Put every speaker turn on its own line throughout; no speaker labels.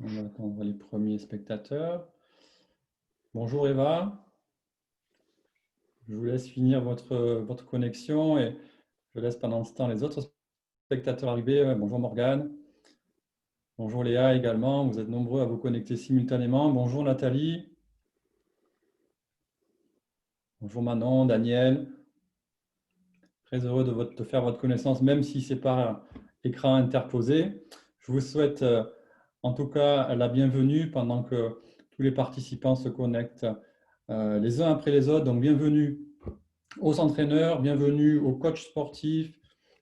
On va attendre les premiers spectateurs. Bonjour Eva, je vous laisse finir votre connexion et je laisse pendant ce temps les autres spectateurs arriver. Bonjour Morgane, bonjour Léa également, vous êtes nombreux à vous connecter simultanément. Bonjour Nathalie, bonjour Manon, Daniel, très heureux de faire votre connaissance même si c'est par écran interposé. Je vous souhaite en tout cas la bienvenue pendant que tous les participants se connectent les uns après les autres. Donc bienvenue aux entraîneurs, bienvenue aux coachs sportifs,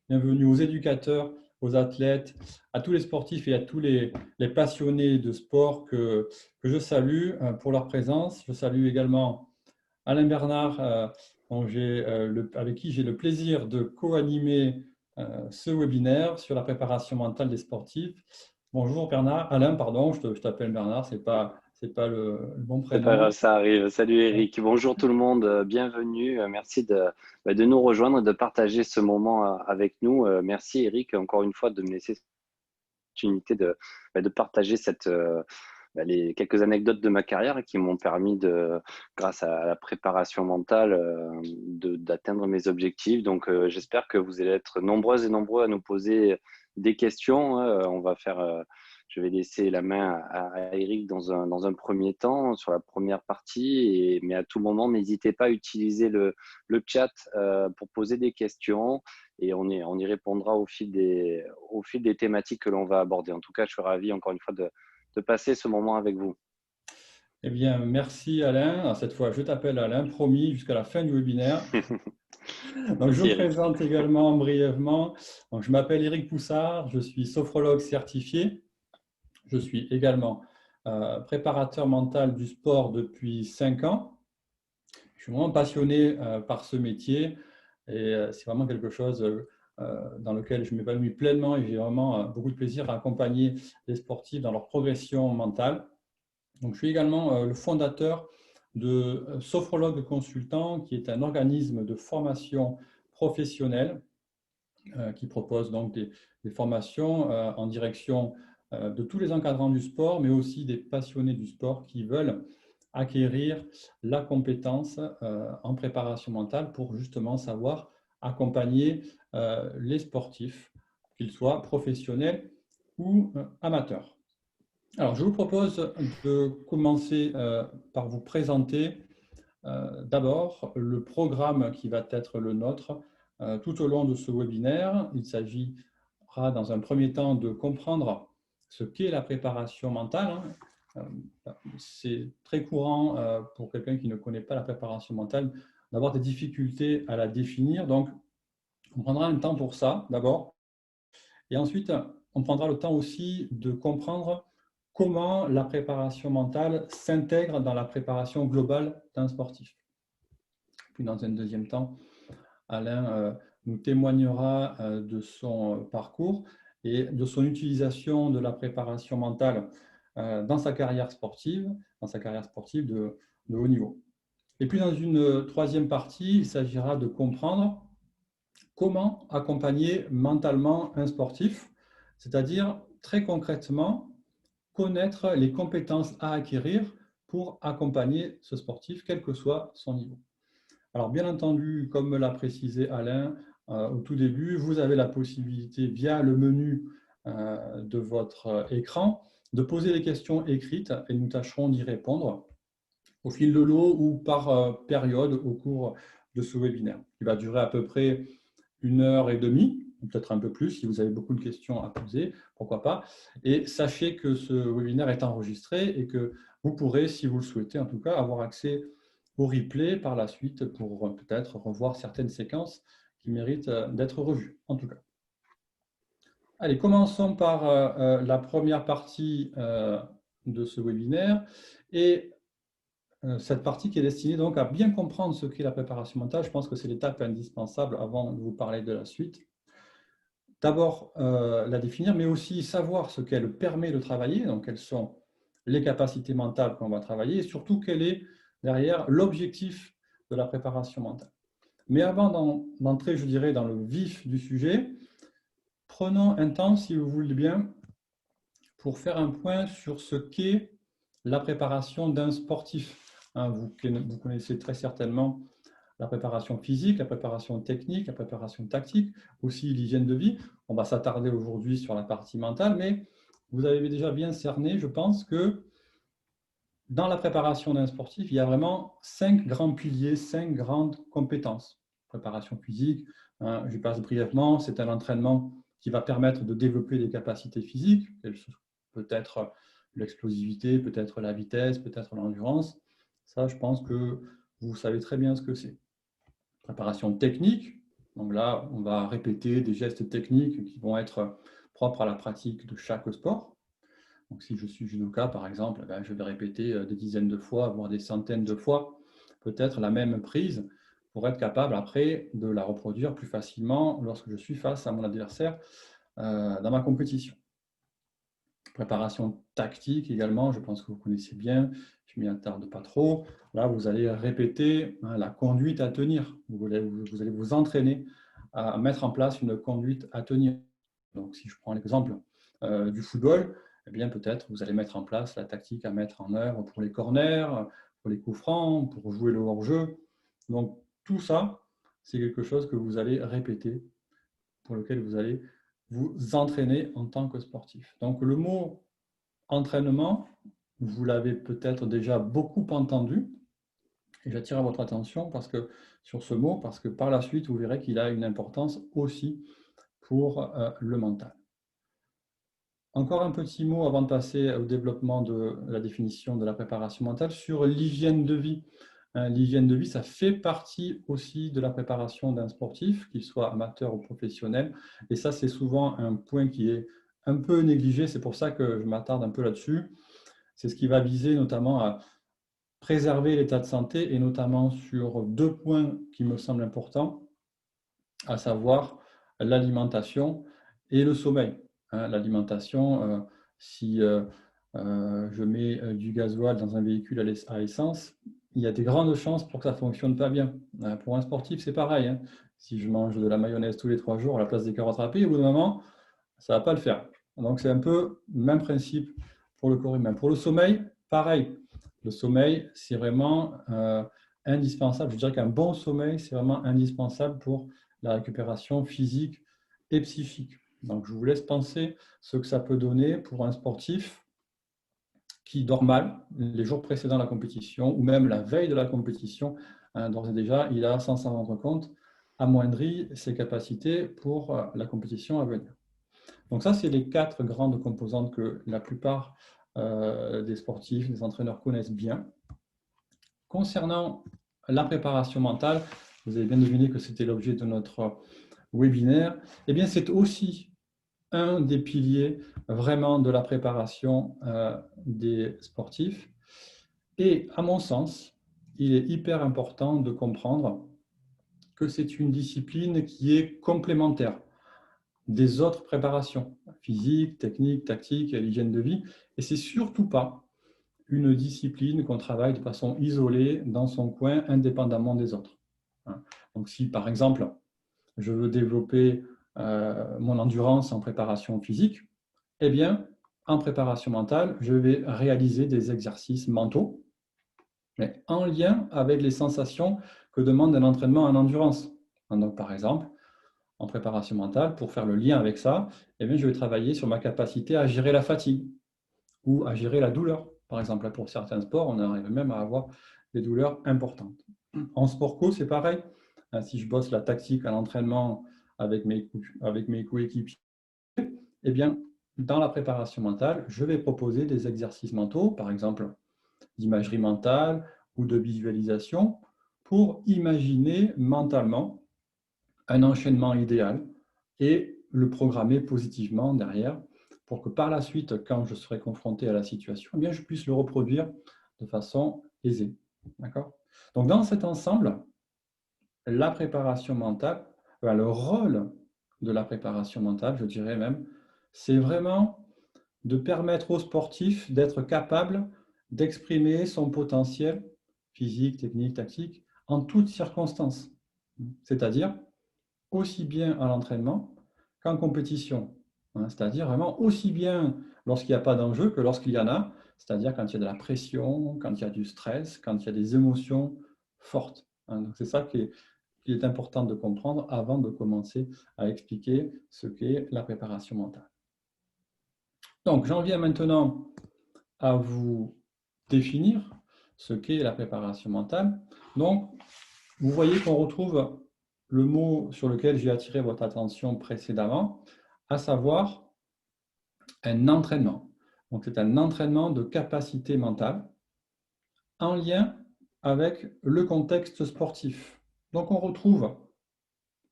bienvenue aux éducateurs, aux athlètes, à tous les sportifs et à tous les passionnés de sport que je salue pour leur présence. Je salue également Alain Bernard, avec qui j'ai le plaisir de co-animer ce webinaire sur la préparation mentale des sportifs. Bonjour Bernard, Alain, pardon, je t'appelle Bernard, c'est pas le bon
C'est pas grave,
prénom.
ça arrive. Salut Eric. Bonjour tout le monde. Bienvenue. Merci de nous rejoindre et de partager ce moment avec nous. Merci Eric, encore une fois, de me laisser cette opportunité de partager les quelques anecdotes de ma carrière qui m'ont permis grâce à la préparation mentale, d'atteindre mes objectifs. Donc, j'espère que vous allez être nombreuses et nombreux à nous poser des questions. Je vais laisser la main à Eric dans un premier temps sur la première partie, mais à tout moment, n'hésitez pas à utiliser le chat pour poser des questions et on y répondra au fil des thématiques que l'on va aborder. En tout cas, je suis ravi encore une fois de passer ce moment avec vous.
Eh bien, merci Alain. Alors, cette fois, je t'appelle Alain, promis, jusqu'à la fin du webinaire. Donc, je
Merci
me
Eric.
présente également brièvement. Donc, je m'appelle Eric Poussard, je suis sophrologue certifié. Je suis également préparateur mental du sport depuis 5 ans. Je suis vraiment passionné par ce métier et c'est vraiment quelque chose dans lequel je m'épanouis pleinement et j'ai vraiment beaucoup de plaisir à accompagner les sportifs dans leur progression mentale. Donc, je suis également le fondateur de Sophrologue Consultant, qui est un organisme de formation professionnelle qui propose donc des formations en direction de tous les encadrants du sport, mais aussi des passionnés du sport qui veulent acquérir la compétence en préparation mentale pour justement savoir accompagner les sportifs, qu'ils soient professionnels ou amateurs. Alors, je vous propose de commencer par vous présenter d'abord le programme qui va être le nôtre tout au long de ce webinaire. Il s'agira dans un premier temps de comprendre ce qu'est la préparation mentale. C'est très courant pour quelqu'un qui ne connaît pas la préparation mentale d'avoir des difficultés à la définir. Donc, on prendra un temps pour ça d'abord. Et ensuite, on prendra le temps aussi de comprendre comment la préparation mentale s'intègre dans la préparation globale d'un sportif. Puis dans un deuxième temps, Alain nous témoignera de son parcours et de son utilisation de la préparation mentale dans sa carrière sportive de haut niveau. Et puis dans une troisième partie, il s'agira de comprendre comment accompagner mentalement un sportif, c'est-à-dire très concrètement connaître les compétences à acquérir pour accompagner ce sportif, quel que soit son niveau. Alors, bien entendu, comme me l'a précisé Alain au tout début, vous avez la possibilité, via le menu de votre écran, de poser des questions écrites et nous tâcherons d'y répondre au fil de l'eau ou par période au cours de ce webinaire, qui va durer à peu près 1 heure et demie, peut-être un peu plus, si vous avez beaucoup de questions à poser, pourquoi pas. Et sachez que ce webinaire est enregistré et que vous pourrez, si vous le souhaitez en tout cas, avoir accès au replay par la suite pour peut-être revoir certaines séquences qui méritent d'être revues, en tout cas. Allez, commençons par la première partie de ce webinaire. Et cette partie qui est destinée donc à bien comprendre ce qu'est la préparation mentale. Je pense que c'est l'étape indispensable avant de vous parler de la suite. D'abord, la définir, mais aussi savoir ce qu'elle permet de travailler, donc quelles sont les capacités mentales qu'on va travailler, et surtout quel est derrière l'objectif de la préparation mentale. Mais avant d'entrer, je dirais, dans le vif du sujet, prenons un temps, si vous voulez bien, pour faire un point sur ce qu'est la préparation d'un sportif. Vous connaissez très certainement la préparation physique, la préparation technique, la préparation tactique, aussi l'hygiène de vie. On va s'attarder aujourd'hui sur la partie mentale, mais vous avez déjà bien cerné, je pense, que dans la préparation d'un sportif, il y a vraiment 5 grands piliers, 5 grandes compétences. Préparation physique, je passe brièvement, c'est un entraînement qui va permettre de développer des capacités physiques, peut-être l'explosivité, peut-être la vitesse, peut-être l'endurance. Ça, je pense que vous savez très bien ce que c'est. Préparation technique, donc là, on va répéter des gestes techniques qui vont être propres à la pratique de chaque sport. Donc, si je suis judoka, par exemple, je vais répéter des dizaines de fois, voire des centaines de fois, peut-être la même prise pour être capable après de la reproduire plus facilement lorsque je suis face à mon adversaire dans ma compétition. Préparation tactique également, je pense que vous connaissez bien, je ne m'y attarde pas trop. Là, vous allez répéter la conduite à tenir. Vous allez vous entraîner à mettre en place une conduite à tenir. Donc, si je prends l'exemple du football, eh bien peut-être vous allez mettre en place la tactique à mettre en œuvre pour les corners, pour les coups francs, pour jouer le hors-jeu. Donc, tout ça, c'est quelque chose que vous allez répéter, pour lequel vous allez vous entraîner en tant que sportif. Donc, le mot entraînement, vous l'avez peut-être déjà beaucoup entendu, et j'attire votre attention sur ce mot, parce que par la suite, vous verrez qu'il a une importance aussi pour le mental. Encore un petit mot avant de passer au développement de la définition de la préparation mentale sur l'hygiène de vie. L'hygiène de vie, ça fait partie aussi de la préparation d'un sportif, qu'il soit amateur ou professionnel. Et ça, c'est souvent un point qui est un peu négligé. C'est pour ça que je m'attarde un peu là-dessus. C'est ce qui va viser notamment à préserver l'état de santé et notamment sur 2 points qui me semblent importants, à savoir l'alimentation et le sommeil. L'alimentation, si je mets du gasoil dans un véhicule à essence, il y a des grandes chances pour que ça ne fonctionne pas bien. Pour un sportif, c'est pareil. Si je mange de la mayonnaise tous les 3 jours à la place des carottes râpées, au bout d'un moment, ça ne va pas le faire. Donc, c'est un peu le même principe pour le corps humain. Pour le sommeil, pareil. Le sommeil, c'est vraiment indispensable. Je dirais qu'un bon sommeil, c'est vraiment indispensable pour la récupération physique et psychique. Donc, je vous laisse penser ce que ça peut donner pour un sportif qui dort mal les jours précédant la compétition ou même la veille de la compétition. D'ores et déjà, il a, sans s'en rendre compte, amoindri ses capacités pour la compétition à venir. Donc ça, c'est les 4 grandes composantes que la plupart des sportifs, des entraîneurs connaissent bien. Concernant la préparation mentale, vous avez bien deviné que c'était l'objet de notre webinaire, eh bien c'est aussi un des piliers vraiment de la préparation des sportifs. Et à mon sens, il est hyper important de comprendre que c'est une discipline qui est complémentaire des autres préparations, physique, technique, tactique, l'hygiène de vie. Et c'est surtout pas une discipline qu'on travaille de façon isolée dans son coin, indépendamment des autres. Donc si par exemple, je veux développer mon endurance en préparation physique, eh bien, en préparation mentale, je vais réaliser des exercices mentaux, mais en lien avec les sensations que demande un entraînement en endurance. Donc, par exemple, en préparation mentale, pour faire le lien avec ça, eh bien, je vais travailler sur ma capacité à gérer la fatigue ou à gérer la douleur. Par exemple, pour certains sports, on arrive même à avoir des douleurs importantes. En sport co, c'est pareil. Si je bosse la tactique à l'entraînement avec mes coéquipiers, eh bien, dans la préparation mentale, je vais proposer des exercices mentaux, par exemple d'imagerie mentale ou de visualisation, pour imaginer mentalement un enchaînement idéal et le programmer positivement derrière pour que par la suite, quand je serai confronté à la situation, eh bien, je puisse le reproduire de façon aisée. D'accord ? Donc, dans cet ensemble, la préparation mentale, le rôle de la préparation mentale, je dirais même, c'est vraiment de permettre aux sportifs d'être capables d'exprimer son potentiel physique, technique, tactique en toutes circonstances. C'est-à-dire aussi bien à l'entraînement qu'en compétition. hein, c'est-à-dire vraiment aussi bien lorsqu'il n'y a pas d'enjeu que lorsqu'il y en a, c'est-à-dire quand il y a de la pression, quand il y a du stress, quand il y a des émotions fortes, hein. Donc c'est ça qui est important de comprendre avant de commencer à expliquer ce qu'est la préparation mentale. Donc j'en viens maintenant à vous définir ce qu'est la préparation mentale. Donc, vous voyez qu'on retrouve le mot sur lequel j'ai attiré votre attention précédemment, à savoir un entraînement. Donc, c'est un entraînement de capacité mentale en lien avec le contexte sportif. Donc, on retrouve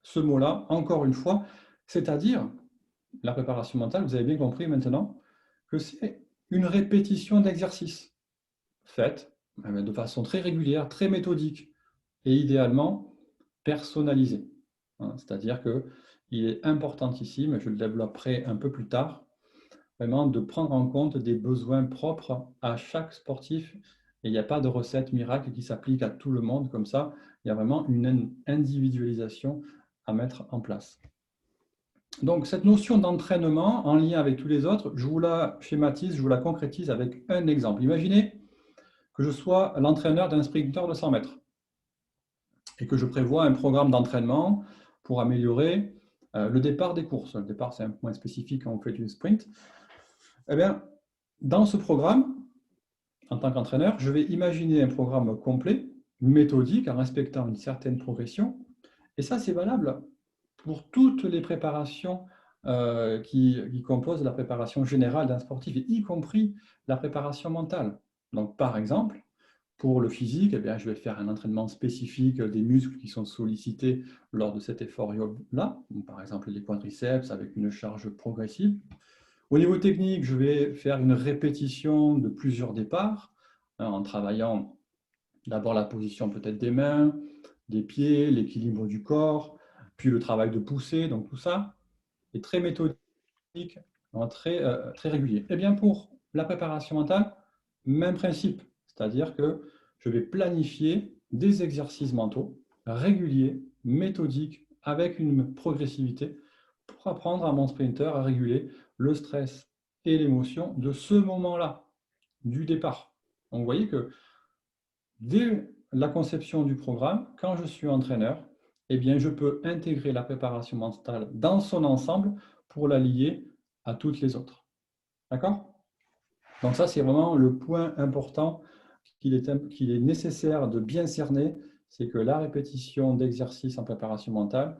ce mot-là, encore une fois, c'est-à-dire la préparation mentale, vous avez bien compris maintenant, que c'est une répétition d'exercices faite de façon très régulière, très méthodique et idéalement personnalisée. C'est-à-dire qu'il est importantissime, je le développerai un peu plus tard, vraiment de prendre en compte des besoins propres à chaque sportif. Et il n'y a pas de recette miracle qui s'applique à tout le monde comme ça. Il y a vraiment une individualisation à mettre en place. Donc, cette notion d'entraînement en lien avec tous les autres, je vous la schématise, je vous la concrétise avec un exemple. Imaginez que je sois l'entraîneur d'un sprinter de 100 mètres et que je prévois un programme d'entraînement pour améliorer le départ des courses. Le départ, c'est un point spécifique quand on fait du sprint. Eh bien, dans ce programme, en tant qu'entraîneur, je vais imaginer un programme complet, méthodique, en respectant une certaine progression. Et ça, c'est valable pour toutes les préparations qui composent la préparation générale d'un sportif, y compris la préparation mentale. Donc, par exemple, pour le physique, eh bien, je vais faire un entraînement spécifique des muscles qui sont sollicités lors de cet effort-là, par exemple les quadriceps avec une charge progressive. Au niveau technique, je vais faire une répétition de plusieurs départs, en travaillant d'abord la position peut-être des mains, des pieds, l'équilibre du corps, puis le travail de poussée, donc tout ça est très méthodique, très régulier. Et bien pour la préparation mentale, même principe, c'est-à-dire que je vais planifier des exercices mentaux réguliers, méthodiques, avec une progressivité pour apprendre à mon sprinter à réguler le stress et l'émotion de ce moment-là, du départ. Donc vous voyez que dès la conception du programme, quand je suis entraîneur, eh bien, je peux intégrer la préparation mentale dans son ensemble pour la lier à toutes les autres. D'accord? Donc ça, c'est vraiment le point important qu'il est nécessaire de bien cerner, c'est que la répétition d'exercices en préparation mentale,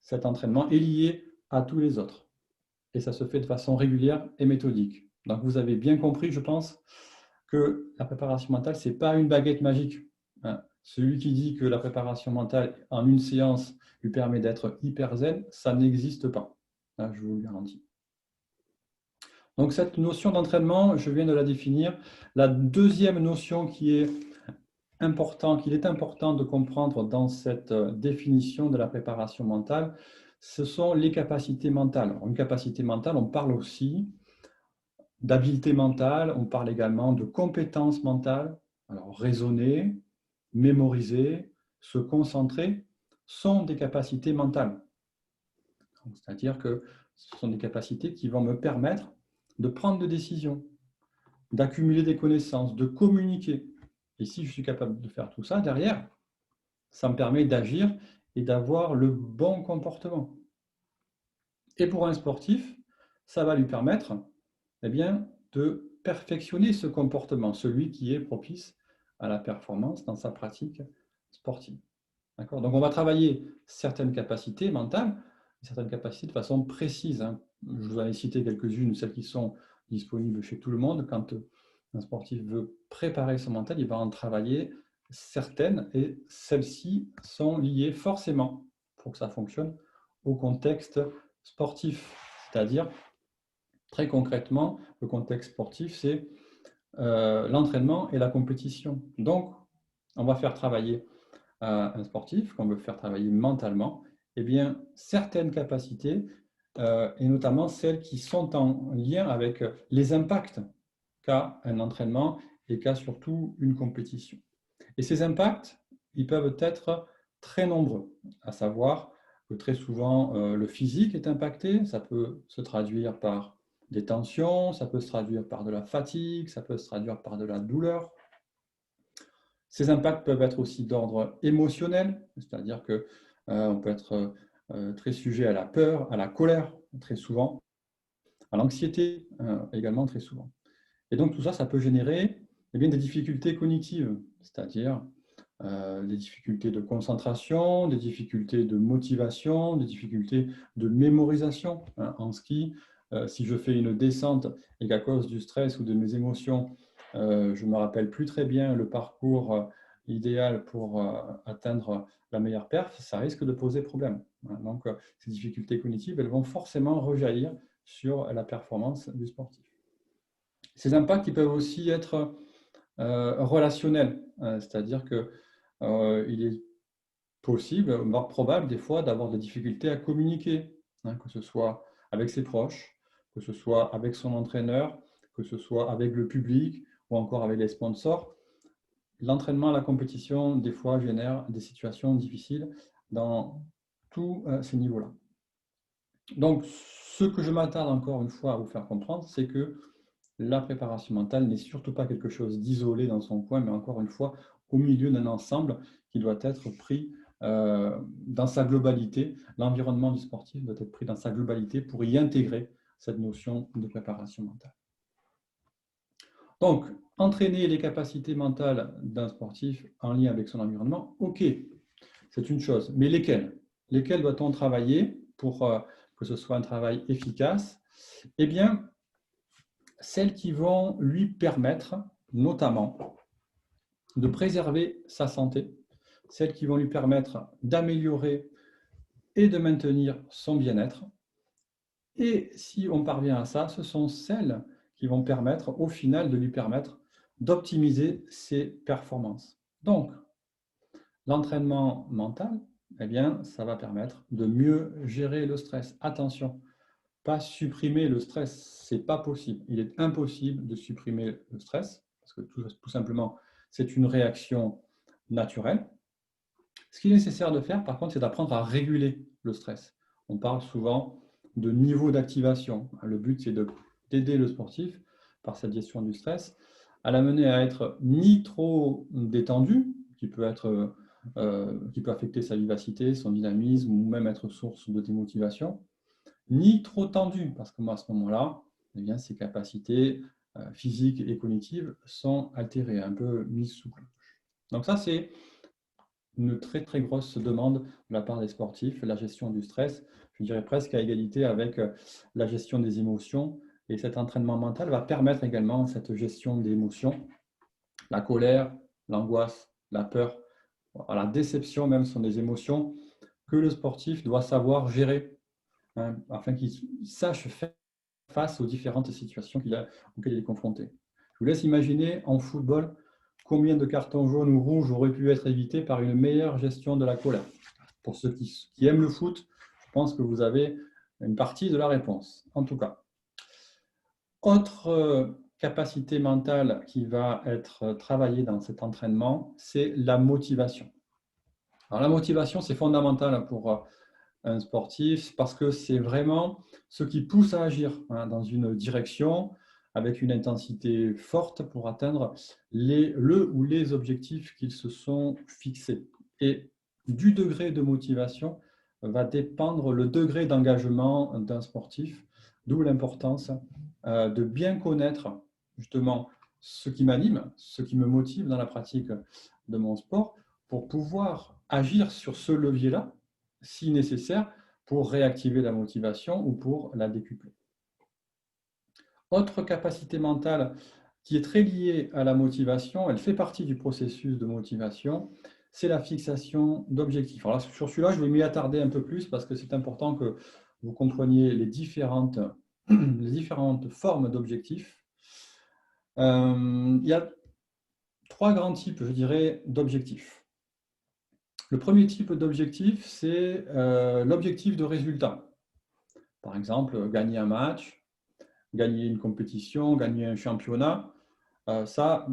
cet entraînement est lié à tous les autres. Et ça se fait de façon régulière et méthodique. Donc vous avez bien compris, je pense, que la préparation mentale, ce n'est pas une baguette magique. Celui qui dit que la préparation mentale en une séance lui permet d'être hyper zen, ça n'existe pas. Je vous le garantis. Donc cette notion d'entraînement, je viens de la définir. La deuxième notion qu'il est important de comprendre dans cette définition de la préparation mentale, ce sont les capacités mentales. Alors, une capacité mentale, on parle aussi d'habileté mentale, on parle également de compétences mentales. Alors raisonner, mémoriser, se concentrer sont des capacités mentales. C'est-à-dire que ce sont des capacités qui vont me permettre de prendre des décisions, d'accumuler des connaissances, de communiquer. Et si je suis capable de faire tout ça, derrière, ça me permet d'agir et d'avoir le bon comportement. Et pour un sportif, ça va lui permettre de perfectionner ce comportement, celui qui est propice à la performance dans sa pratique sportive. D'accord ? Donc on va travailler certaines capacités mentales, certaines capacités de façon précise. Je vous en ai cité quelques-unes, celles qui sont disponibles chez tout le monde. Quand un sportif veut préparer son mental, il va en travailler certaines et celles-ci sont liées forcément, pour que ça fonctionne, au contexte sportif. C'est-à-dire, très concrètement, le contexte sportif, c'est l'entraînement et la compétition. Donc, on va faire travailler un sportif, qu'on veut faire travailler mentalement, eh bien, certaines capacités, et notamment celles qui sont en lien avec les impacts qu'a un entraînement et qu'a surtout une compétition. Et ces impacts, ils peuvent être très nombreux, à savoir que très souvent, le physique est impacté. Ça peut se traduire par des tensions, ça peut se traduire par de la fatigue, ça peut se traduire par de la douleur. Ces impacts peuvent être aussi d'ordre émotionnel, c'est-à-dire qu'on peut être très sujet à la peur, à la colère, très souvent, à l'anxiété également très souvent. Et donc tout ça, ça peut générer bien, des difficultés cognitives, c'est-à-dire des difficultés de concentration, des difficultés de motivation, des difficultés de mémorisation. En ski, si je fais une descente et qu'à cause du stress ou de mes émotions, je ne me rappelle plus très bien le parcours idéal pour atteindre la meilleure perf, ça risque de poser problème. Donc, ces difficultés cognitives, elles vont forcément rejaillir sur la performance du sportif. Ces impacts, ils peuvent aussi être relationnels, c'est-à-dire qu'il est possible, voire probable des fois, d'avoir des difficultés à communiquer, que ce soit avec ses proches, que ce soit avec son entraîneur, que ce soit avec le public ou encore avec les sponsors. L'entraînement à la compétition, des fois, génère des situations difficiles dans tous ces niveaux-là. Donc, ce que je m'attarde encore une fois à vous faire comprendre, c'est que la préparation mentale n'est surtout pas quelque chose d'isolé dans son coin, mais encore une fois, au milieu d'un ensemble qui doit être pris dans sa globalité. L'environnement du sportif doit être pris dans sa globalité pour y intégrer cette notion de préparation mentale. Donc, entraîner les capacités mentales d'un sportif en lien avec son environnement, ok, c'est une chose, mais lesquelles? Lesquelles doit-on travailler pour que ce soit un travail efficace? Eh bien, celles qui vont lui permettre, notamment, de préserver sa santé, celles qui vont lui permettre d'améliorer et de maintenir son bien-être. Et si on parvient à ça, ce sont celles qui vont permettre, au final, de lui permettre d'optimiser ses performances. Donc, l'entraînement mental, eh bien, ça va permettre de mieux gérer le stress. Attention, pas supprimer le stress, c'est pas possible. Il est impossible de supprimer le stress, parce que tout simplement, c'est une réaction naturelle. Ce qui est nécessaire de faire, par contre, c'est d'apprendre à réguler le stress. On parle souvent de niveau d'activation. Le but, c'est d'aider le sportif, par cette gestion du stress, à l'amener à être ni trop détendu, qui peut affecter sa vivacité, son dynamisme, ou même être source de démotivation, ni trop tendu, parce que moi, à ce moment-là, eh bien, ses capacités physiques et cognitives sont altérées, un peu mises sous cloche. Donc ça, c'est une très très grosse demande de la part des sportifs, la gestion du stress, je dirais presque à égalité avec la gestion des émotions. Et cet entraînement mental va permettre également cette gestion des émotions. La colère, l'angoisse, la peur, la déception même sont des émotions que le sportif doit savoir gérer, afin qu'il sache faire face aux différentes situations auxquelles il est confronté. Je vous laisse imaginer en football combien de cartons jaunes ou rouges auraient pu être évités par une meilleure gestion de la colère. Pour ceux qui aiment le foot, je pense que vous avez une partie de la réponse. En tout cas, autre capacité mentale qui va être travaillée dans cet entraînement, c'est la motivation. Alors la motivation, c'est fondamental pour un sportif parce que c'est vraiment ce qui pousse à agir dans une direction avec une intensité forte pour atteindre le ou les objectifs qu'ils se sont fixés. Et du degré de motivation va dépendre le degré d'engagement d'un sportif, d'où l'importance de bien connaître justement ce qui m'anime, ce qui me motive dans la pratique de mon sport pour pouvoir agir sur ce levier-là, si nécessaire, pour réactiver la motivation ou pour la décupler. Autre capacité mentale qui est très liée à la motivation, elle fait partie du processus de motivation, c'est la fixation d'objectifs. Alors sur celui-là, je vais m'y attarder un peu plus parce que c'est important que vous compreniez les différentes formes d'objectifs. Il y a trois grands types, je dirais, d'objectifs. Le premier type d'objectif, c'est l'objectif de résultat. Par exemple, gagner un match, gagner une compétition, gagner un championnat. Ça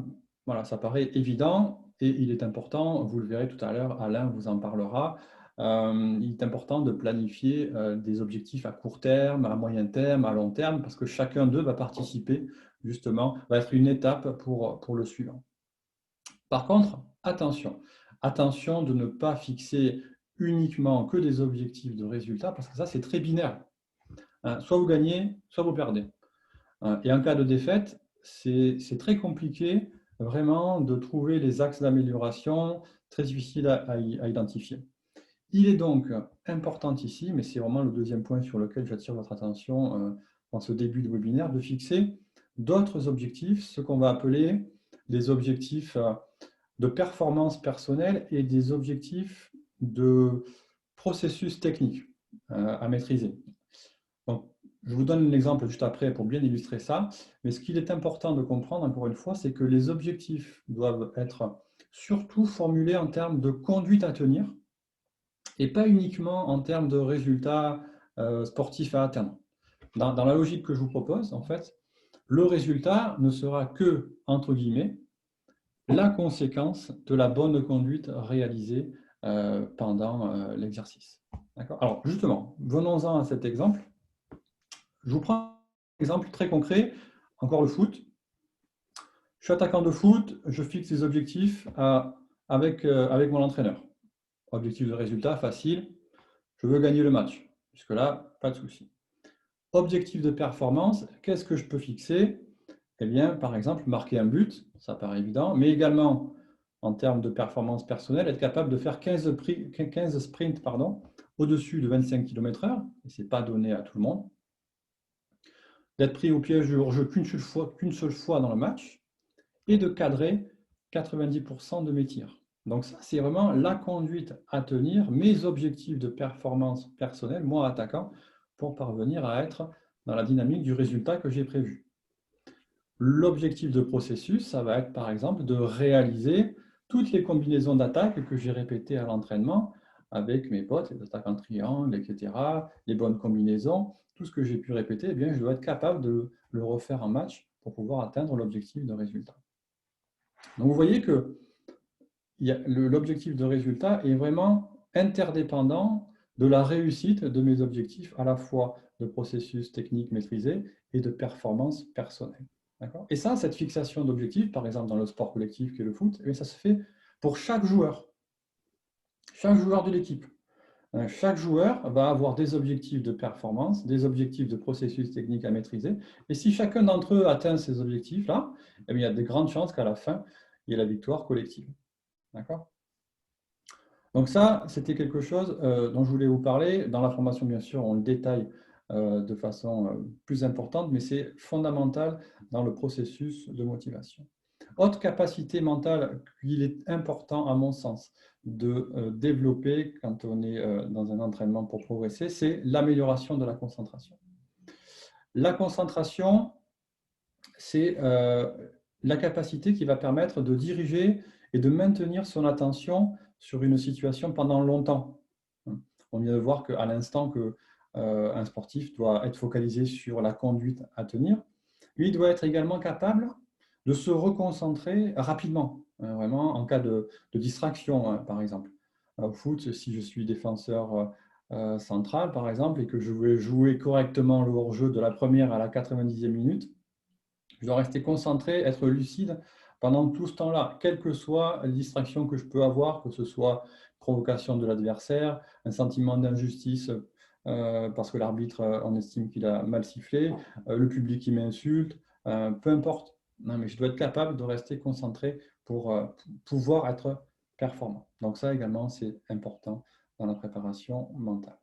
paraît évident et il est important, vous le verrez tout à l'heure, Alain vous en parlera, il est important de planifier des objectifs à court terme, à moyen terme, à long terme, parce que chacun d'eux va participer, justement, va être une étape pour le suivant. Par contre, attention de ne pas fixer uniquement que des objectifs de résultats, parce que ça, c'est très binaire. Soit vous gagnez, soit vous perdez. Et en cas de défaite, c'est très compliqué vraiment de trouver les axes d'amélioration, très difficile à identifier. Il est donc important ici, mais c'est vraiment le deuxième point sur lequel j'attire votre attention dans ce début de webinaire, de fixer d'autres objectifs, ce qu'on va appeler des objectifs de performance personnelle et des objectifs de processus technique à maîtriser. Donc, je vous donne un exemple juste après pour bien illustrer ça, mais ce qu'il est important de comprendre, encore une fois, c'est que les objectifs doivent être surtout formulés en termes de conduite à tenir et pas uniquement en termes de résultats sportifs à atteindre. Dans la logique que je vous propose, en fait, le résultat ne sera que, entre guillemets, la conséquence de la bonne conduite réalisée pendant l'exercice. Alors, justement, venons-en à cet exemple. Je vous prends un exemple très concret, encore le foot. Je suis attaquant de foot, je fixe des objectifs avec mon entraîneur. Objectif de résultat, facile, je veux gagner le match. Jusque-là, pas de souci. Objectif de performance, qu'est-ce que je peux fixer? Eh bien, par exemple, marquer un but, ça paraît évident, mais également, en termes de performance personnelle, être capable de faire 15 sprints au-dessus de 25 km/h, et ce n'est pas donné à tout le monde. D'être pris au piège du hors-jeu qu'une seule fois dans le match, et de cadrer 90% de mes tirs. Donc ça, c'est vraiment la conduite à tenir, mes objectifs de performance personnelle, moi attaquant, pour parvenir à être dans la dynamique du résultat que j'ai prévu. L'objectif de processus, ça va être par exemple de réaliser toutes les combinaisons d'attaques que j'ai répétées à l'entraînement avec mes potes, les attaques en triangle, etc., les bonnes combinaisons, tout ce que j'ai pu répéter, eh bien, je dois être capable de le refaire en match pour pouvoir atteindre l'objectif de résultat. Donc vous voyez que l'objectif de résultat est vraiment interdépendant de la réussite de mes objectifs, à la fois de processus technique maîtrisé et de performance personnelle. Et ça, cette fixation d'objectifs, par exemple dans le sport collectif qui est le foot, ça se fait pour chaque joueur de l'équipe. Chaque joueur va avoir des objectifs de performance, des objectifs de processus technique à maîtriser. Et si chacun d'entre eux atteint ces objectifs-là, il y a de grandes chances qu'à la fin, il y ait la victoire collective. D'accord ? Donc ça, c'était quelque chose dont je voulais vous parler. Dans la formation, bien sûr, on le détaille de façon plus importante, mais c'est fondamental dans le processus de motivation. Autre capacité mentale qu'il est important, à mon sens, de développer quand on est dans un entraînement pour progresser, c'est l'amélioration de la concentration. La concentration, c'est la capacité qui va permettre de diriger et de maintenir son attention sur une situation pendant longtemps. On vient de voir qu'à l'instant qu'un sportif doit être focalisé sur la conduite à tenir, lui doit être également capable de se reconcentrer rapidement, vraiment en cas de distraction, par exemple. Au foot, si je suis défenseur central, par exemple, et que je veux jouer correctement le hors-jeu de la première à la 90e minute, je dois rester concentré, être lucide pendant tout ce temps-là, quelle que soit la distraction que je peux avoir, que ce soit provocation de l'adversaire, un sentiment d'injustice parce que l'arbitre, on estime qu'il a mal sifflé, le public qui m'insulte, peu importe. Non, mais je dois être capable de rester concentré pour pouvoir être performant. Donc ça également, c'est important dans la préparation mentale.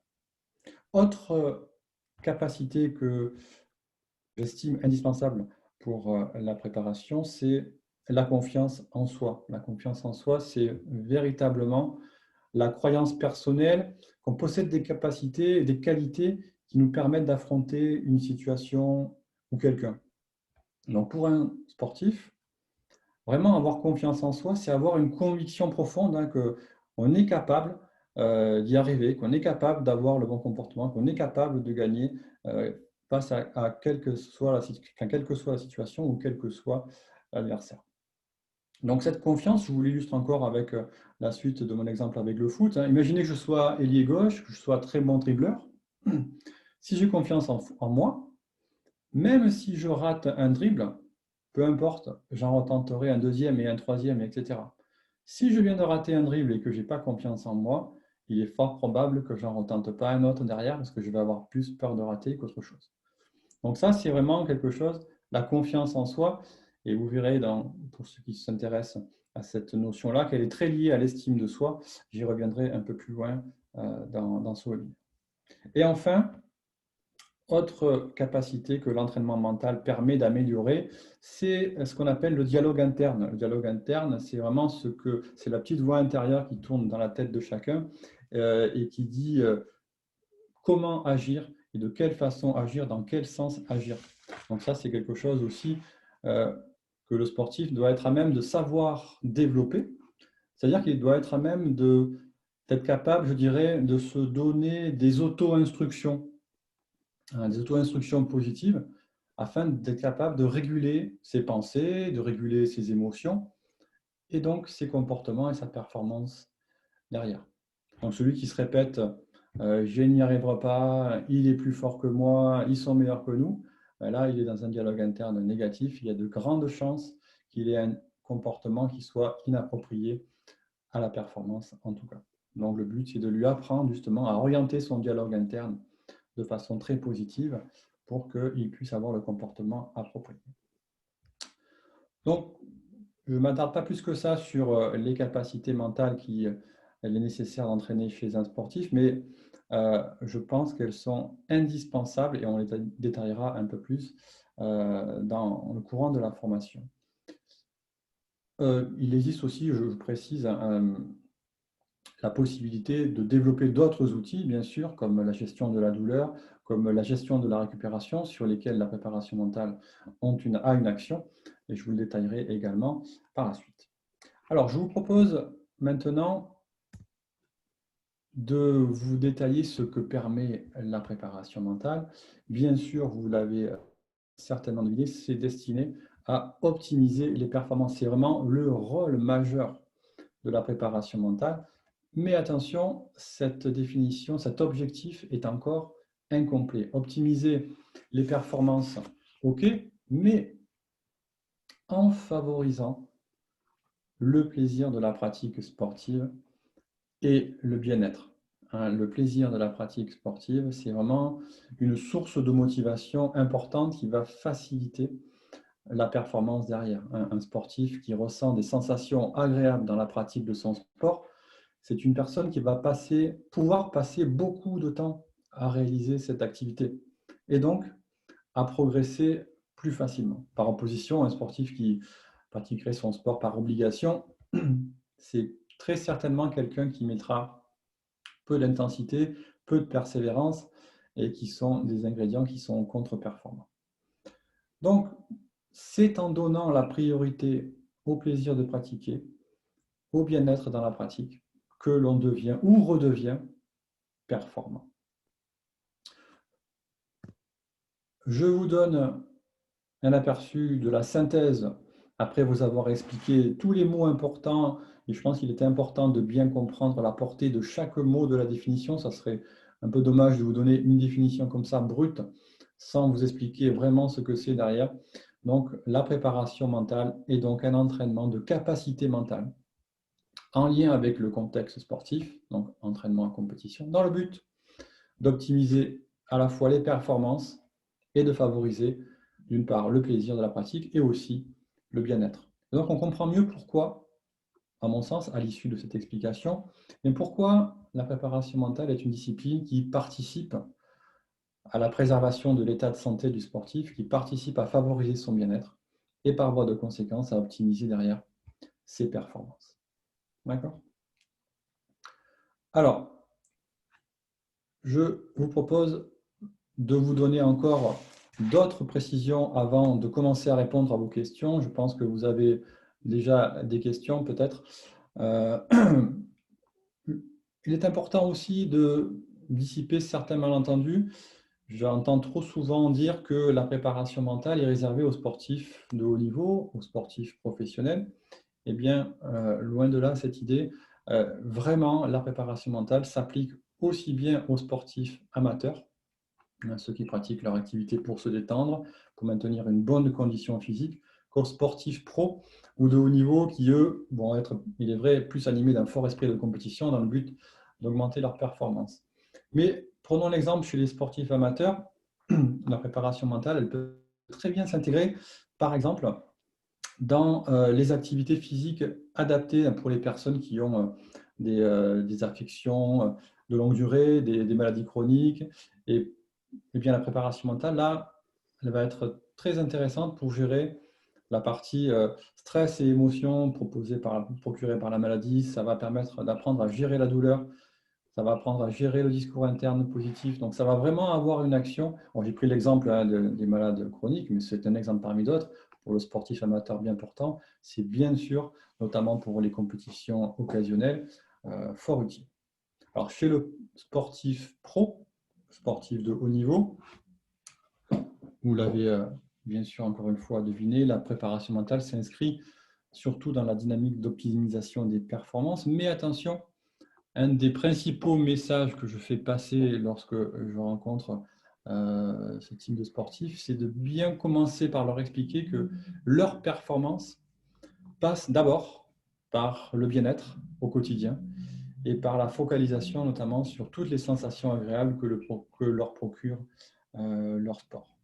Autre capacité que j'estime indispensable pour la préparation, c'est la confiance en soi. La confiance en soi, c'est véritablement la croyance personnelle qu'on possède des capacités et des qualités qui nous permettent d'affronter une situation ou quelqu'un. Donc pour un sportif, vraiment avoir confiance en soi, c'est avoir une conviction profonde qu'on est capable d'y arriver, qu'on est capable d'avoir le bon comportement, qu'on est capable de gagner face à quelle que soit la situation ou quel que soit l'adversaire. Donc cette confiance, je vous l'illustre encore avec la suite de mon exemple avec le foot. Imaginez que je sois ailier gauche, que je sois très bon dribbleur. Si j'ai confiance en moi, même si je rate un dribble, peu importe, j'en retenterai un deuxième et un troisième, etc. Si je viens de rater un dribble et que je n'ai pas confiance en moi, il est fort probable que je n'en retente pas un autre derrière parce que je vais avoir plus peur de rater qu'autre chose. Donc ça, c'est vraiment quelque chose, la confiance en soi, et vous verrez pour ceux qui s'intéressent à cette notion-là, qu'elle est très liée à l'estime de soi. J'y reviendrai un peu plus loin dans ce webinaire. Et enfin, autre capacité que l'entraînement mental permet d'améliorer, c'est ce qu'on appelle le dialogue interne. Le dialogue interne, c'est vraiment c'est la petite voix intérieure qui tourne dans la tête de chacun et qui dit comment agir et de quelle façon agir, dans quel sens agir. Donc ça, c'est quelque chose aussi que le sportif doit être à même de savoir développer. C'est-à-dire qu'il doit être à même d'être capable, je dirais, de se donner des auto-instructions. Des auto-instructions positives afin d'être capable de réguler ses pensées, de réguler ses émotions et donc ses comportements et sa performance derrière. Donc celui qui se répète je n'y arriverai pas, il est plus fort que moi, ils sont meilleurs que nous, ben là il est dans un dialogue interne négatif, il y a de grandes chances qu'il ait un comportement qui soit inapproprié à la performance en tout cas. Donc le but c'est de lui apprendre justement à orienter son dialogue interne de façon très positive pour qu'il puisse avoir le comportement approprié. Donc, je ne m'attarde pas plus que ça sur les capacités mentales qu'il est nécessaire d'entraîner chez un sportif, mais je pense qu'elles sont indispensables et on les détaillera un peu plus dans le courant de la formation. Il existe aussi, je précise, la possibilité de développer d'autres outils, bien sûr, comme la gestion de la douleur, comme la gestion de la récupération, sur lesquels la préparation mentale a une action, et je vous le détaillerai également par la suite. Alors, je vous propose maintenant de vous détailler ce que permet la préparation mentale. Bien sûr, vous l'avez certainement deviné, c'est destiné à optimiser les performances. C'est vraiment le rôle majeur de la préparation mentale. Mais attention, cette définition, cet objectif est encore incomplet. Optimiser les performances, ok, mais en favorisant le plaisir de la pratique sportive et le bien-être. Le plaisir de la pratique sportive, c'est vraiment une source de motivation importante qui va faciliter la performance derrière. Un sportif qui ressent des sensations agréables dans la pratique de son sport, c'est une personne qui va pouvoir passer beaucoup de temps à réaliser cette activité et donc à progresser plus facilement. Par opposition, un sportif qui pratiquerait son sport par obligation, c'est très certainement quelqu'un qui mettra peu d'intensité, peu de persévérance et qui sont des ingrédients qui sont contre-performants. Donc, c'est en donnant la priorité au plaisir de pratiquer, au bien-être dans la pratique, que l'on devient ou redevient performant. Je vous donne un aperçu de la synthèse après vous avoir expliqué tous les mots importants, et je pense qu'il est important de bien comprendre la portée de chaque mot de la définition. Ça serait un peu dommage de vous donner une définition comme ça, brute, sans vous expliquer vraiment ce que c'est derrière. Donc, la préparation mentale est donc un entraînement de capacité mentale en lien avec le contexte sportif, donc entraînement en compétition, dans le but d'optimiser à la fois les performances et de favoriser d'une part le plaisir de la pratique et aussi le bien-être. Donc on comprend mieux pourquoi, à mon sens, à l'issue de cette explication, mais pourquoi la préparation mentale est une discipline qui participe à la préservation de l'état de santé du sportif, qui participe à favoriser son bien-être et par voie de conséquence à optimiser derrière ses performances. D'accord ? Alors, je vous propose de vous donner encore d'autres précisions avant de commencer à répondre à vos questions. Je pense que vous avez déjà des questions peut-être. Il est important aussi de dissiper certains malentendus. J'entends trop souvent dire que la préparation mentale est réservée aux sportifs de haut niveau, aux sportifs professionnels. Eh bien, loin de là cette idée. Vraiment, la préparation mentale s'applique aussi bien aux sportifs amateurs, ceux qui pratiquent leur activité pour se détendre, pour maintenir une bonne condition physique, qu'aux sportifs pros ou de haut niveau qui, eux, vont être, il est vrai, plus animés d'un fort esprit de compétition dans le but d'augmenter leur performance. Mais prenons l'exemple chez les sportifs amateurs, la préparation mentale, elle peut très bien s'intégrer, par exemple, dans les activités physiques adaptées pour les personnes qui ont des affections de longue durée, des maladies chroniques. Et bien, la préparation mentale, là, elle va être très intéressante pour gérer la partie stress et émotions procurées par la maladie. Ça va permettre d'apprendre à gérer la douleur. Ça va apprendre à gérer le discours interne positif. Donc, ça va vraiment avoir une action. Bon, j'ai pris l'exemple des malades chroniques, mais c'est un exemple parmi d'autres. Pour le sportif amateur bien portant, c'est bien sûr, notamment pour les compétitions occasionnelles, fort utile. Alors, chez le sportif pro, sportif de haut niveau, vous l'avez bien sûr encore une fois deviné, la préparation mentale s'inscrit surtout dans la dynamique d'optimisation des performances. Mais attention, un des principaux messages que je fais passer lorsque je rencontre ce type de sportifs, c'est de bien commencer par leur expliquer que leur performance passe d'abord par le bien-être au quotidien et par la focalisation notamment sur toutes les sensations agréables que leur procure leur sport.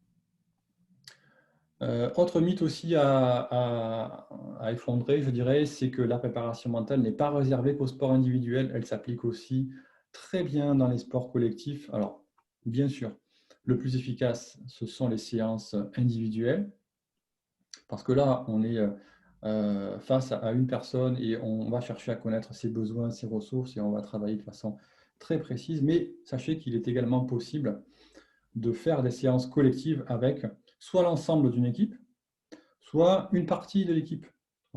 Autre mythe aussi à effondrer, je dirais, c'est que la préparation mentale n'est pas réservée qu'au sport individuel. Elle s'applique aussi très bien dans les sports collectifs. Alors, bien sûr, le plus efficace, ce sont les séances individuelles, parce que là, on est face à une personne et on va chercher à connaître ses besoins, ses ressources, et on va travailler de façon très précise. Mais sachez qu'il est également possible de faire des séances collectives avec soit l'ensemble d'une équipe, soit une partie de l'équipe.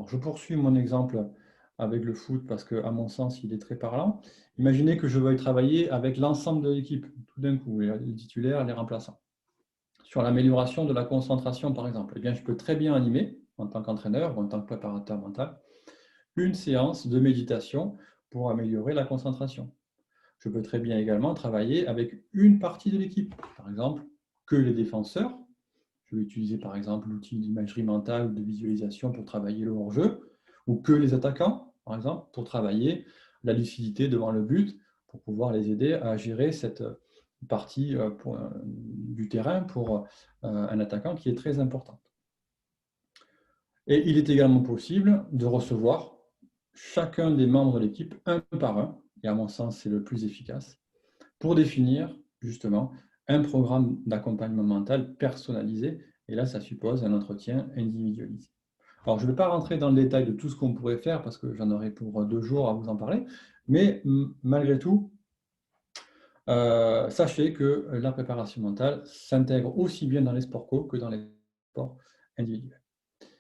Je poursuis mon exemple avec le foot parce qu'à mon sens, il est très parlant. Imaginez que je veuille travailler avec l'ensemble de l'équipe, tout d'un coup, les titulaires, les remplaçants. Sur l'amélioration de la concentration, par exemple, eh bien, je peux très bien animer, en tant qu'entraîneur ou en tant que préparateur mental, une séance de méditation pour améliorer la concentration. Je peux très bien également travailler avec une partie de l'équipe, par exemple, que les défenseurs. Je vais utiliser par exemple l'outil d'imagerie mentale ou de visualisation pour travailler le hors-jeu, ou que les attaquants, par exemple, pour travailler la lucidité devant le but, pour pouvoir les aider à gérer cette partie du terrain pour un attaquant qui est très importante. Et il est également possible de recevoir chacun des membres de l'équipe un par un, et à mon sens c'est le plus efficace, pour définir justement un programme d'accompagnement mental personnalisé. Et là, ça suppose un entretien individualisé. Alors, je ne vais pas rentrer dans le détail de tout ce qu'on pourrait faire parce que j'en aurai pour 2 jours à vous en parler. Mais malgré tout, sachez que la préparation mentale s'intègre aussi bien dans les sports co que dans les sports individuels.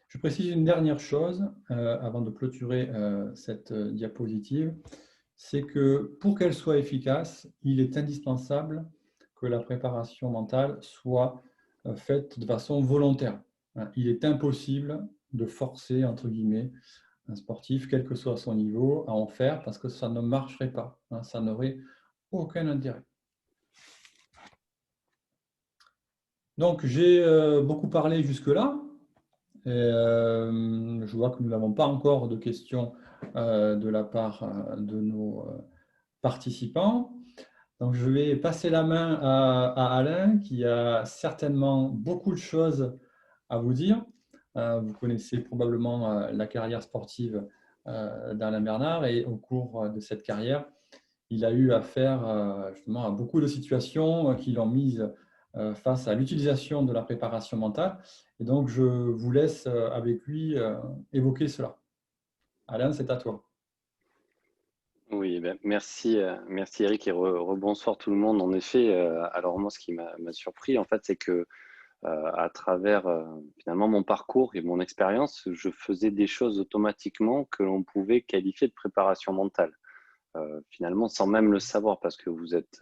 Je précise une dernière chose avant de clôturer cette diapositive, c'est que pour qu'elle soit efficace, il est indispensable que la préparation mentale soit faite de façon volontaire. Il est impossible de forcer, entre guillemets, un sportif, quel que soit son niveau, à en faire parce que ça ne marcherait pas. Ça n'aurait aucun intérêt. Donc, j'ai beaucoup parlé jusque-là. Je vois que nous n'avons pas encore de questions de la part de nos participants. Donc, je vais passer la main à Alain, qui a certainement beaucoup de choses à vous dire. Vous connaissez probablement la carrière sportive d'Alain Bernard et au cours de cette carrière, il a eu affaire justement à beaucoup de situations qui l'ont mise face à l'utilisation de la préparation mentale. Et donc, je vous laisse avec lui évoquer cela. Alain, c'est à toi.
Oui, ben, merci, merci Eric et rebonsoir tout le monde. En effet, alors moi, ce qui m'a surpris, en fait, c'est que à travers finalement mon parcours et mon expérience, je faisais des choses automatiquement que l'on pouvait qualifier de préparation mentale. Finalement, sans même le savoir, parce que vous êtes,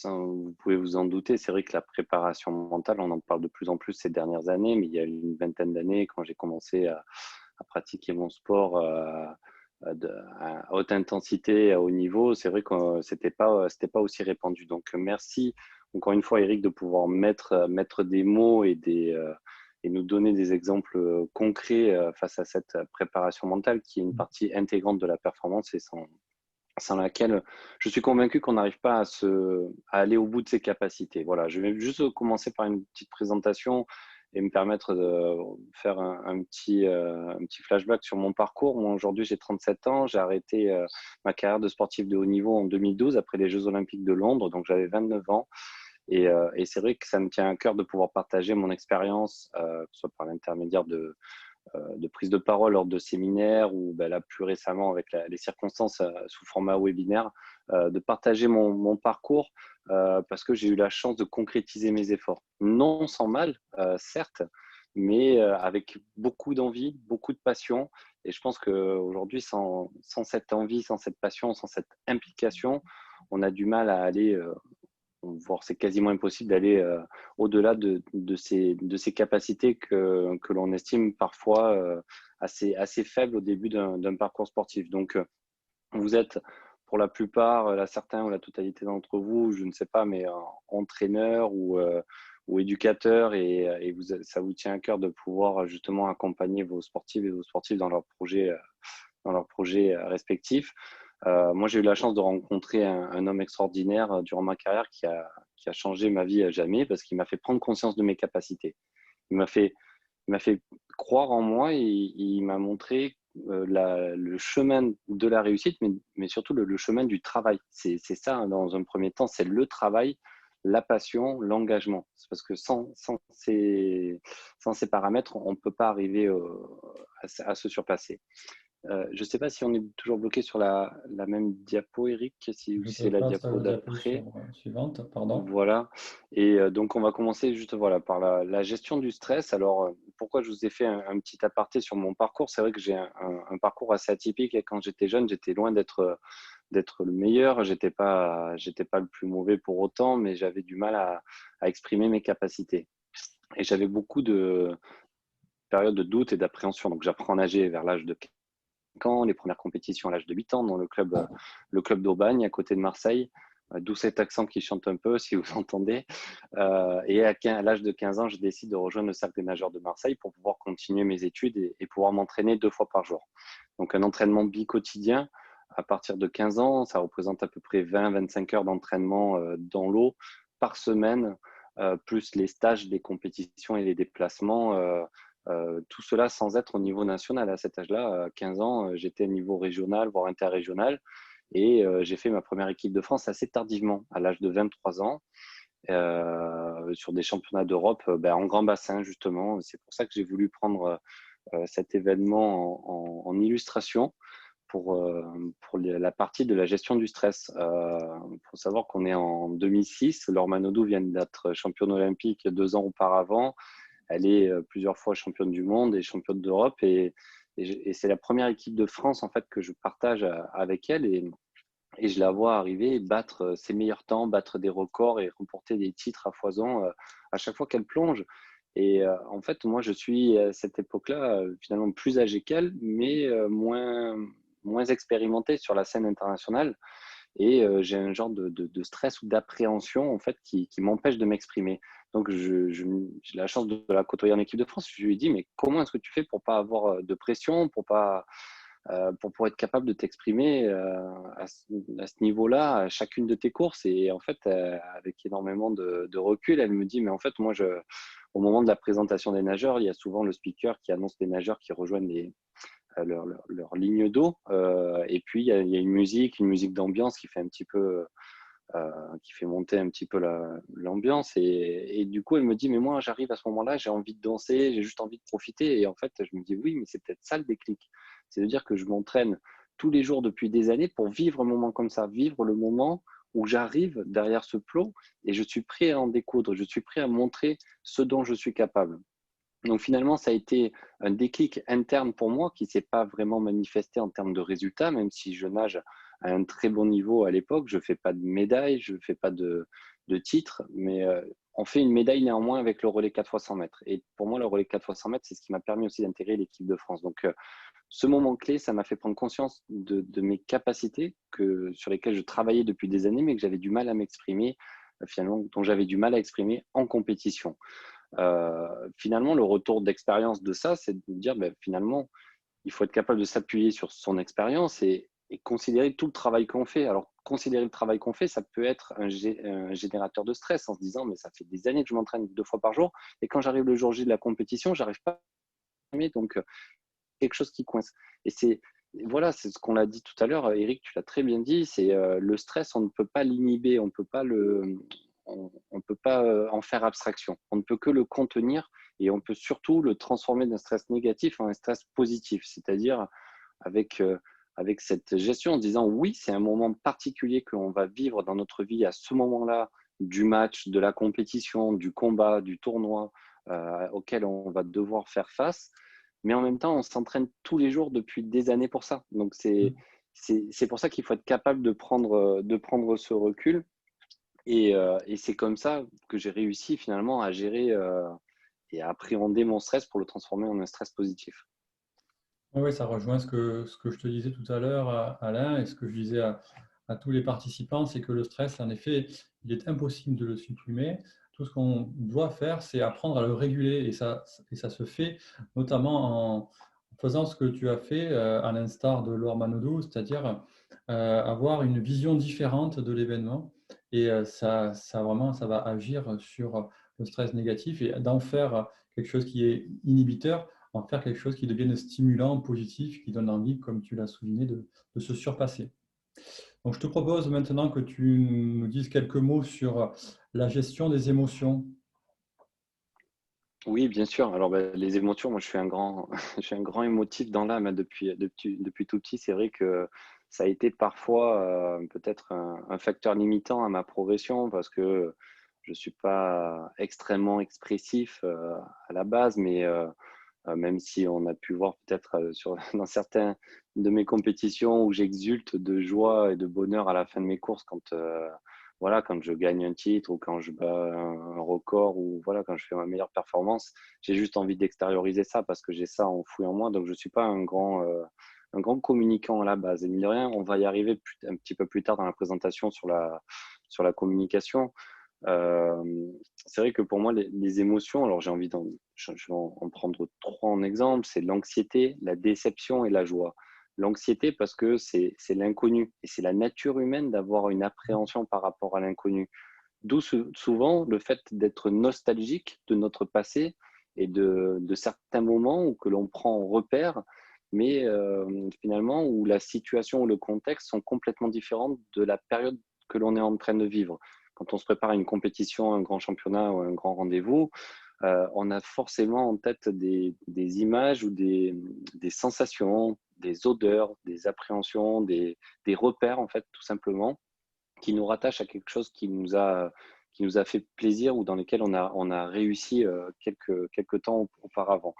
vous pouvez vous en douter, c'est vrai que la préparation mentale, on en parle de plus en plus ces dernières années, mais il y a une vingtaine d'années, quand j'ai commencé à pratiquer mon sport, à haute intensité, à haut niveau, c'est vrai que c'était pas aussi répandu. Donc, merci encore une fois, Eric, de pouvoir mettre des mots et nous donner des exemples concrets face à cette préparation mentale qui est une partie intégrante de la performance et sans laquelle je suis convaincu qu'on n'arrive pas à aller au bout de ses capacités. Voilà, je vais juste commencer par une petite présentation et me permettre de faire un petit flashback sur mon parcours. Moi, aujourd'hui, j'ai 37 ans. J'ai arrêté ma carrière de sportif de haut niveau en 2012 après les Jeux Olympiques de Londres. Donc, j'avais 29 ans. Et c'est vrai que ça me tient à cœur de pouvoir partager mon expérience, que ce soit par l'intermédiaire de prise de parole lors de séminaires ou là, plus récemment avec les circonstances sous format webinaire, de partager mon parcours parce que j'ai eu la chance de concrétiser mes efforts. Non sans mal, certes, mais avec beaucoup d'envie, beaucoup de passion. Et je pense qu'aujourd'hui, sans cette envie, sans cette passion, sans cette implication, on a du mal à aller voire c'est quasiment impossible d'aller au-delà de ces capacités que l'on estime parfois assez faibles au début d'un parcours sportif. Donc, vous êtes pour la plupart, certains ou la totalité d'entre vous, je ne sais pas, mais entraîneurs ou éducateurs et ça vous tient à cœur de pouvoir justement accompagner vos sportifs et vos sportifs dans leurs projets respectifs. Moi, j'ai eu la chance de rencontrer un homme extraordinaire durant ma carrière qui a changé ma vie à jamais parce qu'il m'a fait prendre conscience de mes capacités. Il m'a fait croire en moi et il m'a montré le chemin de la réussite, mais surtout le chemin du travail. C'est ça, hein, dans un premier temps, c'est le travail, la passion, l'engagement. C'est parce que sans ces paramètres, on ne peut pas arriver à se surpasser. Je ne sais pas si on est toujours bloqué sur la même diapo, Eric, si
Je
c'est
peux
la
passer à
diapo
la diapo
d'après.
suivante, pardon.
Voilà. Et donc, on va commencer juste voilà, par la gestion du stress. Alors, pourquoi je vous ai fait un petit aparté sur mon parcours? C'est vrai que j'ai un parcours assez atypique. Et quand j'étais jeune, j'étais loin d'être le meilleur. J'étais pas le plus mauvais pour autant, mais j'avais du mal à exprimer mes capacités. Et j'avais beaucoup de périodes de doute et d'appréhension. Donc, j'apprends à nager vers l'âge de 5 ans, les premières compétitions à l'âge de 8 ans dans le club d'Aubagne à côté de Marseille, d'où cet accent qui chante un peu si vous entendez. Et à l'âge de 15 ans, je décide de rejoindre le cercle des nageurs de Marseille pour pouvoir continuer mes études et pouvoir m'entraîner 2 fois par jour. Donc un entraînement bi-quotidien à partir de 15 ans, ça représente à peu près 20-25 heures d'entraînement dans l'eau par semaine, plus les stages, les compétitions et les déplacements. Tout cela sans être au niveau national. À cet âge-là, à 15 ans, j'étais au niveau régional, voire interrégional. Et j'ai fait ma première équipe de France assez tardivement, à l'âge de 23 ans, sur des championnats d'Europe en grand bassin, justement. C'est pour ça que j'ai voulu prendre cet événement en illustration pour la partie de la gestion du stress. Il faut savoir qu'on est en 2006. Laure Manodou vient d'être championne olympique 2 ans auparavant. Elle est plusieurs fois championne du monde et championne d'Europe. Et c'est la première équipe de France en fait, que je partage avec elle. Et je la vois arriver, battre ses meilleurs temps, battre des records et remporter des titres à foison à chaque fois qu'elle plonge. Et en fait, moi, je suis à cette époque-là finalement plus âgé qu'elle, mais moins expérimenté sur la scène internationale. Et j'ai un genre de stress ou d'appréhension en fait qui m'empêche de m'exprimer. Donc j'ai la chance de la côtoyer en équipe de France. Je lui ai dit mais comment est-ce que tu fais pour pas avoir de pression, pour être capable de t'exprimer à ce niveau-là à chacune de tes courses? Et en fait avec énormément de recul, elle me dit mais en fait moi au moment de la présentation des nageurs, il y a souvent le speaker qui annonce les nageurs qui rejoignent leur ligne d'eau. Et puis, il y a une musique d'ambiance qui fait un petit peu, qui fait monter un petit peu l'ambiance. Et du coup, elle me dit, mais moi, j'arrive à ce moment-là, j'ai envie de danser, j'ai juste envie de profiter. Et en fait, je me dis, oui, mais c'est peut-être ça le déclic. C'est de dire que je m'entraîne tous les jours depuis des années pour vivre un moment comme ça, vivre le moment où j'arrive derrière ce plot et je suis prêt à en découdre, je suis prêt à montrer ce dont je suis capable. Donc finalement, ça a été un déclic interne pour moi qui ne s'est pas vraiment manifesté en termes de résultats, même si je nage à un très bon niveau à l'époque. Je ne fais pas de médaille, je ne fais pas de titre, mais on fait une médaille néanmoins avec le relais 4 fois 100 mètres. Et pour moi, le relais 4 fois 100 mètres, c'est ce qui m'a permis aussi d'intégrer l'équipe de France. Donc, ce moment clé, ça m'a fait prendre conscience de mes capacités sur lesquelles je travaillais depuis des années, mais que j'avais du mal à m'exprimer, finalement, dont j'avais du mal à exprimer en compétition. Finalement, le retour d'expérience de ça, c'est de me dire, finalement, il faut être capable de s'appuyer sur son expérience et considérer tout le travail qu'on fait. Alors, considérer le travail qu'on fait, ça peut être un générateur de stress en se disant, mais ça fait des années que je m'entraîne 2 fois par jour et quand j'arrive le jour J de la compétition, j'arrive pas à m'aimer. Donc, quelque chose qui coince. Et voilà, c'est ce qu'on l'a dit tout à l'heure, Eric, tu l'as très bien dit, c'est le stress, on ne peut pas l'inhiber, on ne peut pas en faire abstraction. On ne peut que le contenir et on peut surtout le transformer d'un stress négatif en un stress positif, c'est-à-dire avec, avec cette gestion en disant oui, c'est un moment particulier que l'on va vivre dans notre vie à ce moment-là du match, de la compétition, du combat, du tournoi auquel on va devoir faire face. Mais en même temps, on s'entraîne tous les jours depuis des années pour ça. Donc, c'est pour ça qu'il faut être capable de prendre ce recul. Et c'est comme ça que j'ai réussi finalement à gérer et à appréhender mon stress pour le transformer en un stress positif.
Oui, ça rejoint ce que je te disais tout à l'heure, Alain, et ce que je disais à tous les participants, c'est que le stress, en effet, il est impossible de le supprimer. Tout ce qu'on doit faire, c'est apprendre à le réguler, et ça se fait notamment en faisant ce que tu as fait, à l'instar de Laure Manodou, c'est-à-dire avoir une vision différente de l'événement. Et vraiment, ça va agir sur le stress négatif et d'en faire quelque chose qui est inhibiteur, en faire quelque chose qui devienne stimulant, positif, qui donne envie, comme tu l'as souligné, de se surpasser. Donc, je te propose maintenant que tu nous dises quelques mots sur la gestion des émotions.
Oui, bien sûr. Alors, les émotions, moi, je suis un grand, je suis un grand émotif dans l'âme hein, depuis tout petit. C'est vrai que ça a été parfois peut-être un facteur limitant à ma progression parce que je suis pas extrêmement expressif à la base, mais même si on a pu voir peut-être dans certains de mes compétitions où j'exulte de joie et de bonheur à la fin de mes courses quand, voilà, quand je gagne un titre ou quand je bats un record ou voilà, quand je fais ma meilleure performance, j'ai juste envie d'extérioriser ça parce que j'ai ça enfoui en moi. Donc, je ne suis pas un grand communicant à la base. Et mine de rien, on va y arriver un petit peu plus tard dans la présentation sur la communication. C'est vrai que pour moi, les émotions, alors je vais en prendre 3 en exemple, c'est l'anxiété, la déception et la joie. L'anxiété parce que c'est l'inconnu et c'est la nature humaine d'avoir une appréhension par rapport à l'inconnu. D'où souvent le fait d'être nostalgique de notre passé et de certains moments où que l'on prend en repère, mais finalement où la situation ou le contexte sont complètement différents de la période que l'on est en train de vivre. Quand on se prépare à une compétition, un grand championnat ou un grand rendez-vous, on a forcément en tête des images ou des sensations, des odeurs, des appréhensions, des repères en fait tout simplement qui nous rattachent à quelque chose qui nous a fait plaisir ou dans lesquels on a réussi quelques temps auparavant.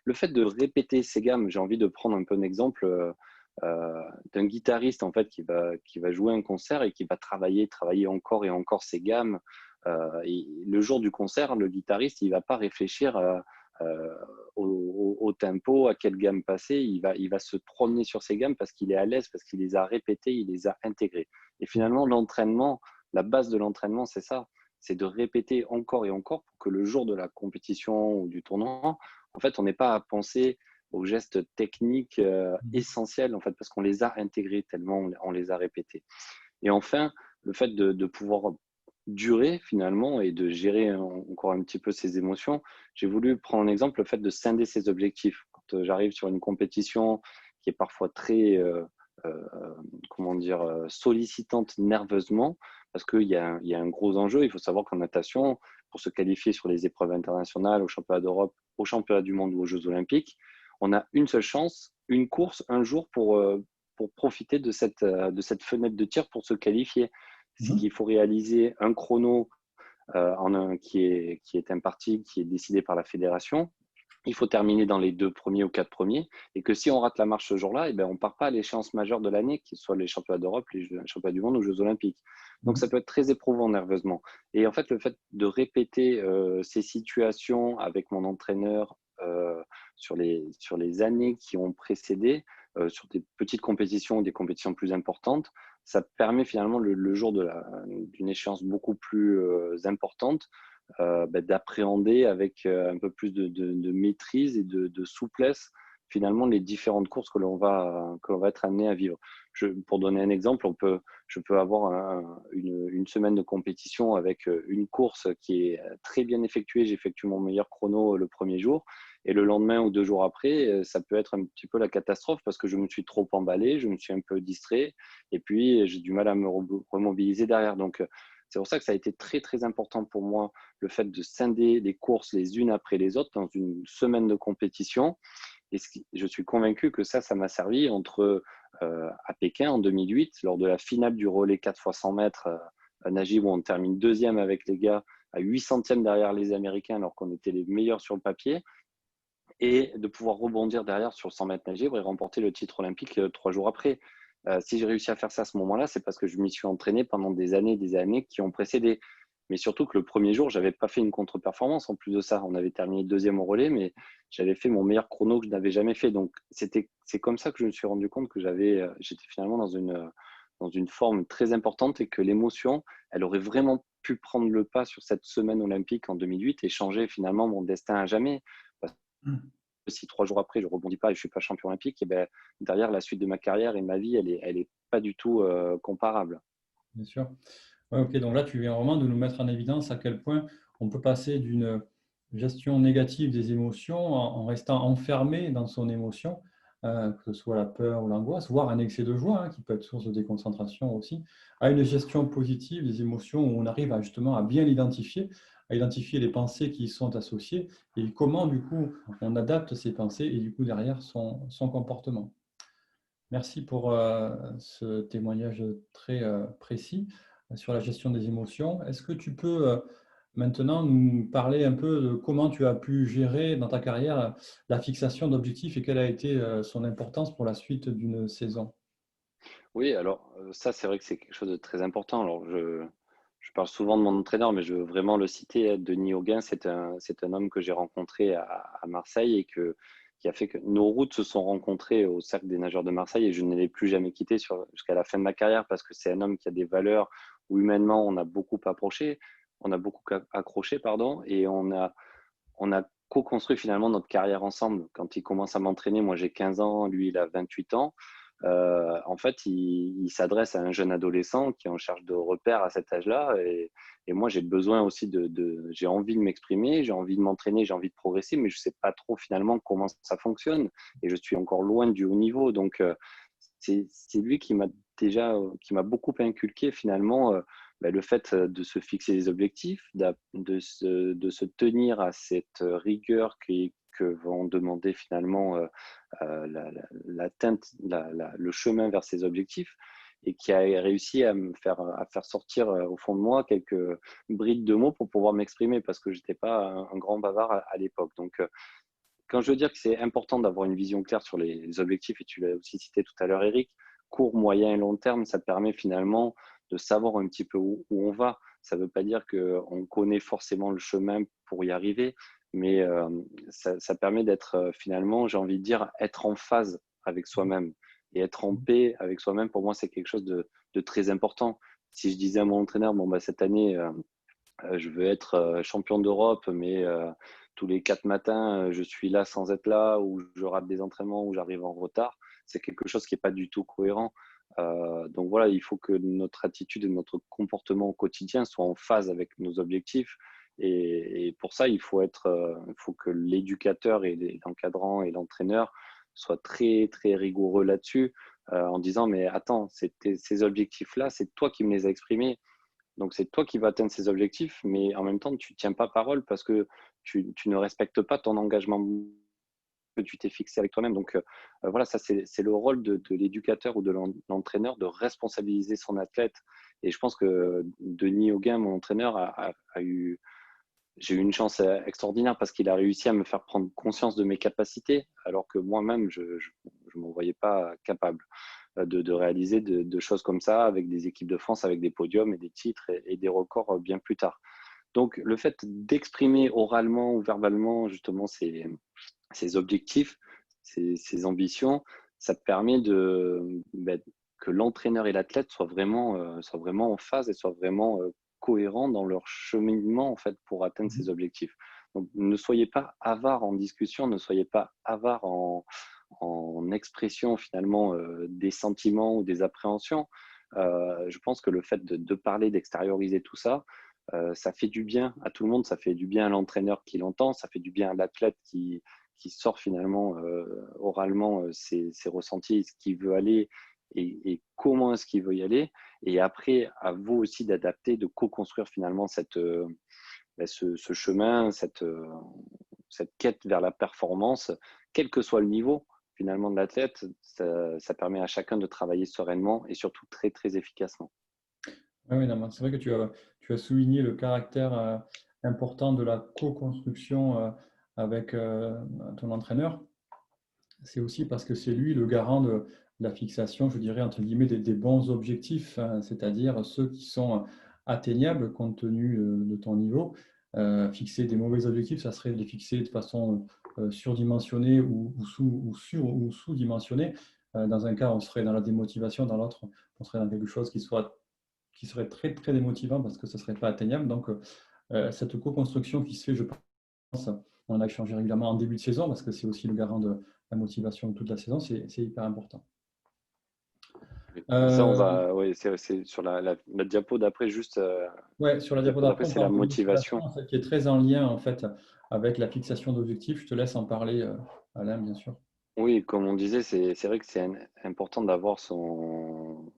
Le fait de répéter ces gammes, j'ai envie de prendre un peu un exemple d'un guitariste en fait qui va jouer un concert et qui va travailler encore et encore ses gammes. Et le jour du concert, le guitariste, il va pas réfléchir au tempo, à quelle gamme passer. Il va se promener sur ses gammes parce qu'il est à l'aise, parce qu'il les a répétées, il les a intégrées. Et finalement, l'entraînement, la base de l'entraînement, c'est ça. C'est de répéter encore et encore pour que le jour de la compétition ou du tournoi, en fait, on n'ait pas à penser aux gestes techniques essentiels, en fait, parce qu'on les a intégrés tellement on les a répétés. Et enfin, le fait de pouvoir durer finalement et de gérer encore un petit peu ses émotions, j'ai voulu prendre en exemple le fait de scinder ses objectifs. Quand j'arrive sur une compétition qui est parfois très comment dire, sollicitante nerveusement, parce il y a un gros enjeu. Il faut savoir qu'en natation, pour se qualifier sur les épreuves internationales, aux championnats d'Europe, aux championnats du monde ou aux Jeux olympiques, on a une seule chance, une course, un jour pour profiter de cette fenêtre de tir pour se qualifier. C'est qu'il faut réaliser un chrono qui est imparti, qui est décidé par la fédération, il faut terminer dans les 2 premiers ou 4 premiers et que si on rate la marche ce jour-là, on ne part pas à l'échéance majeure de l'année, qui soit les championnats d'Europe, les championnats du monde ou les Jeux olympiques. Donc ça
Mhm.
peut être très éprouvant nerveusement et en fait, le fait de répéter, ces situations avec mon entraîneur, sur les années qui ont précédé, sur des petites compétitions ou des compétitions plus importantes, ça permet finalement le jour d'une échéance beaucoup plus, importante, d'appréhender avec un peu plus de maîtrise et de souplesse finalement les différentes courses que l'on va être amené à vivre. Pour donner un exemple, je peux avoir une semaine de compétition avec une course qui est très bien effectuée. J'effectue mon meilleur chrono le premier jour et le lendemain ou 2 jours après, ça peut être un petit peu la catastrophe parce que je me suis trop emballé, je me suis un peu distrait et puis j'ai du mal à me remobiliser derrière. Donc, c'est pour ça que ça a été très, très important pour moi le fait de scinder les courses les unes après les autres dans une semaine de compétition. Et je suis convaincu que ça m'a servi à Pékin en 2008, lors de la finale du relais 4 fois 100 mètres à Nagib, où on termine deuxième avec les gars à 8 centièmes derrière les Américains, alors qu'on était les meilleurs sur le papier, et de pouvoir rebondir derrière sur 100 mètres nageables et remporter le titre olympique 3 jours après. Si j'ai réussi à faire ça à ce moment-là, c'est parce que je m'y suis entraîné pendant des années qui ont précédé. Mais surtout que le premier jour, je n'avais pas fait une contre-performance en plus de ça. On avait terminé deuxième au relais, mais j'avais fait mon meilleur chrono que je n'avais jamais fait. Donc, c'est comme ça que je me suis rendu compte que j'étais finalement dans une forme très importante et que l'émotion, elle aurait vraiment pu prendre le pas sur cette semaine olympique en 2008 et changer finalement mon destin à jamais. Parce
Mhm.
que si 3 jours après, je ne rebondis pas et je ne suis pas champion olympique, et ben, derrière, la suite de ma carrière et ma vie, elle est pas du tout comparable.
Bien sûr. Ouais, ok, donc là, tu viens vraiment de nous mettre en évidence à quel point on peut passer d'une gestion négative des émotions en restant enfermé dans son émotion, que ce soit la peur ou l'angoisse, voire un excès de joie, hein, qui peut être source de déconcentration aussi, à une gestion positive des émotions où on arrive justement à bien l'identifier, à identifier les pensées qui y sont associées et comment du coup on adapte ces pensées et du coup derrière son comportement. Merci pour ce témoignage très précis sur la gestion des émotions. Est-ce que tu peux maintenant nous parler un peu de comment tu as pu gérer dans ta carrière la fixation d'objectifs et quelle a été son importance pour la suite d'une saison?
Oui, alors ça, c'est vrai que c'est quelque chose de très important. Alors, je parle souvent de mon entraîneur, mais je veux vraiment le citer. Denis Auguin, c'est un homme que j'ai rencontré à Marseille et qui a fait que nos routes se sont rencontrées au Cercle des nageurs de Marseille et je ne l'ai plus jamais quitté jusqu'à la fin de ma carrière parce que c'est un homme qui a des valeurs où humainement on a beaucoup accroché, pardon, et on a co-construit finalement notre carrière ensemble. Quand il commence à m'entraîner, moi j'ai 15 ans, lui il a 28 ans. En fait, il s'adresse à un jeune adolescent qui est en charge de repères à cet âge-là. Et moi, j'ai besoin aussi j'ai envie de m'exprimer, j'ai envie de m'entraîner, j'ai envie de progresser, mais je ne sais pas trop finalement comment ça fonctionne. Et je suis encore loin du haut niveau. Donc, c'est lui qui m'a beaucoup inculqué finalement le fait de se fixer des objectifs, de se tenir à cette rigueur que vont demander finalement l'atteinte, le chemin vers ces objectifs et qui a réussi à faire sortir au fond de moi quelques brides de mots pour pouvoir m'exprimer parce que je n'étais pas un grand bavard à l'époque. Donc, quand je veux dire que c'est important d'avoir une vision claire sur les objectifs, et tu l'as aussi cité tout à l'heure, Eric, court, moyen et long terme, ça permet finalement de savoir un petit peu où on va. Ça ne veut pas dire qu'on connaît forcément le chemin pour y arriver, mais ça permet d'être finalement, j'ai envie de dire, être en phase avec soi-même. Et être en paix avec soi-même, pour moi, c'est quelque chose de très important. Si je disais à mon entraîneur, bon, bah, cette année, je veux être champion d'Europe, mais tous les 4 matins, je suis là sans être là, ou je rate des entraînements, ou j'arrive en retard. C'est quelque chose qui n'est pas du tout cohérent. Donc voilà, il faut que notre attitude et notre comportement au quotidien soient en phase avec nos objectifs. Et pour ça, il faut que l'éducateur et l'encadrant et l'entraîneur soient très, très rigoureux là-dessus, en disant, mais attends, ces objectifs-là, c'est toi qui me les as exprimés. Donc, c'est toi qui vas atteindre ces objectifs, mais en même temps, tu ne tiens pas parole parce que tu ne respectes pas ton engagement que tu t'es fixé avec toi-même. Donc, voilà, ça, c'est le rôle de l'éducateur ou de l'entraîneur de responsabiliser son athlète. Et je pense que Denis Auguin, mon entraîneur, a eu j'ai eu une chance extraordinaire parce qu'il a réussi à me faire prendre conscience de mes capacités, alors que moi-même, je ne m'en voyais pas capable de réaliser de choses comme ça avec des équipes de France, avec des podiums et des titres et des records bien plus tard. Donc, le fait d'exprimer oralement ou verbalement justement ces objectifs, ces ambitions, ça permet que l'entraîneur et l'athlète soient vraiment en phase et soient vraiment cohérents dans leur cheminement en fait, pour atteindre ces objectifs. Donc, ne soyez pas avare en discussion, ne soyez pas avare en expression finalement des sentiments ou des appréhensions. Je pense que le fait de parler, d'extérioriser tout ça, ça fait du bien à tout le monde, ça fait du bien à l'entraîneur qui l'entend, ça fait du bien à l'athlète qui sort finalement oralement ses ressentis, ce qu'il veut aller et comment est-ce qu'il veut y aller. Et après, à vous aussi d'adapter, de co-construire finalement ce chemin, cette quête vers la performance, quel que soit le niveau finalement de l'athlète. Ça permet à chacun de travailler sereinement et surtout très, très efficacement.
Ah oui, non, c'est vrai que tu as souligné le caractère important de la co-construction avec ton entraîneur. C'est aussi parce que c'est lui le garant de la fixation, je dirais, entre guillemets, des bons objectifs, hein, c'est-à-dire ceux qui sont atteignables compte tenu de ton niveau. Fixer des mauvais objectifs, ça serait de les fixer de façon surdimensionnée ou sous-dimensionnée. Dans un cas, on serait dans la démotivation, dans l'autre, on serait dans quelque chose qui serait très, très démotivant parce que ce ne serait pas atteignable. Donc, cette co-construction qui se fait, je pense, on en a échangé régulièrement en début de saison parce que c'est aussi le garant de la motivation de toute la saison, c'est hyper important.
Ça,
Euh,
oui, c'est sur la diapo d'après, juste
ouais, sur la
la
diapo
diapo d'après,
d'après, on
c'est la
parle de motivation,
motivation.
en fait, qui est très en lien en fait, avec la fixation d'objectifs. Je te laisse en parler, Alain, bien sûr.
Oui, comme on disait, c'est vrai que c'est important d'avoir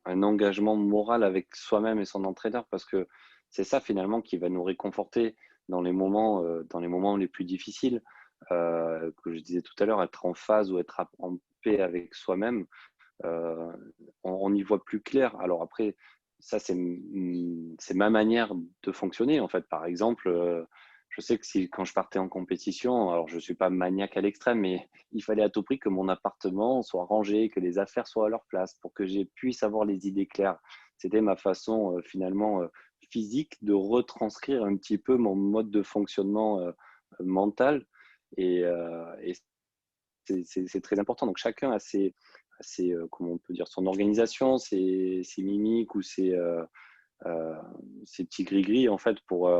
un engagement moral avec soi-même et son entraîneur parce que c'est ça finalement qui va nous réconforter dans les moments les plus difficiles. Que je disais tout à l'heure, être en phase ou être en paix avec soi-même, euh, on y voit plus clair. Alors après, ça, c'est ma manière de fonctionner en fait. Par exemple, je sais que quand je partais en compétition, alors je ne suis pas maniaque à l'extrême, mais il fallait à tout prix que mon appartement soit rangé, que les affaires soient à leur place pour que je puisse avoir les idées claires. C'était ma façon finalement physique de retranscrire un petit peu mon mode de fonctionnement mental. Et c'est très important. Donc chacun a comment on peut dire, son organisation, ses mimiques ou ses petits gris-gris en fait pour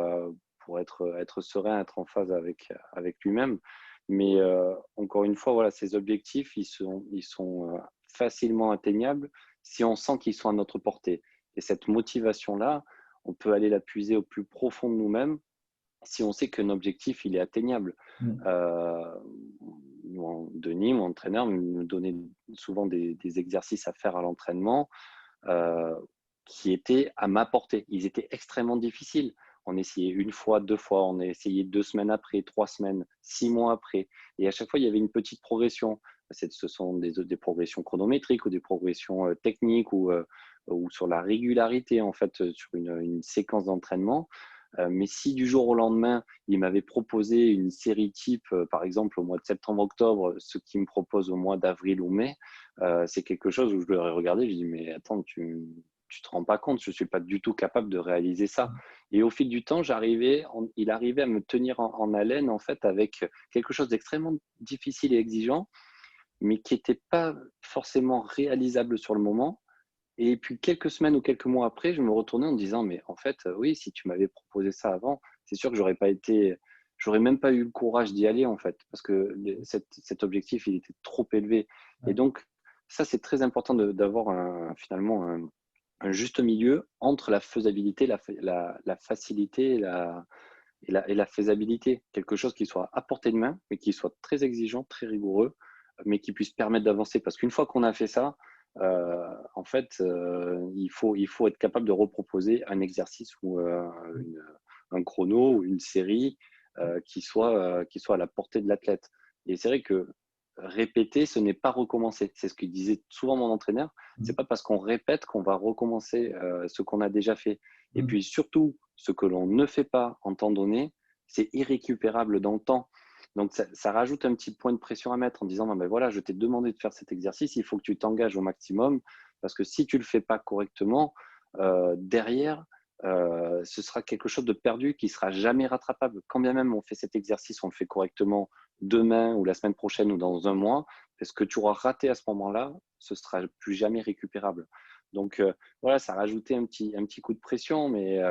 être serein, être en phase avec lui-même. Mais encore une fois, voilà, ces objectifs, ils sont facilement atteignables si on sent qu'ils sont à notre portée. Et cette motivation-là, on peut aller la puiser au plus profond de nous-mêmes si on sait qu'un objectif, il est atteignable.
Mm.
Euh, Denis, mon entraîneur, me donnait souvent des exercices à faire à l'entraînement euh, qui étaient à ma portée. Ils étaient extrêmement difficiles. On essayait une fois, deux fois, on a essayé 2 semaines après, 3 semaines, 6 mois après. Et à chaque fois, il y avait une petite progression. Ce sont des progressions chronométriques ou des progressions techniques ou sur la régularité, en fait, sur une séquence d'entraînement. Mais si du jour au lendemain, il m'avait proposé une série type, par exemple au mois de septembre-octobre, ce qu'il me propose au mois d'avril ou mai, c'est quelque chose où je l'aurais regardé, je dis mais attends, tu te rends pas compte, je suis pas du tout capable de réaliser ça. Et au fil du temps, il arrivait à me tenir en haleine en fait avec quelque chose d'extrêmement difficile et exigeant, mais qui n'était pas forcément réalisable sur le moment. Et puis quelques semaines ou quelques mois après, je me retournais en me disant, mais en fait, oui, si tu m'avais proposé ça avant, c'est sûr que j'aurais même pas eu le courage d'y aller en fait, parce que cet objectif, il était trop élevé. Et
Ouais.
donc, ça, c'est très important d'avoir finalement un juste milieu entre la faisabilité, la facilité et la faisabilité. Quelque chose qui soit à portée de main, mais qui soit très exigeant, très rigoureux, mais qui puisse permettre d'avancer. Parce qu'une fois qu'on a fait ça, en fait, il faut être capable de reproposer un exercice ou un chrono ou une série qui soit à la portée de l'athlète. Et c'est vrai que répéter, ce n'est pas recommencer. C'est ce que disait souvent mon entraîneur. C'est
Mm.
pas parce qu'on répète qu'on va recommencer ce qu'on a déjà fait. Et
Mm.
puis surtout, ce que l'on ne fait pas en temps donné, c'est irrécupérable dans le temps. Donc, ça rajoute un petit point de pression à mettre en disant, non, ben voilà, je t'ai demandé de faire cet exercice, il faut que tu t'engages au maximum, parce que si tu ne le fais pas correctement, derrière, ce sera quelque chose de perdu qui sera jamais rattrapable. Quand bien même on fait cet exercice, on le fait correctement demain ou la semaine prochaine ou dans un mois, ce que tu auras raté à ce moment-là, ce sera plus jamais récupérable. Donc voilà, ça rajoutait un petit coup de pression, mais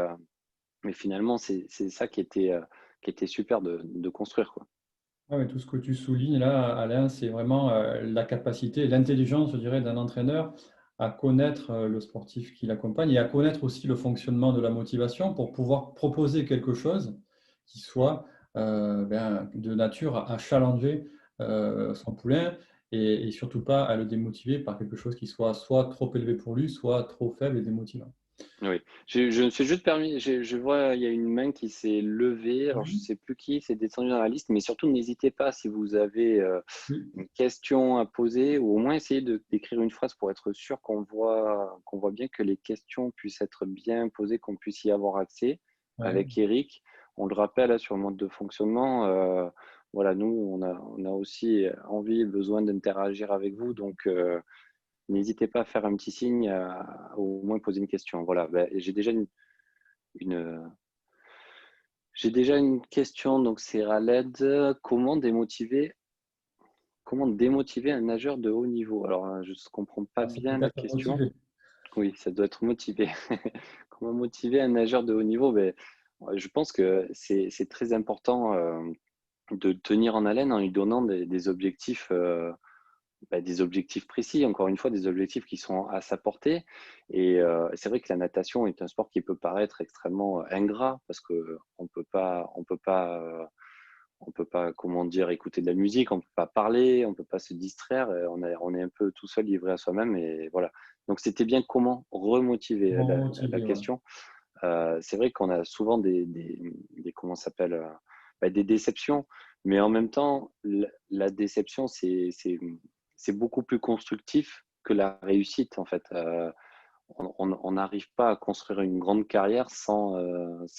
finalement, c'est ça qui était super de construire, quoi.
Ouais, mais tout ce que tu soulignes là, Alain, c'est vraiment la capacité, l'intelligence, je dirais, d'un entraîneur à connaître le sportif qui l'accompagne et à connaître aussi le fonctionnement de la motivation pour pouvoir proposer quelque chose qui soit de nature à challenger son poulain et surtout pas à le démotiver par quelque chose qui soit trop élevé pour lui, soit trop faible et démotivant.
Oui, je me suis juste permis, je vois, il y a une main qui s'est levée. Alors, je ne
Oui,
sais plus qui, c'est descendu dans la liste, mais surtout, n'hésitez pas si vous avez
oui,
une question à poser ou au moins essayer d'écrire une phrase pour être sûr qu'on voit bien que les questions puissent être bien posées, qu'on puisse y avoir accès
ouais.
avec Eric. On le rappelle là, sur le mode de fonctionnement. Voilà, nous, on a aussi envie et besoin d'interagir avec vous. Donc, n'hésitez pas à faire un petit signe, à au moins poser une question. Voilà, ben, une, j'ai déjà une question, donc c'est Raled. Comment démotiver un nageur de haut niveau? Alors, je ne comprends pas
Ah, ça peut
bien la
être
question.
motivé.
Oui, ça doit être motivé. Comment motiver un nageur de haut niveau? Ben, ouais, je pense que c'est très important de tenir en haleine en lui donnant des objectifs. Des objectifs précis, encore une fois, des objectifs qui sont à sa portée. Et c'est vrai que la natation est un sport qui peut paraître extrêmement ingrat parce que on peut pas, comment dire, écouter de la musique, on peut pas parler, on peut pas se distraire, on est un peu tout seul livré à soi-même et voilà. Donc c'était bien comment remotiver
Comment
la
motiver, ouais.
question. C'est vrai qu'on a souvent comment ça s'appelle, des déceptions, mais en même temps, la déception, c'est beaucoup plus constructif que la réussite, en fait. On n'arrive pas à construire une grande carrière sans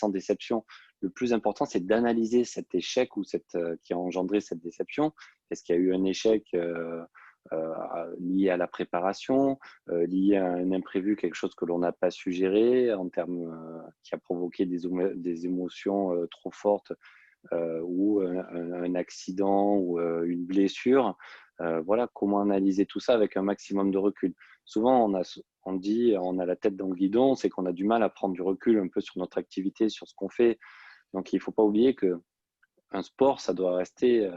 déception. Le plus important, c'est d'analyser cet échec ou qui a engendré cette déception. Est-ce qu'il y a eu un échec lié à la préparation, lié à un imprévu, quelque chose que l'on n'a pas su gérer, qui a provoqué des émotions trop fortes ou un accident ou une blessure. Voilà, comment analyser tout ça avec un maximum de recul. Souvent, on dit on a la tête dans le guidon, c'est qu'on a du mal à prendre du recul un peu sur notre activité, sur ce qu'on fait. Donc, il ne faut pas oublier qu'un sport, ça doit rester,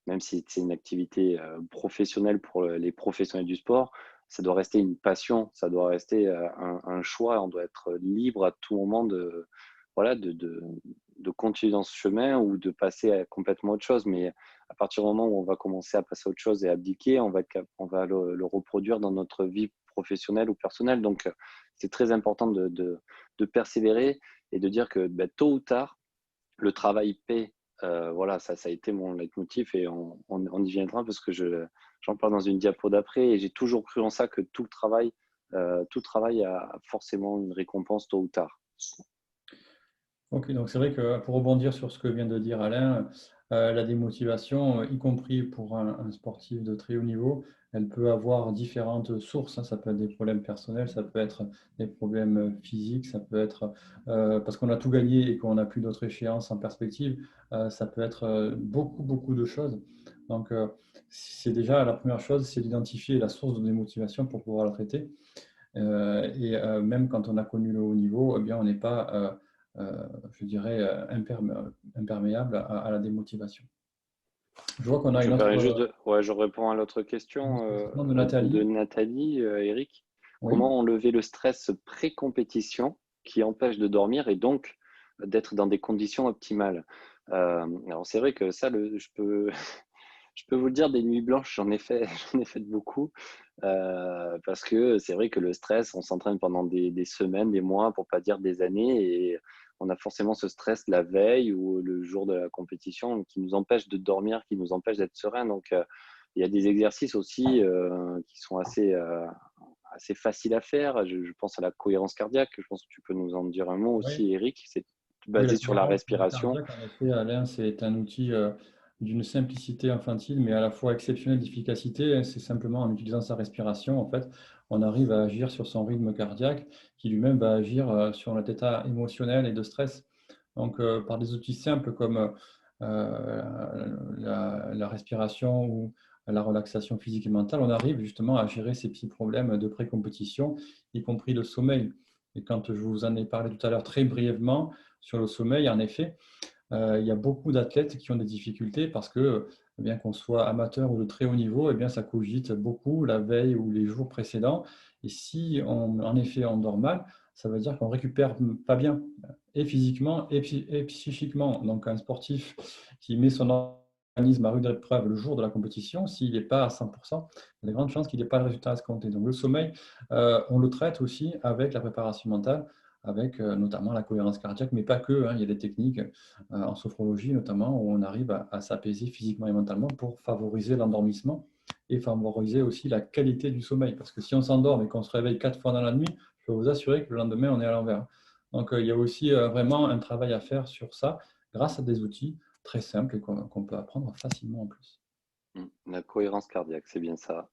même si c'est une activité professionnelle pour les professionnels du sport, ça doit rester une passion, ça doit rester un choix. On doit être libre à tout moment voilà, de continuer dans ce chemin ou de passer à complètement autre chose. Mais à partir du moment où on va commencer à passer à autre chose et abdiquer, on va le reproduire dans notre vie professionnelle ou personnelle. Donc, c'est très important de persévérer et de dire que tôt ou tard, le travail paie. Voilà, ça a été mon leitmotiv et on y viendra parce que j'en parle dans une diapo d'après et j'ai toujours cru en ça que tout travail a forcément une récompense tôt ou tard.
Ok, donc c'est vrai que pour rebondir sur ce que vient de dire Alain, la démotivation, y compris pour un sportif de très haut niveau, elle peut avoir différentes sources, hein. Ça peut être des problèmes personnels, ça peut être des problèmes physiques, ça peut être parce qu'on a tout gagné et qu'on n'a plus d'autres échéances en perspective, ça peut être beaucoup, beaucoup de choses. Donc c'est déjà la première chose, c'est d'identifier la source de démotivation pour pouvoir la traiter. Même quand on a connu le haut niveau, eh bien, on n'est pas, je dirais, imperméable à la démotivation. Je vois qu'on a
Je
une
me
autre,
permets juste ouais, je réponds à l'autre question
question de
de
Nathalie.
Nathalie, Eric.
Oui.
Comment enlever le stress pré-compétition qui empêche de dormir et donc d'être dans des conditions optimales? Alors c'est vrai que ça, je peux vous le dire, des nuits blanches, j'en ai fait, j'en ai fait beaucoup. Parce que c'est vrai que le stress, on s'entraîne pendant des semaines, des mois, pour pas dire des années, et on a forcément ce stress la veille ou le jour de la compétition qui nous empêche de dormir, qui nous empêche d'être serein. Donc, il y a des exercices aussi qui sont assez faciles à faire. Je pense à la cohérence cardiaque. Je pense que tu peux nous en dire un mot
Oui.
aussi, Eric. C'est
Oui, la
basé sur la
cohérence
respiration.
cardiaque, en effet, Alain, c'est un outil d'une simplicité infantile, mais à la fois exceptionnelle d'efficacité. C'est simplement en utilisant sa respiration, en fait, on arrive à agir sur son rythme cardiaque, qui lui-même va agir sur notre état émotionnel et de stress. Donc, par des outils simples comme la respiration ou la relaxation physique et mentale, on arrive justement à gérer ces petits problèmes de pré-compétition, y compris le sommeil. Et quand je vous en ai parlé tout à l'heure très brièvement, sur le sommeil, en effet, il y a beaucoup d'athlètes qui ont des difficultés parce que, bien qu'on soit amateur ou de très haut niveau, eh bien, ça cogite beaucoup la veille ou les jours précédents. Et si on, en effet, on dort mal, ça veut dire qu'on récupère pas bien, et physiquement et psychiquement. Donc, un sportif qui met son organisme à rude épreuve le jour de la compétition, s'il n'est pas à 100%, il y a de grandes chances qu'il n'ait pas le résultat escompté. Donc, le sommeil, on le traite aussi avec la préparation mentale, avec notamment la cohérence cardiaque, mais pas que, hein. Il y a des techniques en sophrologie notamment, où on arrive à s'apaiser physiquement et mentalement pour favoriser l'endormissement et favoriser aussi la qualité du sommeil. Parce que si on s'endort et qu'on se réveille 4 fois dans la nuit, je peux vous assurer que le lendemain, on est à l'envers. Donc, il y a aussi vraiment un travail à faire sur ça grâce à des outils très simples et qu'on peut apprendre facilement en plus.
La cohérence cardiaque, c'est bien ça.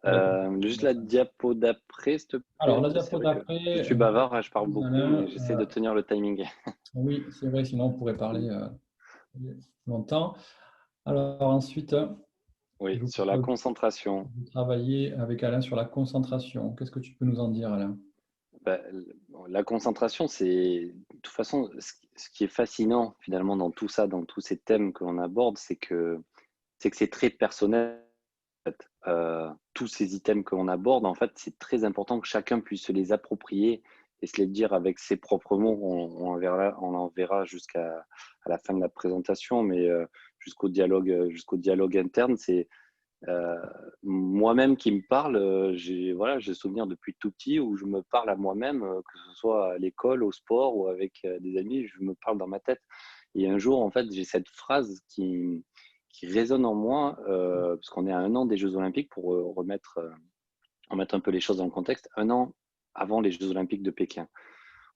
D'accord.
Juste la diapo d'après, s'il te
Alors,
plaît.
la
C'est
diapo
vrai que je
d'après,
suis bavard, hein, je parle beaucoup, mais
Alain,
j'essaie de tenir le timing.
oui, c'est vrai, sinon on pourrait parler longtemps. Alors ensuite, je
Oui,
vous
sur la
propose
concentration.
de travailler avec Alain sur la concentration. Qu'est-ce que tu peux nous en dire, Alain?
Bah, la concentration, c'est de toute façon ce qui est fascinant finalement dans tout ça, dans tous ces thèmes que l'on aborde, c'est que c'est très personnel. En fait. Tous ces items que l'on aborde, en fait, c'est très important que chacun puisse se les approprier et se les dire avec ses propres mots. On en verra jusqu'à à la fin de la présentation, mais jusqu'au dialogue interne, c'est moi-même qui me parle. J'ai souvenir depuis tout petit où je me parle à moi-même, que ce soit à l'école, au sport ou avec des amis, je me parle dans ma tête. Et un jour, en fait, j'ai cette phrase qui résonne en moi, parce qu'on est à 1 an des Jeux Olympiques, pour remettre un peu les choses dans le contexte, 1 an avant les Jeux Olympiques de Pékin.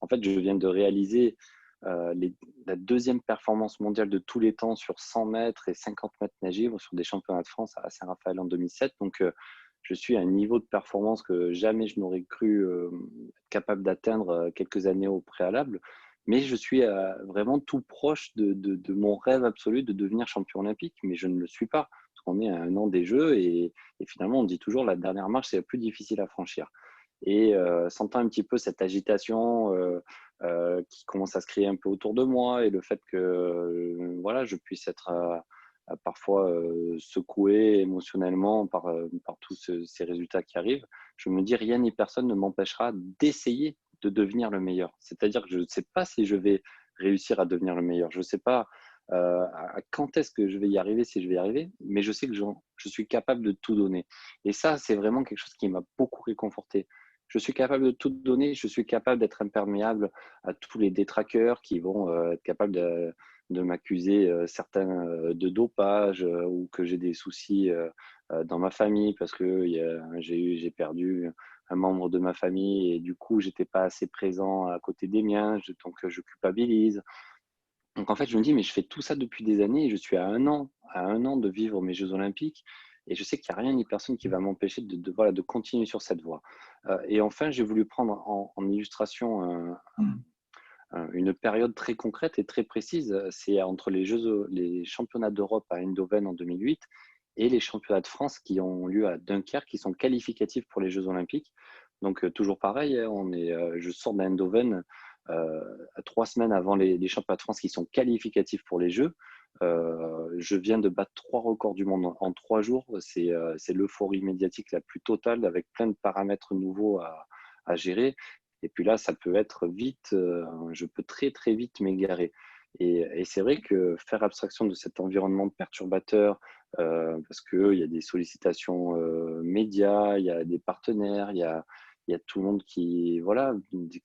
En fait, je viens de réaliser la deuxième performance mondiale de tous les temps sur 100 mètres et 50 mètres nagés sur des championnats de France à Saint-Raphaël en 2007. Donc, je suis à un niveau de performance que jamais je n'aurais cru être capable d'atteindre quelques années au préalable. Mais je suis vraiment tout proche de mon rêve absolu de devenir champion olympique, mais je ne le suis pas, parce qu'on est à 1 an des Jeux et finalement, on dit toujours la dernière marche, c'est la plus difficile à franchir. Et sentant un petit peu cette agitation qui commence à se créer un peu autour de moi et le fait que voilà, je puisse être parfois secoué émotionnellement par tous ces résultats qui arrivent, je me dis rien ni personne ne m'empêchera d'essayer de devenir le meilleur. C'est-à-dire que je ne sais pas si je vais réussir à devenir le meilleur. Je ne sais pas à quand est-ce que je vais y arriver, si je vais y arriver, mais je sais que je suis capable de tout donner. Et ça, c'est vraiment quelque chose qui m'a beaucoup réconforté. Je suis capable de tout donner, je suis capable d'être imperméable à tous les détraqueurs qui vont être capables de m'accuser certains de dopage ou que j'ai des soucis dans ma famille parce que j'ai perdu un membre de ma famille et du coup j'étais pas assez présent à côté des miens, donc je culpabilise. Donc en fait, je me dis, mais je fais tout ça depuis des années et je suis à 1 an de vivre mes Jeux Olympiques et je sais qu'il n'y a rien ni personne qui va m'empêcher voilà, de continuer sur cette voie. Et enfin, j'ai voulu prendre en illustration une période très concrète et très précise. C'est entre les championnats d'Europe à Eindhoven en 2008 et les championnats de France qui ont lieu à Dunkerque, qui sont qualificatifs pour les Jeux Olympiques. Donc, toujours pareil, hein, je sors d'Eindhoven 3 semaines avant les championnats de France qui sont qualificatifs pour les Jeux. Je viens de battre 3 records du monde en 3 jours. C'est l'euphorie médiatique la plus totale avec plein de paramètres nouveaux à gérer. Et puis là, ça peut être vite, je peux très très vite m'égarer. Et c'est vrai que faire abstraction de cet environnement perturbateur, parce qu'il y a des sollicitations médias, il y a des partenaires, il y a tout le monde voilà,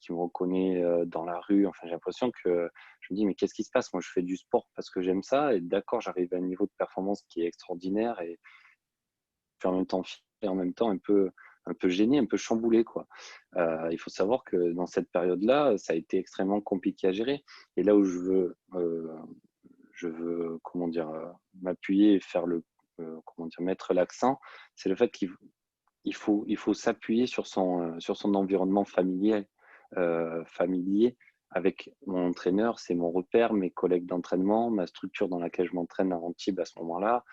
qui me reconnaît dans la rue. Enfin, j'ai l'impression que je me dis, mais qu'est-ce qui se passe? Moi, je fais du sport parce que j'aime ça. Et d'accord, j'arrive à un niveau de performance qui est extraordinaire et puis en même temps un peu un peu gêné, un peu chamboulé, quoi. Il faut savoir que dans cette période-là, ça a été extrêmement compliqué à gérer. Et là où je veux comment dire, m'appuyer et faire comment dire, mettre l'accent, c'est le fait qu'il faut s'appuyer sur son environnement familier avec mon entraîneur, c'est mon repère, mes collègues d'entraînement, ma structure dans laquelle je m'entraîne à Antibes à ce moment-là.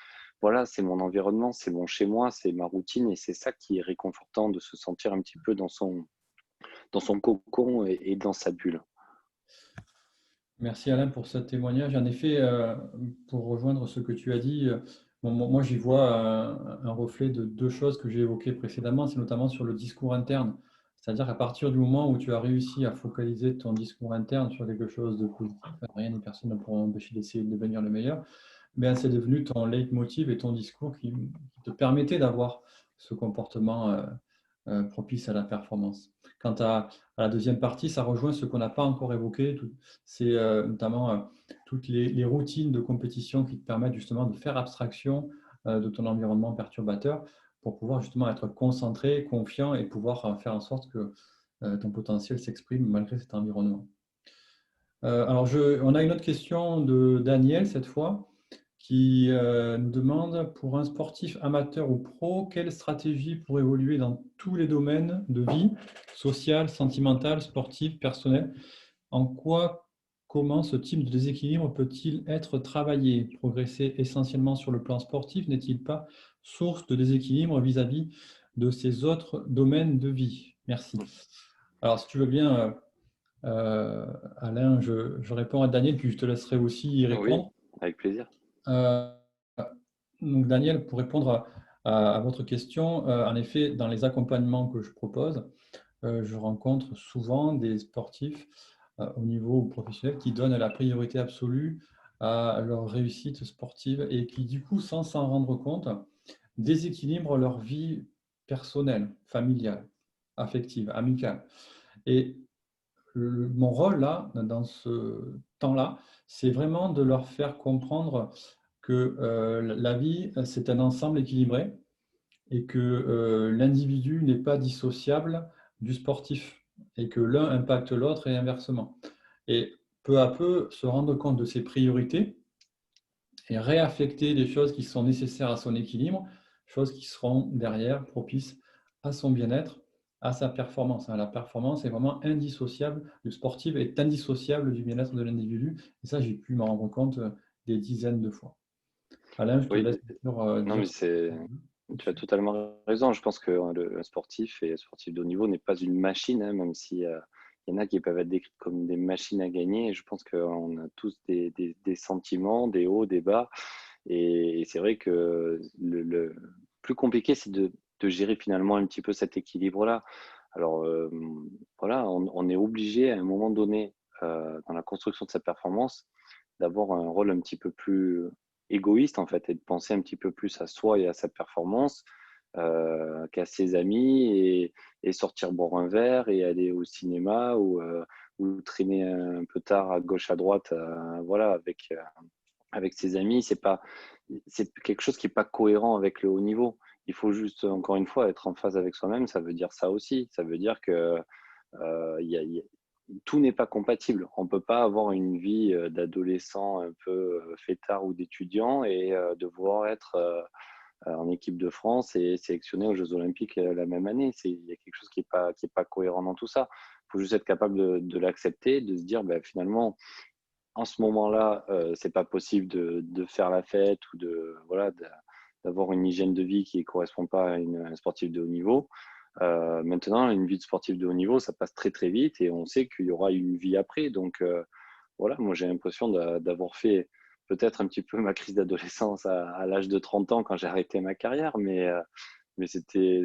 Voilà, c'est mon environnement, c'est mon chez moi, c'est ma routine et c'est ça qui est réconfortant de se sentir un petit peu dans son cocon et dans sa bulle.
Merci Alain pour ce témoignage. En effet, pour rejoindre ce que tu as dit, moi j'y vois un reflet de deux choses que j'ai évoquées précédemment, c'est notamment sur le discours interne. C'est-à-dire qu'à partir du moment où tu as réussi à focaliser ton discours interne sur quelque chose de positif, rien ni personne ne pourra empêcher d'essayer de devenir le meilleur, ben, c'est devenu ton leitmotiv et ton discours qui te permettait d'avoir ce comportement propice à la performance. Quant à la deuxième partie, ça rejoint ce qu'on n'a pas encore évoqué, c'est notamment toutes les routines de compétition qui te permettent justement de faire abstraction de ton environnement perturbateur pour pouvoir justement être concentré, confiant et pouvoir faire en sorte que ton potentiel s'exprime malgré cet environnement. Alors, on a une autre question de Daniel cette fois qui nous demande, pour un sportif amateur ou pro, quelle stratégie pour évoluer dans tous les domaines de vie, sociale, sentimentale, sportive, personnelle? En quoi, comment ce type de déséquilibre peut-il être travaillé? Progresser essentiellement sur le plan sportif n'est-il pas source de déséquilibre vis-à-vis de ces autres domaines de vie? Merci. Alors, si tu veux bien, Alain, je réponds à Daniel, puis je te laisserai aussi y
Oui,
répondre.
avec plaisir.
Euh, donc Daniel, pour répondre à votre question, en effet, dans les accompagnements que je propose, je rencontre souvent des sportifs au niveau professionnel qui donnent la priorité absolue à leur réussite sportive et qui, du coup, sans s'en rendre compte, déséquilibrent leur vie personnelle, familiale, affective, amicale. Et mon rôle là, dans ce temps-là, c'est vraiment de leur faire comprendre que la vie, c'est un ensemble équilibré et que l'individu n'est pas dissociable du sportif et que l'un impacte l'autre et inversement. Et peu à peu, se rendre compte de ses priorités et réaffecter les choses qui sont nécessaires à son équilibre, choses qui seront derrière propices à son bien-être, à sa performance. La performance est vraiment indissociable, le sportif est indissociable du bien-être de l'individu. Et ça, j'ai pu m'en rendre compte des dizaines de fois. Alain, je te
Oui,
laisse
non,
dire
mais
ce que
tu as
dessus.
totalement raison. Je pense que le sportif et le sportif de haut niveau n'est pas une machine, hein, même si il y en a qui peuvent être décrits comme des machines à gagner. Et je pense qu'on a tous des sentiments, des hauts, des bas. Et c'est vrai que le plus compliqué, c'est de gérer finalement un petit peu cet équilibre-là. Alors voilà, on est obligé à un moment donné, dans la construction de sa performance, d'avoir un rôle un petit peu plus égoïste en fait et de penser un petit peu plus à soi et à sa performance qu'à ses amis et sortir boire un verre et aller au cinéma ou traîner un peu tard à gauche à droite voilà avec ses amis. C'est quelque chose qui est pas cohérent avec le haut niveau. Il faut juste encore une fois être en phase avec soi-même. Ça veut dire ça aussi. Ça veut dire que tout n'est pas compatible. On ne peut pas avoir une vie d'adolescent un peu fêtard ou d'étudiant et devoir être en équipe de France et sélectionné aux Jeux Olympiques la même année. Il y a quelque chose qui est pas cohérent dans tout ça. Il faut juste être capable de l'accepter, de se dire ben, finalement, en ce moment-là, c'est pas possible de faire la fête ou voilà, d'avoir une hygiène de vie qui ne correspond pas à un sportif de haut niveau. Maintenant, une vie de sportif de haut niveau, ça passe très très vite et on sait qu'il y aura une vie après. Donc voilà, moi j'ai l'impression d'avoir fait peut-être un petit peu ma crise d'adolescence à l'âge de 30 ans quand j'ai arrêté ma carrière, mais c'était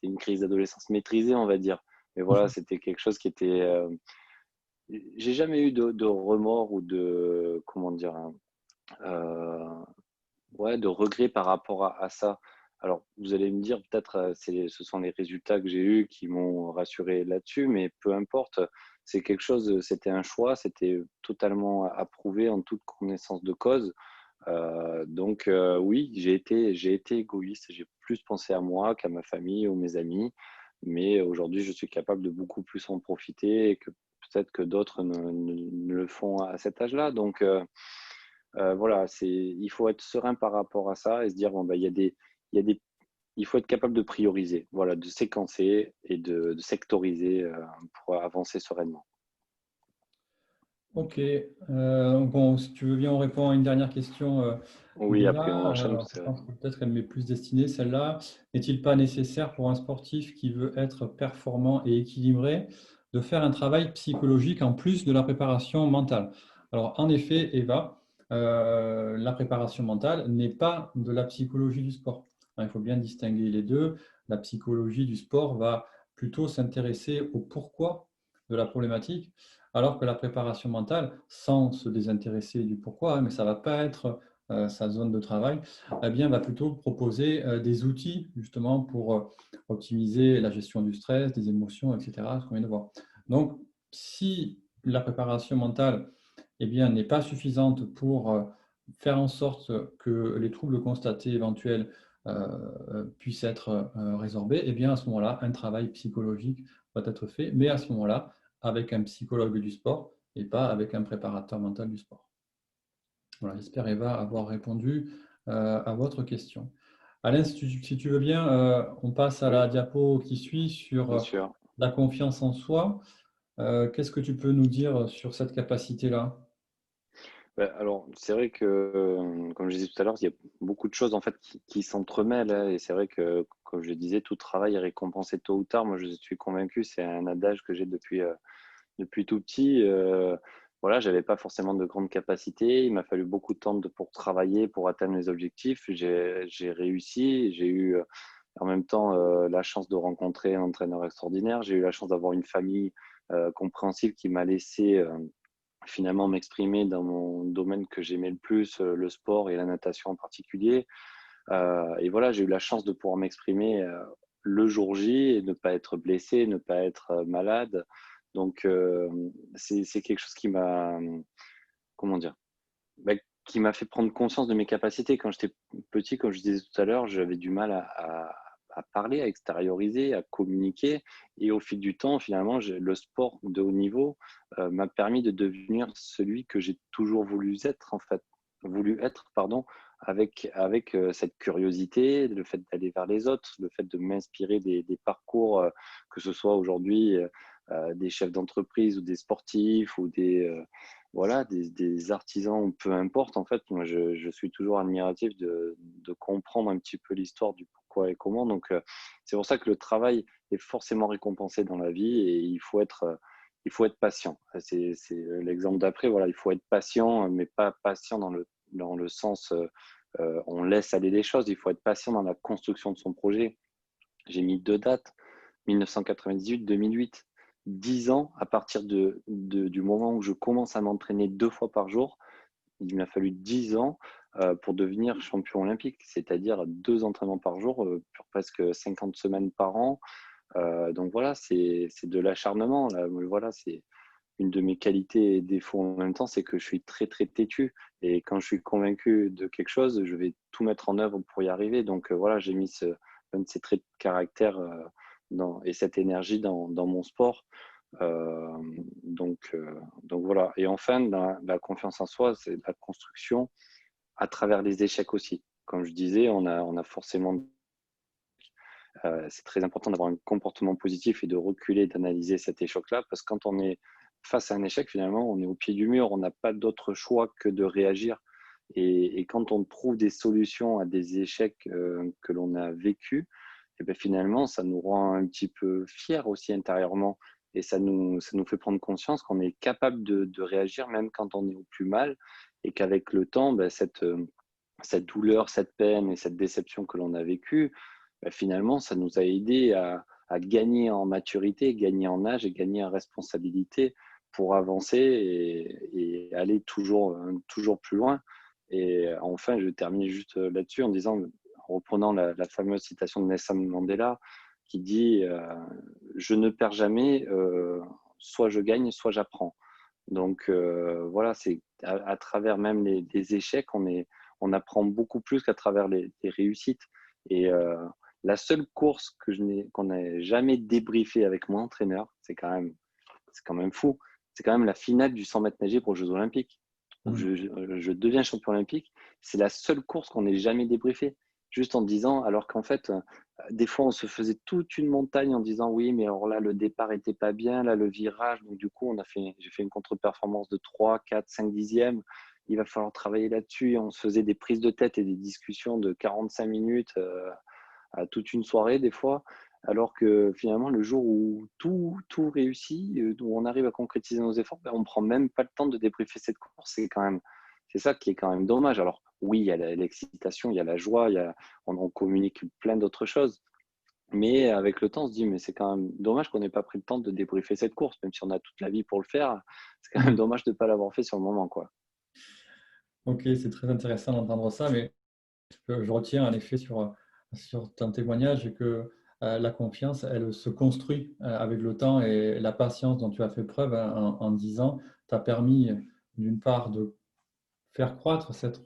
une crise d'adolescence maîtrisée, on va dire. Mais voilà, c'était quelque chose qui était. J'ai jamais eu de remords ou de comment dire euh, ouais, de regrets par rapport à ça. Alors, vous allez me dire, peut-être, ce sont les résultats que j'ai eus qui m'ont rassuré là-dessus, mais peu importe, c'est quelque chose, c'était un choix, c'était totalement approuvé en toute connaissance de cause. Oui, j'ai été égoïste, j'ai plus pensé à moi qu'à ma famille ou mes amis, mais aujourd'hui, je suis capable de beaucoup plus en profiter et que peut-être que d'autres ne le font à cet âge-là. Voilà, il faut être serein par rapport à ça et se dire: «Bon, bah, il y a des il faut être capable de prioriser», voilà, de séquencer et de sectoriser, pour avancer sereinement.
Ok. Bon, si tu veux bien, on répond à une dernière question,
Oui, après on
Léa.
enchaîne.
Je pense que peut-être elle m'est plus destinée, celle-là. N'est-il pas nécessaire pour un sportif qui veut être performant et équilibré de faire un travail psychologique en plus de la préparation mentale? Alors, en effet, Eva, la préparation mentale n'est pas de la psychologie du sport. Hein, il faut bien distinguer les deux. La psychologie du sport va plutôt s'intéresser au pourquoi de la problématique, alors que la préparation mentale, sans se désintéresser du pourquoi, hein, mais ça ne va pas être sa zone de travail, eh bien, va plutôt proposer des outils justement pour optimiser la gestion du stress, des émotions, etc., ce qu'on vient de voir. Donc, si la préparation mentale eh bien, n'est pas suffisante pour faire en sorte que les troubles constatés éventuels puissent être résorbés, eh bien, à ce moment-là, un travail psychologique va être fait, mais à ce moment-là, avec un psychologue du sport et pas avec un préparateur mental du sport. Voilà, j'espère, Eva, avoir répondu à votre question. Alain, si tu veux bien, on passe à la
Oui,
diapo qui suit sur
bien sûr.
la confiance en soi. Qu'est-ce que tu peux nous dire sur cette capacité-là?
Bah, alors, c'est vrai que, comme je disais tout à l'heure, il y a beaucoup de choses en fait qui s'entremêlent, hein, et c'est vrai que, comme je le disais, tout travail est récompensé tôt ou tard. Moi, je suis convaincu, c'est un adage que j'ai depuis tout petit. Voilà, j'avais pas forcément de grandes capacités. Il m'a fallu beaucoup de temps pour travailler, pour atteindre mes objectifs. J'ai réussi. J'ai eu, en même temps, la chance de rencontrer un entraîneur extraordinaire. J'ai eu la chance d'avoir une famille, compréhensive qui m'a laissé, finalement m'exprimer dans mon domaine que j'aimais le plus, le sport et la natation en particulier. Et voilà, j'ai eu la chance de pouvoir m'exprimer, le jour J et ne pas être blessé, ne pas être, malade. C'est quelque chose qui m'a, comment dire? Bah, qui m'a fait prendre conscience de mes capacités. Quand j'étais petit, comme je disais tout à l'heure, j'avais du mal à parler, à extérioriser, à communiquer et au fil du temps, finalement, le sport de haut niveau, m'a permis de devenir celui que j'ai toujours voulu être, pardon, avec cette curiosité, le fait d'aller vers les autres, le fait de m'inspirer des parcours, que ce soit aujourd'hui, des chefs d'entreprise ou des sportifs ou voilà, des artisans ou peu importe, en fait, moi, je suis toujours admiratif de comprendre un petit peu l'histoire du pourquoi et comment. C'est pour ça que le travail est forcément récompensé dans la vie et il faut être patient. C'est l'exemple d'après, voilà, il faut être patient, mais pas patient dans le sens, on laisse aller les choses. Il faut être patient dans la construction de son projet. J'ai mis 2 dates, 1998-2008. 10 ans à partir du moment où je commence à m'entraîner 2 fois par jour. Il m'a fallu 10 ans, pour devenir champion olympique, c'est-à-dire 2 entraînements par jour, pour presque 50 semaines par an. Donc voilà, c'est de l'acharnement là, voilà, c'est une de mes qualités et défauts en même temps, c'est que je suis très, très têtu et quand je suis convaincu de quelque chose, je vais tout mettre en œuvre pour y arriver. Voilà, j'ai mis un de ces traits de caractère, et cette énergie dans mon sport. Donc voilà, et enfin, dans la confiance en soi, c'est la construction à travers les échecs aussi. Comme je disais, on a forcément, c'est très important d'avoir un comportement positif et de reculer, d'analyser cet échec-là, parce que quand on est face à un échec, finalement, on est au pied du mur, on n'a pas d'autre choix que de réagir. Et quand on trouve des solutions à des échecs, que l'on a vécus, et ben finalement, ça nous rend un petit peu fiers aussi intérieurement. Et ça nous fait prendre conscience qu'on est capable de réagir même quand on est au plus mal, et qu'avec le temps, ben, cette douleur, cette peine et cette déception que l'on a vécue, bah, finalement, ça nous a aidé à gagner en maturité, gagner en âge et gagner en responsabilité pour avancer et aller toujours plus loin. Et enfin, je termine juste là-dessus en disant, en reprenant la fameuse citation de Nelson Mandela qui dit, je ne perds jamais, soit je gagne, soit j'apprends. Voilà, c'est à travers même les échecs, on apprend beaucoup plus qu'à travers les réussites. Et la seule course qu'on n'a jamais débriefée avec mon entraîneur, c'est quand même fou. C'est quand même la finale du 100 mètres nagés pour les Jeux Olympiques, où je deviens champion olympique. C'est la seule course qu'on n'ait jamais débriefée. Juste en disant, alors qu'en fait, des fois, on se faisait toute une montagne en disant oui, mais alors là, le départ était pas bien, là, le virage. Donc, du coup, j'ai fait une contre-performance de 3, 4, 5 dixièmes. Il va falloir travailler là-dessus. Et on se faisait des prises de tête et des discussions de 45 minutes à toute une soirée, des fois. Alors que finalement, le jour où tout réussit, où on arrive à concrétiser nos efforts, ben, on ne prend même pas le temps de débriefer cette course. C'est ça qui est quand même dommage. Alors oui, il y a l'excitation, il y a la joie, on communique plein d'autres choses. Mais avec le temps, on se dit, mais c'est quand même dommage qu'on n'ait pas pris le temps de débriefer cette course, même si on a toute la vie pour le faire. C'est quand même dommage de ne pas l'avoir fait sur le moment, quoi.
Ok, c'est très intéressant d'entendre ça, mais je retiens en effet sur ton témoignage que la confiance, elle se construit avec le temps et la patience dont tu as fait preuve en 10 ans t'a permis d'une part de faire croître cette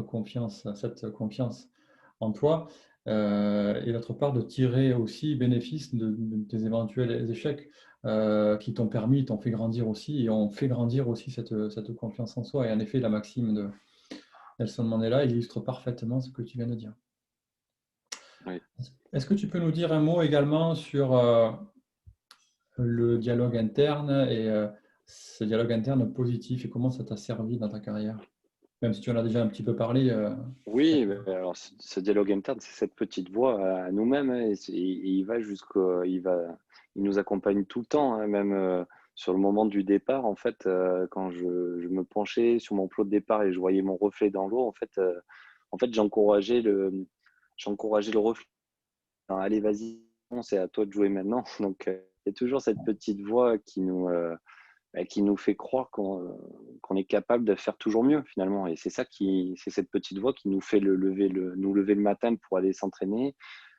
confiance en toi et d'autre part de tirer aussi bénéfice de tes éventuels échecs qui t'ont fait grandir aussi et ont fait grandir aussi cette confiance en soi. Et en effet, la maxime de Nelson Mandela illustre parfaitement ce que tu viens de dire.
Oui.
Est-ce que tu peux nous dire un mot également sur le dialogue interne et ce dialogue interne positif et comment ça t'a servi dans ta carrière? Même si tu en as déjà un petit peu parlé.
Oui, alors ce dialogue interne, c'est cette petite voix à nous-mêmes, hein, et il nous accompagne tout le temps, hein, même sur le moment du départ. En fait, quand je me penchais sur mon plot de départ et je voyais mon reflet dans l'eau, en fait, j'encourageais le reflet. Enfin, allez, vas-y, c'est à toi de jouer maintenant. Donc, il y a toujours cette petite voix qui nous fait croire qu'on est capable de faire toujours mieux finalement. Et c'est cette petite voix qui nous fait nous lever le matin pour aller s'entraîner,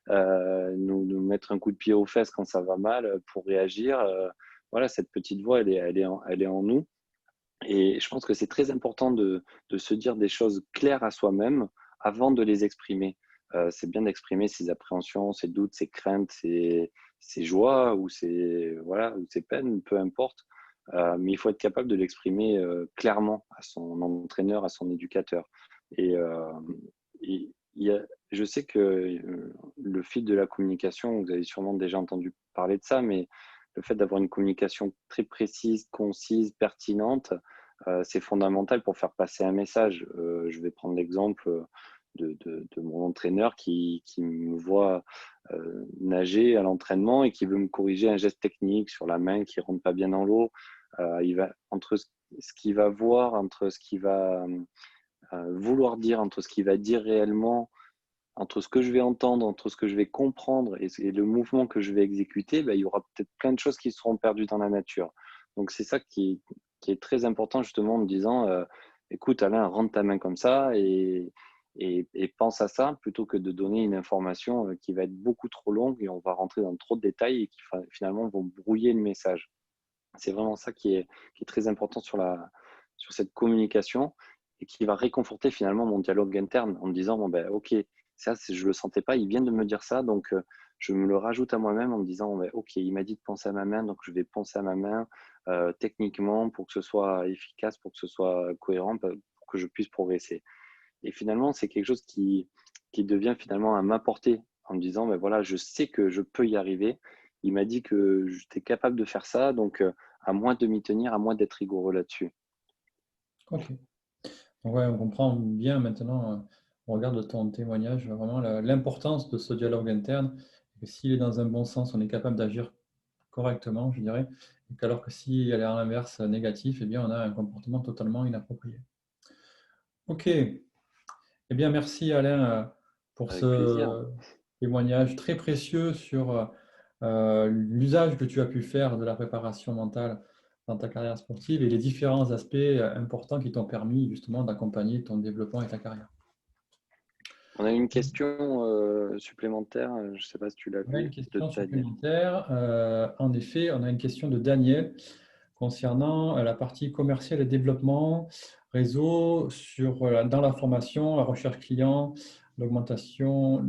nous mettre un coup de pied aux fesses quand ça va mal pour réagir. Voilà, cette petite voix, elle est en nous. Et je pense que c'est très important de se dire des choses claires à soi-même avant de les exprimer. C'est bien d'exprimer ses appréhensions, ses doutes, ses craintes, ses joies ou ou ses peines, peu importe. Mais il faut être capable de l'exprimer clairement à son entraîneur, à son éducateur. Et, euh, je sais que le fil de la communication, vous avez sûrement déjà entendu parler de ça, mais le fait d'avoir une communication très précise, concise, pertinente, c'est fondamental pour faire passer un message. Je vais prendre l'exemple de mon entraîneur qui me voit nager à l'entraînement et qui veut me corriger un geste technique sur la main qui ne rentre pas bien dans l'eau. Entre ce qu'il va voir, entre ce qu'il va vouloir dire, entre ce qu'il va dire réellement, entre ce que je vais entendre, entre ce que je vais comprendre et le mouvement que je vais exécuter, ben, il y aura peut-être plein de choses qui seront perdues dans la nature. Donc c'est ça qui est très important justement en me disant, écoute Alain, rentre ta main comme ça et pense à ça plutôt que de donner une information qui va être beaucoup trop longue et on va rentrer dans trop de détails et qui finalement vont brouiller le message. C'est vraiment ça qui est très important sur cette communication et qui va réconforter finalement mon dialogue interne en me disant, bon ben ok, ça je ne le sentais pas, il vient de me dire ça, donc je me le rajoute à moi-même en me disant, ben, ok, il m'a dit de penser à ma main, donc je vais penser à ma main techniquement pour que ce soit efficace, pour que ce soit cohérent, pour que je puisse progresser. Et finalement, c'est quelque chose qui devient finalement à m'apporter en me disant, ben voilà, je sais que je peux y arriver. Il m'a dit que j'étais capable de faire ça, donc à moi de m'y tenir, à moi d'être rigoureux là-dessus.
Ok. Donc, ouais, on comprend bien maintenant, on regarde ton témoignage, vraiment l'importance de ce dialogue interne. Et s'il est dans un bon sens, on est capable d'agir correctement, je dirais. Et qu'alors que si elle est à l'inverse négatif, eh bien, on a un comportement totalement inapproprié. Ok. Eh bien, merci Alain pour
Avec plaisir.
ce témoignage très précieux sur l'usage que tu as pu faire de la préparation mentale dans ta carrière sportive et les différents aspects importants qui t'ont permis justement d'accompagner ton développement et ta carrière.
On a une question supplémentaire, je ne sais pas si tu l'as
On a une
vue, de
question
Daniel.
supplémentaire. En effet, on a une question de Daniel concernant la partie commerciale et développement. réseau, dans la formation, la recherche client, l'argumentation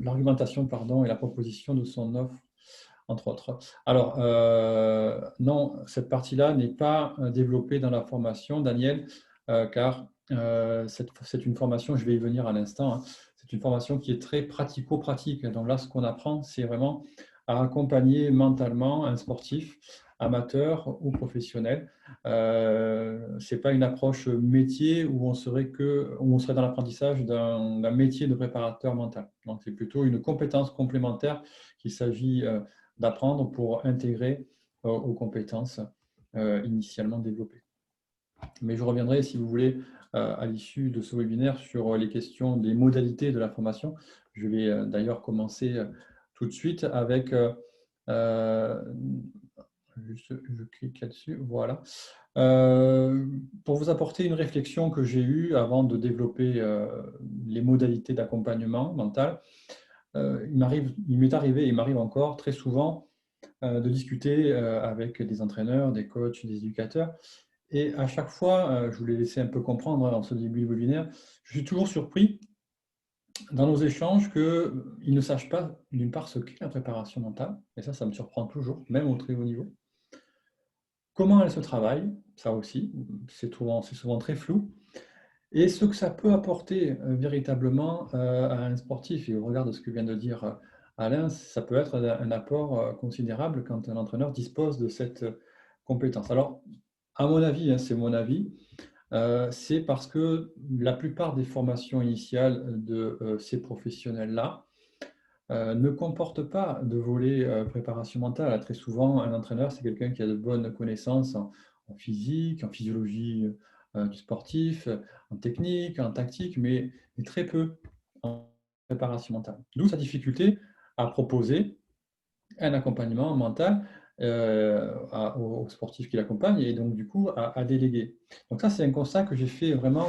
et la proposition de son offre, entre autres. Alors, non, cette partie-là n'est pas développée dans la formation, Daniel, car c'est une formation, je vais y venir à l'instant, hein, c'est une formation qui est très pratico-pratique. Donc là, ce qu'on apprend, c'est vraiment à accompagner mentalement un sportif, amateur ou professionnel. Ce n'est pas une approche métier où on serait dans l'apprentissage d'un métier de préparateur mental. Donc, c'est plutôt une compétence complémentaire qu'il s'agit d'apprendre pour intégrer aux compétences initialement développées. Mais je reviendrai, si vous voulez, à l'issue de ce webinaire sur les questions des modalités de la formation. Je vais d'ailleurs commencer tout de suite avec, je clique là-dessus, voilà. Pour vous apporter une réflexion que j'ai eue avant de développer les modalités d'accompagnement mental, il m'est arrivé et il m'arrive encore très souvent de discuter avec des entraîneurs, des coachs, des éducateurs. Et à chaque fois, je vous l'ai laissé un peu comprendre en ce début de webinaire, je suis toujours surpris dans nos échanges qu'ils ne sachent pas, d'une part, ce qu'est la préparation mentale, et ça me surprend toujours, même au très haut niveau. Comment elle se travaille, ça aussi, c'est souvent très flou, et ce que ça peut apporter véritablement à un sportif. Et au regard de ce que vient de dire Alain, ça peut être un apport considérable quand un entraîneur dispose de cette compétence. Alors, à mon avis, hein, c'est mon avis, c'est parce que la plupart des formations initiales de ces professionnels-là ne comportent pas de volet préparation mentale. Très souvent, un entraîneur, c'est quelqu'un qui a de bonnes connaissances en physique, en physiologie du sportif, en technique, en tactique, mais très peu en préparation mentale. D'où sa difficulté à proposer un accompagnement mental aux sportifs qui l'accompagnent et donc du coup à déléguer. Donc ça, c'est un constat que j'ai fait vraiment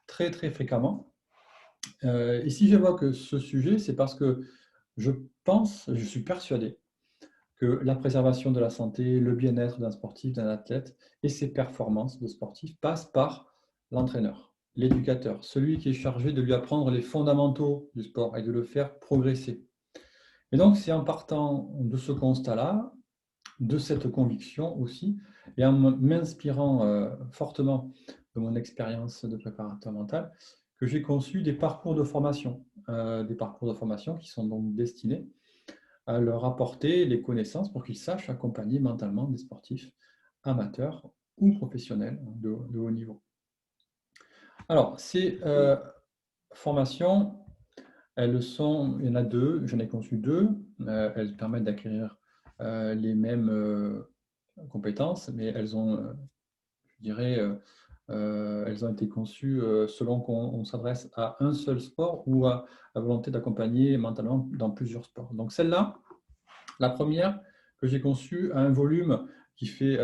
très très fréquemment. Et si j'évoque ce sujet, c'est parce que je suis persuadé que la préservation de la santé, le bien-être d'un sportif, d'un athlète et ses performances de sportif passent par l'entraîneur, l'éducateur, celui qui est chargé de lui apprendre les fondamentaux du sport et de le faire progresser. Et donc, c'est en partant de ce constat-là, de cette conviction aussi, et en m'inspirant fortement de mon expérience de préparateur mental, que j'ai conçu des parcours de formation qui sont donc destinés à leur apporter les connaissances pour qu'ils sachent accompagner mentalement des sportifs amateurs ou professionnels de haut niveau. Alors, ces formations, il y en a deux, j'en ai conçu deux. Elles permettent d'acquérir les mêmes compétences, mais elles ont, je dirais, elles ont été conçues selon qu'on s'adresse à un seul sport ou à la volonté d'accompagner mentalement dans plusieurs sports. Donc celle-là, la première que j'ai conçue a un volume qui fait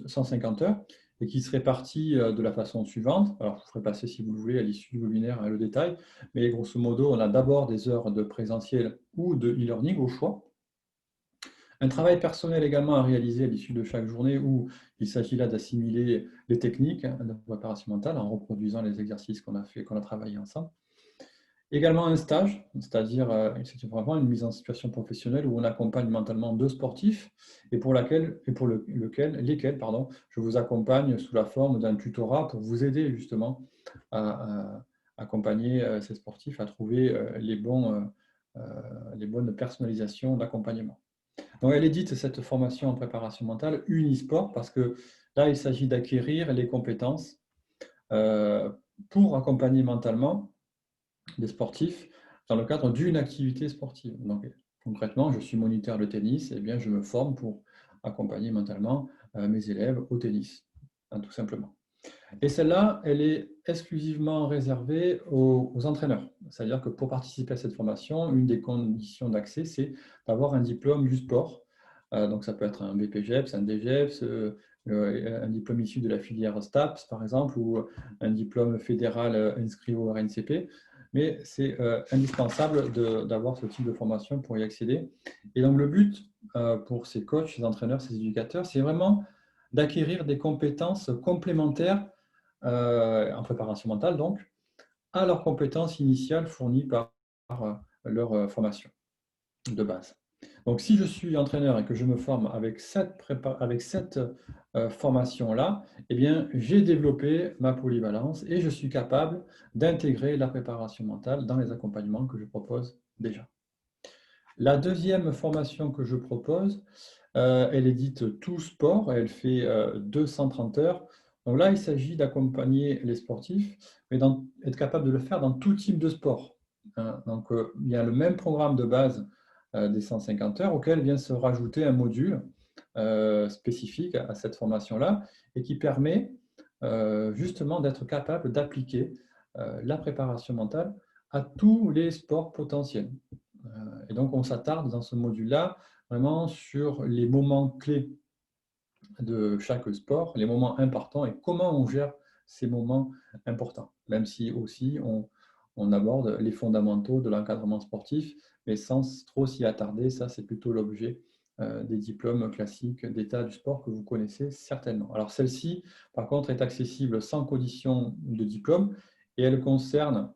150 heures et qui se répartit de la façon suivante. Alors, je vous ferai passer, si vous le voulez, à l'issue du webinaire, le détail. Mais grosso modo, on a d'abord des heures de présentiel ou de e-learning au choix. Un travail personnel également à réaliser à l'issue de chaque journée où il s'agit là d'assimiler les techniques de préparation mentale en reproduisant les exercices qu'on a travaillé ensemble. Également un stage, c'est-à-dire c'est vraiment une mise en situation professionnelle où on accompagne mentalement deux sportifs et pour lesquels je vous accompagne sous la forme d'un tutorat pour vous aider justement à accompagner ces sportifs à trouver les bonnes personnalisations d'accompagnement. Donc elle est dite cette formation en préparation mentale unisport parce que là il s'agit d'acquérir les compétences pour accompagner mentalement des sportifs dans le cadre d'une activité sportive. Donc, concrètement, je suis moniteur de tennis, et bien je me forme pour accompagner mentalement mes élèves au tennis, hein, tout simplement. Et celle-là, elle est exclusivement réservée aux entraîneurs. C'est-à-dire que pour participer à cette formation, une des conditions d'accès, c'est d'avoir un diplôme du sport. Donc ça peut être un BPGEPS, un DGEPS, un diplôme issu de la filière STAPS, par exemple, ou un diplôme fédéral inscrit au RNCP. Mais c'est indispensable d'avoir ce type de formation pour y accéder. Et donc le but pour ces coachs, ces entraîneurs, ces éducateurs, c'est vraiment d'acquérir des compétences complémentaires en préparation mentale donc, à leurs compétences initiales fournies par leur formation de base. Donc, si je suis entraîneur et que je me forme avec cette formation-là, eh bien, j'ai développé ma polyvalence et je suis capable d'intégrer la préparation mentale dans les accompagnements que je propose déjà. La deuxième formation que je propose, elle est dite Tout Sport, elle fait 230 heures. Donc là, il s'agit d'accompagner les sportifs, mais être capable de le faire dans tout type de sport. Hein. Donc, il y a le même programme de base des 150 heures auquel vient se rajouter un module spécifique à cette formation-là et qui permet justement d'être capable d'appliquer la préparation mentale à tous les sports potentiels. Et donc, on s'attarde dans ce module-là vraiment sur les moments clés de chaque sport, les moments importants et comment on gère ces moments importants, même si aussi on aborde les fondamentaux de l'encadrement sportif, mais sans trop s'y attarder. Ça, c'est plutôt l'objet des diplômes classiques d'état du sport que vous connaissez certainement. Alors, celle-ci, par contre, est accessible sans condition de diplôme et elle concerne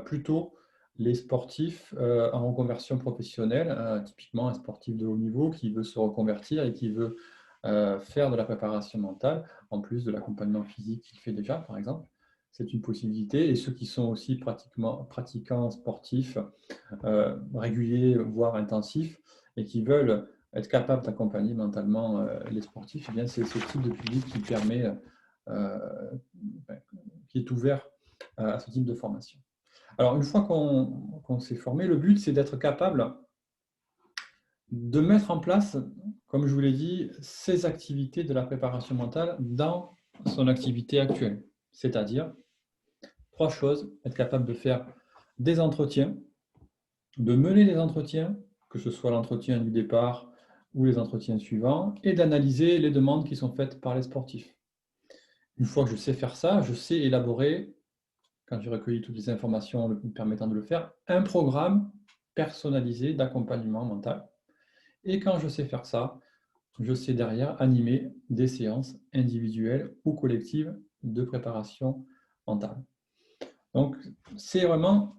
plutôt les sportifs en reconversion professionnelle, typiquement un sportif de haut niveau qui veut se reconvertir et qui veut faire de la préparation mentale, en plus de l'accompagnement physique qu'il fait déjà, par exemple. C'est une possibilité. Et ceux qui sont aussi pratiquants sportifs réguliers, voire intensifs, et qui veulent être capables d'accompagner mentalement les sportifs, eh bien, c'est ce type de public qui permet, qui est ouvert à ce type de formation. Alors, une fois qu'on s'est formé, le but, c'est d'être capable de mettre en place, comme je vous l'ai dit, ces activités de la préparation mentale dans son activité actuelle. C'est-à-dire, 3 choses, être capable de faire des entretiens, de mener les entretiens, que ce soit l'entretien du départ ou les entretiens suivants, et d'analyser les demandes qui sont faites par les sportifs. Une fois que je sais faire ça, je sais élaborer, quand j'ai recueilli toutes les informations me permettant de le faire, un programme personnalisé d'accompagnement mental. Et quand je sais faire ça, je sais derrière animer des séances individuelles ou collectives de préparation mentale. Donc, c'est vraiment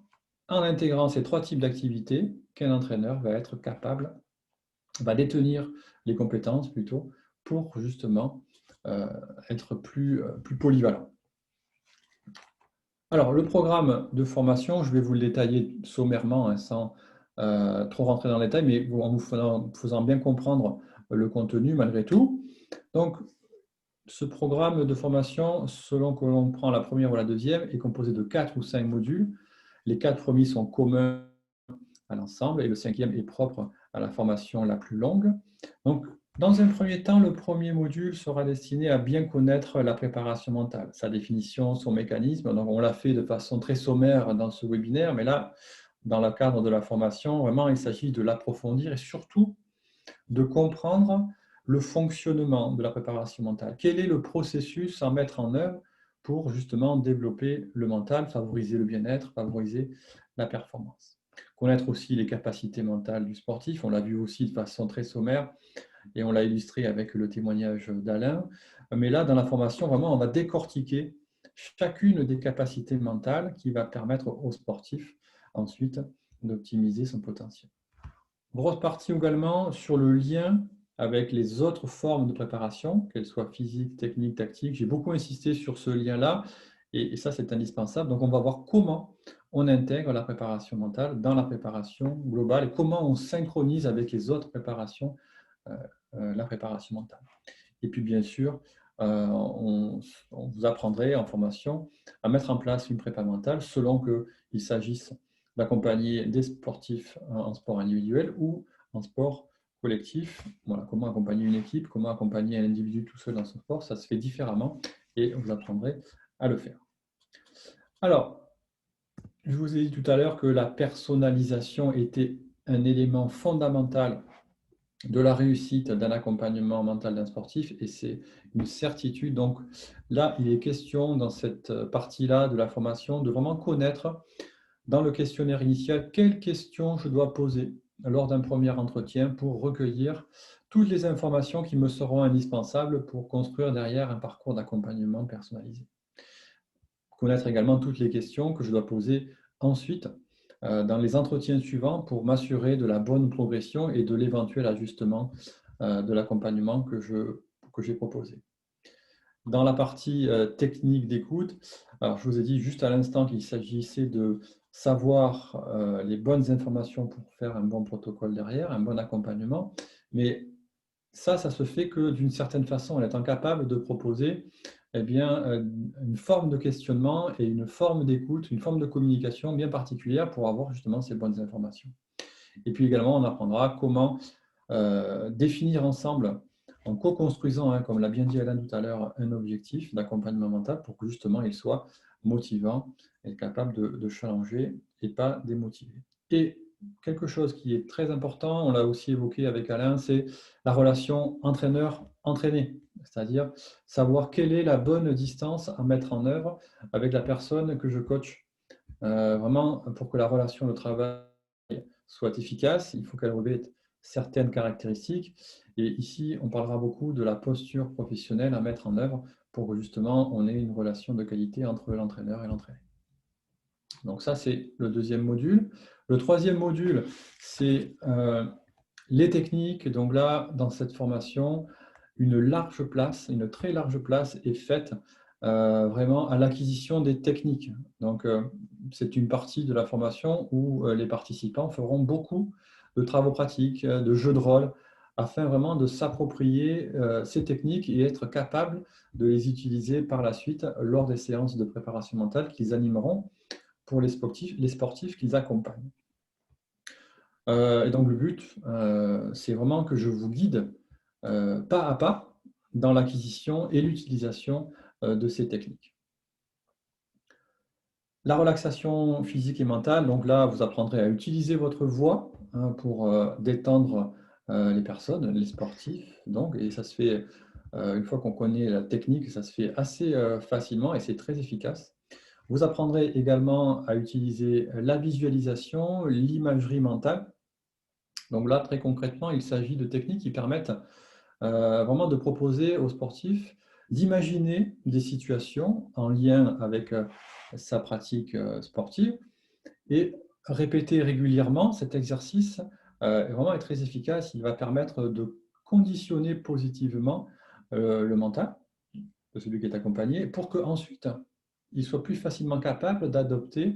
en intégrant ces 3 types d'activités qu'un entraîneur va être capable, va détenir les compétences plutôt, pour justement être plus polyvalent. Alors, le programme de formation, je vais vous le détailler sommairement, hein, sans trop rentrer dans les détails, mais en vous faisant bien comprendre le contenu malgré tout. Donc, ce programme de formation, selon que l'on prend la première ou la deuxième, est composé de 4 ou 5 modules. Les 4 premiers sont communs à l'ensemble et le 5e est propre à la formation la plus longue. Donc, dans un premier temps, le premier module sera destiné à bien connaître la préparation mentale, sa définition, son mécanisme. Donc, on l'a fait de façon très sommaire dans ce webinaire, mais là, dans le cadre de la formation, vraiment, il s'agit de l'approfondir et surtout de comprendre le fonctionnement de la préparation mentale. Quel est le processus à mettre en œuvre pour justement développer le mental, favoriser le bien-être, favoriser la performance. Connaître aussi les capacités mentales du sportif, on l'a vu aussi de façon très sommaire et on l'a illustré avec le témoignage d'Alain. Mais là, dans la formation, vraiment, on va décortiquer chacune des capacités mentales qui va permettre au sportif ensuite d'optimiser son potentiel. Grosse partie également sur le lien avec les autres formes de préparation, qu'elles soient physiques, techniques, tactiques. J'ai beaucoup insisté sur ce lien-là et ça, c'est indispensable. Donc, on va voir comment on intègre la préparation mentale dans la préparation globale et comment on synchronise avec les autres préparations la préparation mentale. Et puis, bien sûr, on vous apprendrait en formation à mettre en place une prépa mentale selon qu'il s'agisse d'accompagner des sportifs en sport individuel ou en sport collectif. Voilà, comment accompagner une équipe, comment accompagner un individu tout seul dans son sport, ça se fait différemment et vous apprendrez à le faire. Alors, je vous ai dit tout à l'heure que la personnalisation était un élément fondamental de la réussite d'un accompagnement mental d'un sportif et c'est une certitude. Donc là, il est question dans cette partie-là de la formation de vraiment connaître dans le questionnaire initial quelles questions je dois poser lors d'un premier entretien pour recueillir toutes les informations qui me seront indispensables pour construire derrière un parcours d'accompagnement personnalisé. connaître également toutes les questions que je dois poser ensuite dans les entretiens suivants pour m'assurer de la bonne progression et de l'éventuel ajustement de l'accompagnement que j'ai proposé. Dans la partie technique d'écoute, alors je vous ai dit juste à l'instant qu'il s'agissait de savoir les bonnes informations pour faire un bon protocole derrière, un bon accompagnement, mais ça se fait que d'une certaine façon, en étant capable de proposer eh bien, une forme de questionnement et une forme d'écoute, une forme de communication bien particulière pour avoir justement ces bonnes informations. Et puis également, on apprendra comment définir ensemble, en co-construisant, hein, comme l'a bien dit Alain tout à l'heure, un objectif d'accompagnement mental pour que justement il soit motivant et capable de challenger et pas démotiver. Et quelque chose qui est très important, on l'a aussi évoqué avec Alain, c'est la relation entraîneur-entraîné, c'est-à-dire savoir quelle est la bonne distance à mettre en œuvre avec la personne que je coach. Vraiment, pour que la relation de travail soit efficace, il faut qu'elle revête certaines caractéristiques. Et ici, on parlera beaucoup de la posture professionnelle à mettre en œuvre pour que justement on ait une relation de qualité entre l'entraîneur et l'entraîné. Donc ça, c'est le deuxième module. Le troisième module, c'est les techniques. Donc là, dans cette formation, une très large place est faite vraiment à l'acquisition des techniques. Donc, c'est une partie de la formation où les participants feront beaucoup de travaux pratiques, de jeux de rôle, afin vraiment de s'approprier ces techniques et être capable de les utiliser par la suite lors des séances de préparation mentale qu'ils animeront pour les sportifs qu'ils accompagnent. Et donc, le but, c'est vraiment que je vous guide pas à pas dans l'acquisition et l'utilisation de ces techniques. La relaxation physique et mentale, donc là, vous apprendrez à utiliser votre voix hein, pour détendre les personnes, les sportifs. Donc, et ça se fait, une fois qu'on connaît la technique, ça se fait assez facilement et c'est très efficace. Vous apprendrez également à utiliser la visualisation, l'imagerie mentale. Donc là, très concrètement, il s'agit de techniques qui permettent vraiment de proposer aux sportifs d'imaginer des situations en lien avec sa pratique sportive et répéter régulièrement cet exercice vraiment est très efficace. Il va permettre de conditionner positivement le mental de celui qui est accompagné pour qu'ensuite il soit plus facilement capable d'adopter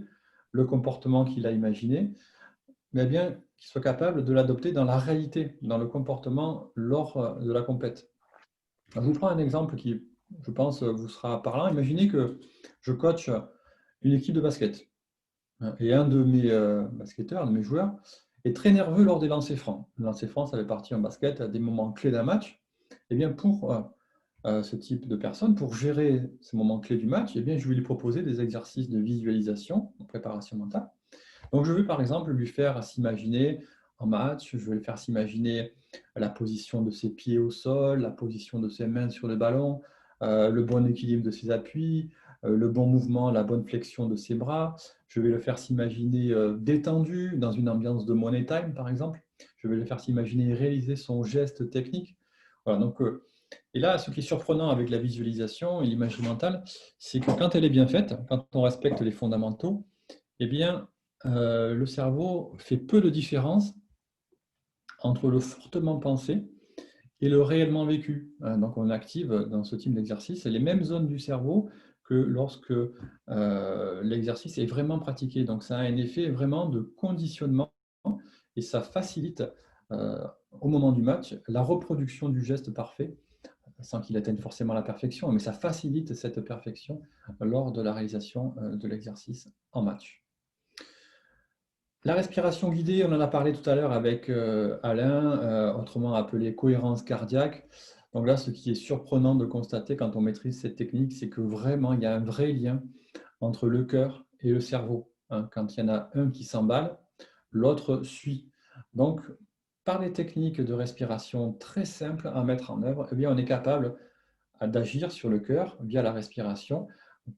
le comportement qu'il a imaginé, mais bien qu'il soit capable de l'adopter dans la réalité, dans le comportement lors de la compète. Je vous prends un exemple qui, je pense, vous sera parlant. Imaginez que je coach une équipe de basket et un de mes basketteurs, un de mes joueurs, est très nerveux lors des lancers francs. Le lancer franc, ça fait partie en basket à des moments clés d'un match. Et bien pour ce type de personne, pour gérer ces moments clés du match, eh bien, je vais lui proposer des exercices de visualisation, de préparation mentale. Donc, je vais par exemple lui faire s'imaginer en match, je vais le faire s'imaginer la position de ses pieds au sol, la position de ses mains sur le ballon, le bon équilibre de ses appuis, le bon mouvement, la bonne flexion de ses bras. Je vais le faire s'imaginer détendu dans une ambiance de money time, par exemple. Je vais le faire s'imaginer réaliser son geste technique. Voilà, donc, et là, ce qui est surprenant avec la visualisation et l'imagerie mentale, c'est que quand elle est bien faite, quand on respecte les fondamentaux, eh bien, le cerveau fait peu de différence entre le fortement pensé et le réellement vécu. Donc, on active dans ce type d'exercice les mêmes zones du cerveau que lorsque l'exercice est vraiment pratiqué. Donc, ça a un effet vraiment de conditionnement et ça facilite au moment du match la reproduction du geste parfait sans qu'il atteigne forcément la perfection, mais ça facilite cette perfection lors de la réalisation de l'exercice en match. La respiration guidée, on en a parlé tout à l'heure avec Alain, autrement appelée cohérence cardiaque. Donc là, ce qui est surprenant de constater quand on maîtrise cette technique, c'est que vraiment, il y a un vrai lien entre le cœur et le cerveau. Quand il y en a un qui s'emballe, l'autre suit. Donc, par des techniques de respiration très simples à mettre en œuvre, eh bien, on est capable d'agir sur le cœur via la respiration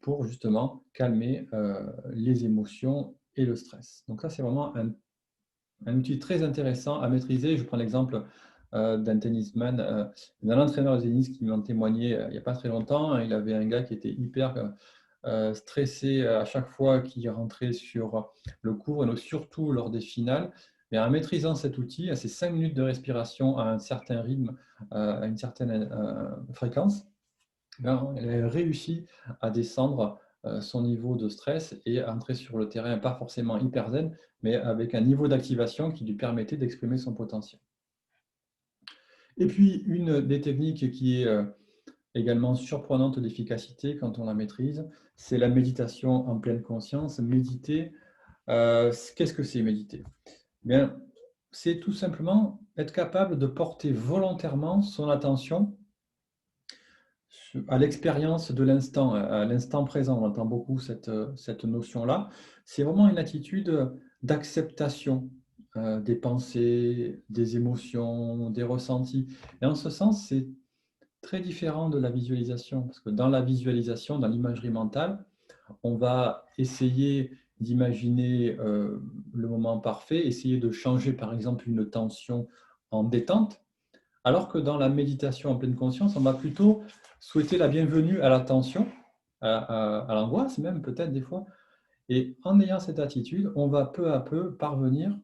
pour justement calmer les émotions et le stress. Donc ça, c'est vraiment un outil très intéressant à maîtriser. Je prends l'exemple d'un tennisman, d'un entraîneur de tennis qui m'en témoignait il n'y a pas très longtemps. Il avait un gars qui était hyper stressé à chaque fois qu'il rentrait sur le cours, et surtout lors des finales. Mais en maîtrisant cet outil, à ces 5 minutes de respiration à un certain rythme, à une certaine fréquence, elle réussit à descendre son niveau de stress et à entrer sur le terrain, pas forcément hyper zen, mais avec un niveau d'activation qui lui permettait d'exprimer son potentiel. Et puis, une des techniques qui est également surprenante d'efficacité quand on la maîtrise, c'est la méditation en pleine conscience. Méditer, qu'est-ce que c'est méditer? Bien, c'est tout simplement être capable de porter volontairement son attention à l'expérience de l'instant, à l'instant présent. On entend beaucoup cette notion-là. C'est vraiment une attitude d'acceptation des pensées, des émotions, des ressentis. Et en ce sens, c'est très différent de la visualisation, parce que dans la visualisation, dans l'imagerie mentale, on va essayer d'imaginer le moment parfait, essayer de changer par exemple une tension en détente, alors que dans la méditation en pleine conscience, on va plutôt souhaiter la bienvenue à la tension, à l'angoisse même peut-être des fois, et en ayant cette attitude, on va peu à peu parvenir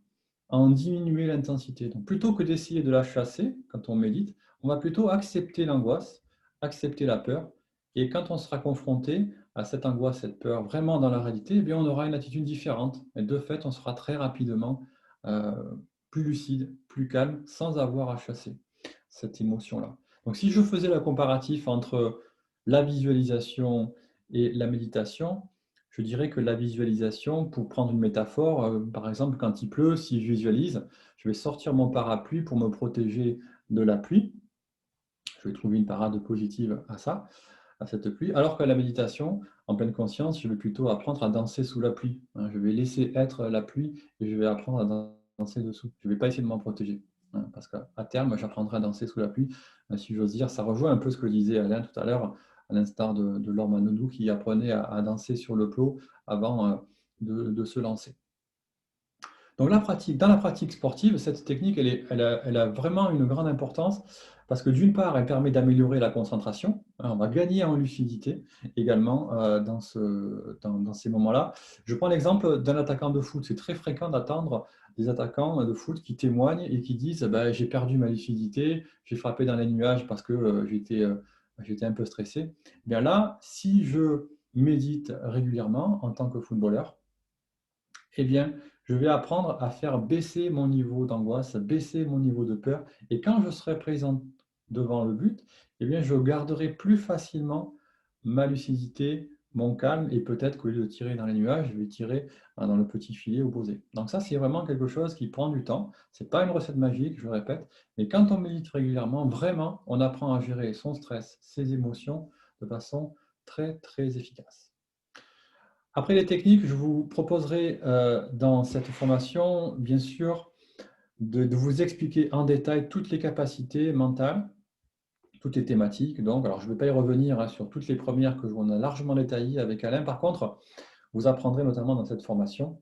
à en diminuer l'intensité. Donc plutôt que d'essayer de la chasser quand on médite, on va plutôt accepter l'angoisse, accepter la peur, et quand on sera confronté à cette angoisse, cette peur vraiment dans la réalité, eh bien, on aura une attitude différente. Et de fait, on sera très rapidement euh, plus lucide, plus calme, sans avoir à chasser cette émotion-là. Donc si je faisais le comparatif entre la visualisation et la méditation, je dirais que la visualisation, pour prendre une métaphore, par exemple, quand il pleut, si je visualise, je vais sortir mon parapluie pour me protéger de la pluie. Je vais trouver une parade positive à ça, à cette pluie. Alors que la méditation, en pleine conscience, je vais plutôt apprendre à danser sous la pluie. Je vais laisser être la pluie et je vais apprendre à danser dessous. Je ne vais pas essayer de m'en protéger. Parce qu'à terme, j'apprendrai à danser sous la pluie. Si j'ose dire, ça rejoint un peu ce que disait Alain tout à l'heure, à l'instar de Laure Manodou qui apprenait à danser sur le plot avant de se lancer. Donc dans la pratique sportive, cette technique, elle a vraiment une grande importance parce que d'une part, elle permet d'améliorer la concentration. On va gagner en lucidité également dans ces moments-là. Je prends l'exemple d'un attaquant de foot. C'est très fréquent d'attendre des attaquants de foot qui témoignent et qui disent ben, j'ai perdu ma lucidité, j'ai frappé dans les nuages parce que j'étais un peu stressé. Bien là, si je médite régulièrement en tant que footballeur, eh bien, je vais apprendre à faire baisser mon niveau d'angoisse, baisser mon niveau de peur. Et quand je serai présent devant le but, eh bien, je garderai plus facilement ma lucidité, mon calme, et peut-être qu'au lieu de tirer dans les nuages, je vais tirer dans le petit filet opposé. Donc ça, c'est vraiment quelque chose qui prend du temps. Ce n'est pas une recette magique, je le répète, mais quand on médite régulièrement, vraiment, on apprend à gérer son stress, ses émotions de façon très, très efficace. Après les techniques, je vous proposerai dans cette formation, bien sûr, de vous expliquer en détail toutes les capacités mentales, toutes les thématiques. Donc, alors je ne vais pas y revenir sur toutes les premières que on a largement détaillées avec Alain. Par contre, vous apprendrez notamment dans cette formation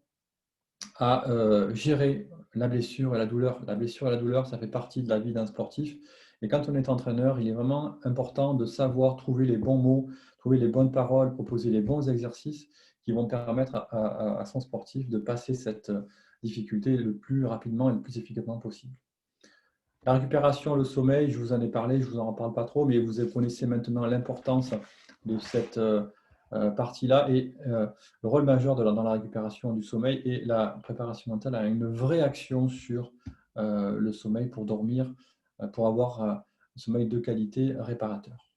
à gérer la blessure et la douleur. La blessure et la douleur, ça fait partie de la vie d'un sportif. Et quand on est entraîneur, il est vraiment important de savoir trouver les bons mots, trouver les bonnes paroles, proposer les bons exercices qui vont permettre à son sportif de passer cette difficulté le plus rapidement et le plus efficacement possible. La récupération, le sommeil, je vous en ai parlé, je ne vous en parle pas trop, mais vous connaissez maintenant l'importance de cette partie-là et le rôle majeur dans la récupération du sommeil et la préparation mentale a une vraie action sur le sommeil pour dormir, pour avoir un sommeil de qualité réparateur.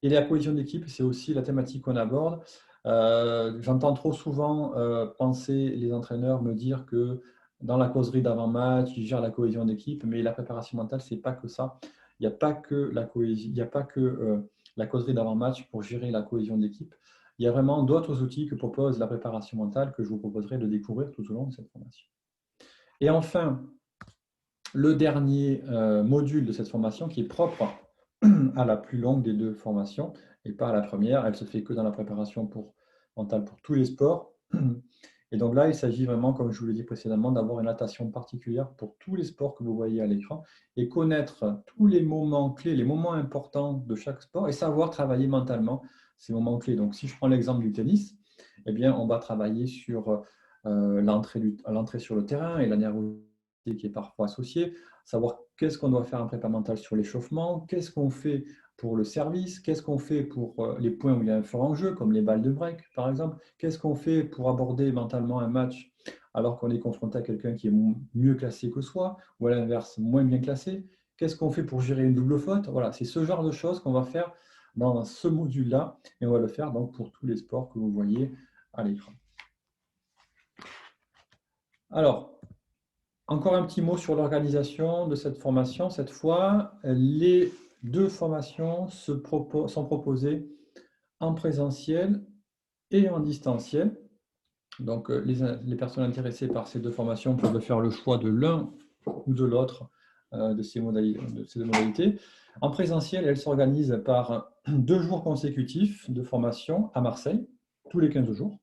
Et la cohésion d'équipe, c'est aussi la thématique qu'on aborde. J'entends trop souvent penser les entraîneurs me dire que dans la causerie d'avant-match, ils gèrent la cohésion d'équipe, mais la préparation mentale, c'est pas que ça. Il n'y a pas que la cohésion, il n'y a pas que la causerie d'avant-match pour gérer la cohésion d'équipe. Il y a vraiment d'autres outils que propose la préparation mentale que je vous proposerai de découvrir tout au long de cette formation. Et enfin, le dernier module de cette formation qui est propre à la plus longue des deux formations et pas à la première. Elle se fait que dans la préparation mentale pour tous les sports. Et donc là, il s'agit vraiment, comme je vous l'ai dit précédemment, d'avoir une attention particulière pour tous les sports que vous voyez à l'écran et connaître tous les moments clés, les moments importants de chaque sport et savoir travailler mentalement ces moments clés. Donc, si je prends l'exemple du tennis, eh bien, on va travailler sur l'entrée sur le terrain et la nervosité qui est parfois associée, savoir qu'est-ce qu'on doit faire en prépa mentale sur l'échauffement, qu'est-ce qu'on fait pour le service, qu'est-ce qu'on fait pour les points où il y a un fort enjeu, comme les balles de break, par exemple, qu'est-ce qu'on fait pour aborder mentalement un match alors qu'on est confronté à quelqu'un qui est mieux classé que soi, ou à l'inverse, moins bien classé, qu'est-ce qu'on fait pour gérer une double faute. Voilà, c'est ce genre de choses qu'on va faire dans ce module-là, et on va le faire donc pour tous les sports que vous voyez à l'écran. Alors, encore un petit mot sur l'organisation de cette formation. Cette fois, les deux formations sont proposées en présentiel et en distanciel. Donc, les personnes intéressées par ces deux formations peuvent faire le choix de l'un ou de l'autre de ces deux modalités. En présentiel, elles s'organisent par 2 jours consécutifs de formation à Marseille, tous les 15 jours.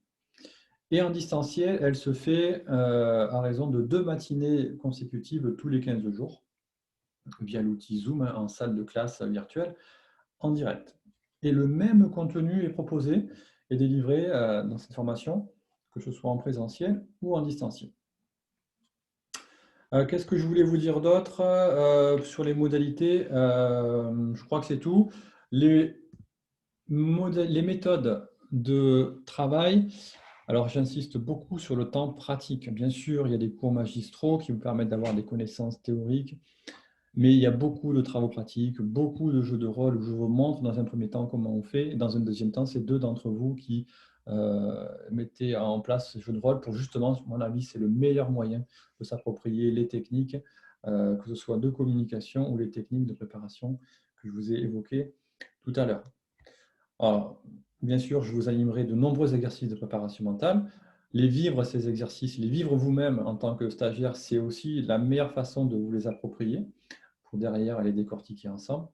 Et en distanciel, elle se fait à raison de 2 matinées consécutives tous les 15 jours, via l'outil Zoom, en salle de classe virtuelle, en direct. Et le même contenu est proposé et délivré dans cette formation, que ce soit en présentiel ou en distanciel. Qu'est-ce que je voulais vous dire d'autre sur les modalités? Je crois que c'est tout. Les méthodes de travail, alors j'insiste beaucoup sur le temps pratique. Bien sûr, il y a des cours magistraux qui vous permettent d'avoir des connaissances théoriques, mais il y a beaucoup de travaux pratiques, beaucoup de jeux de rôle où je vous montre dans un premier temps comment on fait. Et dans un deuxième temps, c'est 2 d'entre vous qui mettez en place ce jeu de rôle pour justement, à mon avis, c'est le meilleur moyen de s'approprier les techniques, que ce soit de communication ou les techniques de préparation que je vous ai évoquées tout à l'heure. Alors, bien sûr, je vous animerai de nombreux exercices de préparation mentale. Les vivre, ces exercices, les vivre vous-même en tant que stagiaire, c'est aussi la meilleure façon de vous les approprier pour derrière les décortiquer ensemble.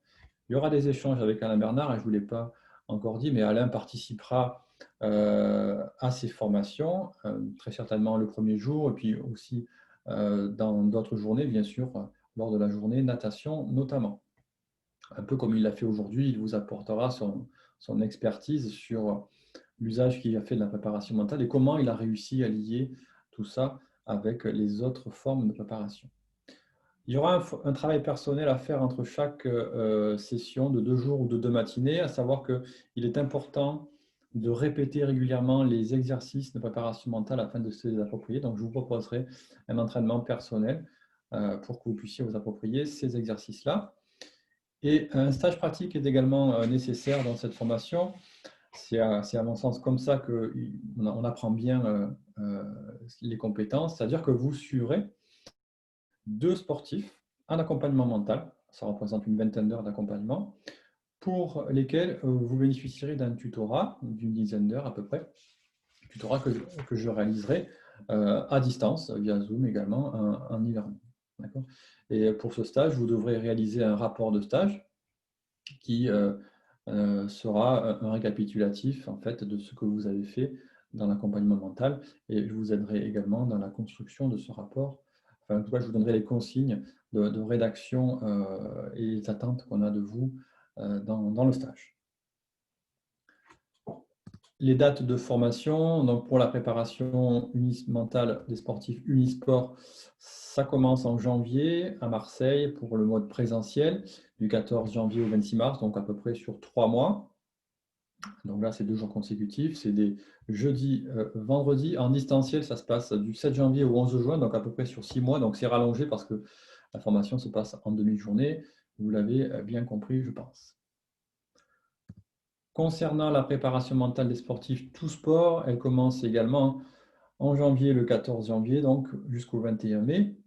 Il y aura des échanges avec Alain Bernard, et je ne vous l'ai pas encore dit, mais Alain participera à ces formations, très certainement le premier jour, et puis aussi dans d'autres journées, bien sûr, lors de la journée natation notamment. Un peu comme il l'a fait aujourd'hui, il vous apportera son expertise sur l'usage qu'il a fait de la préparation mentale et comment il a réussi à lier tout ça avec les autres formes de préparation. Il y aura un travail personnel à faire entre chaque session de 2 jours ou de 2 matinées, à savoir qu'il est important de répéter régulièrement les exercices de préparation mentale afin de se les approprier. Donc, je vous proposerai un entraînement personnel pour que vous puissiez vous approprier ces exercices-là. Et un stage pratique est également nécessaire dans cette formation. C'est à mon sens comme ça qu'on apprend bien les compétences, c'est-à-dire que vous suivrez 2 sportifs en accompagnement mental, ça représente une vingtaine d'heures d'accompagnement, pour lesquels vous bénéficierez d'un tutorat d'une dizaine d'heures à peu près, tutorat que je réaliserai à distance, via Zoom également, en e-learning. Et pour ce stage, vous devrez réaliser un rapport de stage qui sera un récapitulatif en fait, de ce que vous avez fait dans l'accompagnement mental, et je vous aiderai également dans la construction de ce rapport. Enfin, en tout cas, je vous donnerai les consignes de rédaction et les attentes qu'on a de vous dans le stage. Les dates de formation, donc pour la préparation mentale des sportifs Unisport, ça commence en janvier à Marseille pour le mode présentiel, du 14 janvier au 26 mars, donc à peu près sur 3 mois. Donc là, c'est 2 jours consécutifs, c'est des jeudis, vendredis. En distanciel, ça se passe du 7 janvier au 11 juin, donc à peu près sur 6 mois. Donc c'est rallongé parce que la formation se passe en demi-journée. Vous l'avez bien compris, je pense. Concernant la préparation mentale des sportifs tout sport, elle commence également en janvier, le 14 janvier, donc jusqu'au 21 mai.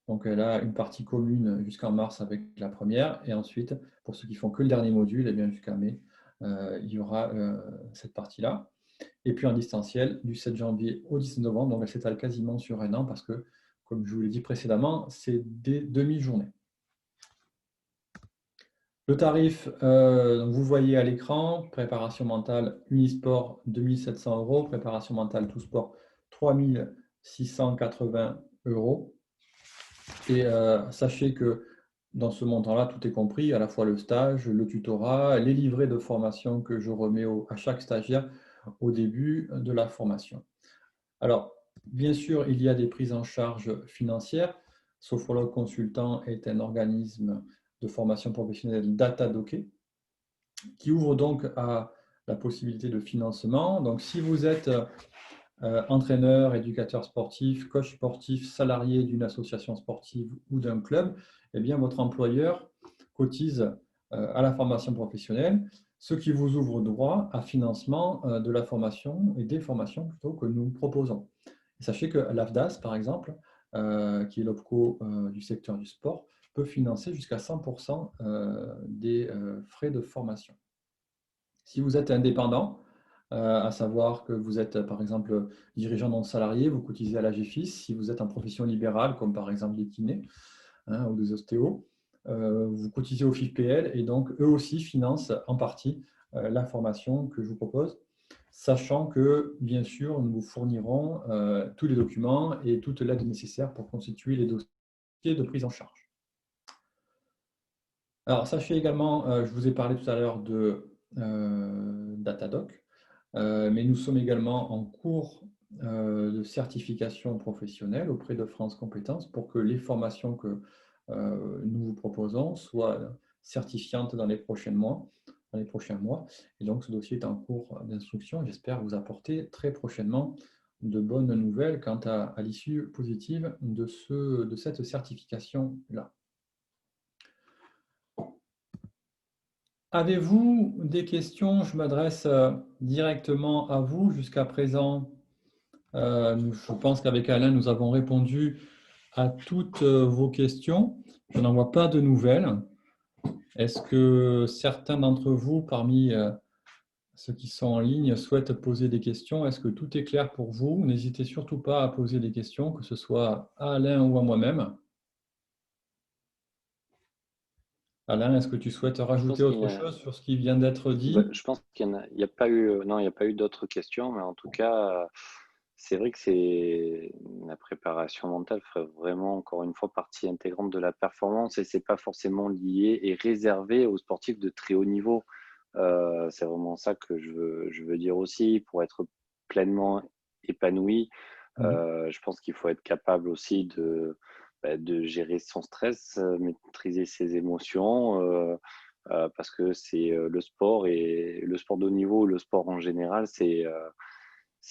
Donc elle a une partie commune jusqu'en mars avec la première. Et ensuite, pour ceux qui font que le dernier module, eh bien jusqu'à mai, il y aura cette partie-là. Et puis en distanciel, du 7 janvier au 10 novembre, donc elle s'étale quasiment sur 1 an parce que, comme je vous l'ai dit précédemment, c'est des demi-journées. Le tarif, vous voyez à l'écran, préparation mentale Unisport 2 700 €, préparation mentale tout sport 3 680 €. Et sachez que Dans ce montant-là, tout est compris, à la fois le stage, le tutorat, les livrets de formation que je remets à chaque stagiaire au début de la formation. Alors, bien sûr, il y a des prises en charge financières. Sophrologue Consultant est un organisme de formation professionnelle data-docké qui ouvre donc à la possibilité de financement. Donc, si vous êtes entraîneur, éducateur sportif, coach sportif, salarié d'une association sportive ou d'un club, eh bien, votre employeur cotise à la formation professionnelle, ce qui vous ouvre droit à financement de la formation et des formations plutôt que nous proposons. Et sachez que l'AFDAS, par exemple, qui est l'OPCO du secteur du sport, peut financer jusqu'à 100% des frais de formation. Si vous êtes indépendant, à savoir que vous êtes par exemple dirigeant non salarié, vous cotisez à la GFIS. Si vous êtes en profession libérale, comme par exemple les kinés ou des ostéos, vous cotisez au FIPL et donc eux aussi financent en partie la formation que je vous propose, sachant que bien sûr nous vous fournirons tous les documents et toute l'aide nécessaire pour constituer les dossiers de prise en charge. Alors sachez également, je vous ai parlé tout à l'heure de Datadoc. Mais nous sommes également en cours de certification professionnelle auprès de France Compétences pour que les formations que nous vous proposons soient certifiantes dans les prochains mois. Et donc, ce dossier est en cours d'instruction. J'espère vous apporter très prochainement de bonnes nouvelles quant à l'issue positive de cette certification-là. Avez-vous des questions? Je m'adresse directement à vous. Jusqu'à présent, je pense qu'avec Alain, nous avons répondu à toutes vos questions. Je n'en vois pas de nouvelles. Est-ce que certains d'entre vous, parmi ceux qui sont en ligne, souhaitent poser des questions? Est-ce que tout est clair pour vous? N'hésitez surtout pas à poser des questions, que ce soit à Alain ou à moi-même. Alain, est-ce que tu souhaites rajouter autre chose sur ce qui vient d'être dit?
Je pense qu'il n'y a pas eu, non, il n'y a pas eu d'autres questions, mais en tout cas, c'est vrai que la préparation mentale ferait vraiment, encore une fois, partie intégrante de la performance et c'est pas forcément lié et réservé aux sportifs de très haut niveau. C'est vraiment ça que je veux dire aussi, pour être pleinement épanoui. Je pense qu'il faut être capable aussi de gérer son stress, maîtriser ses émotions, parce que c'est le sport et le sport de haut niveau, le sport en général, c'est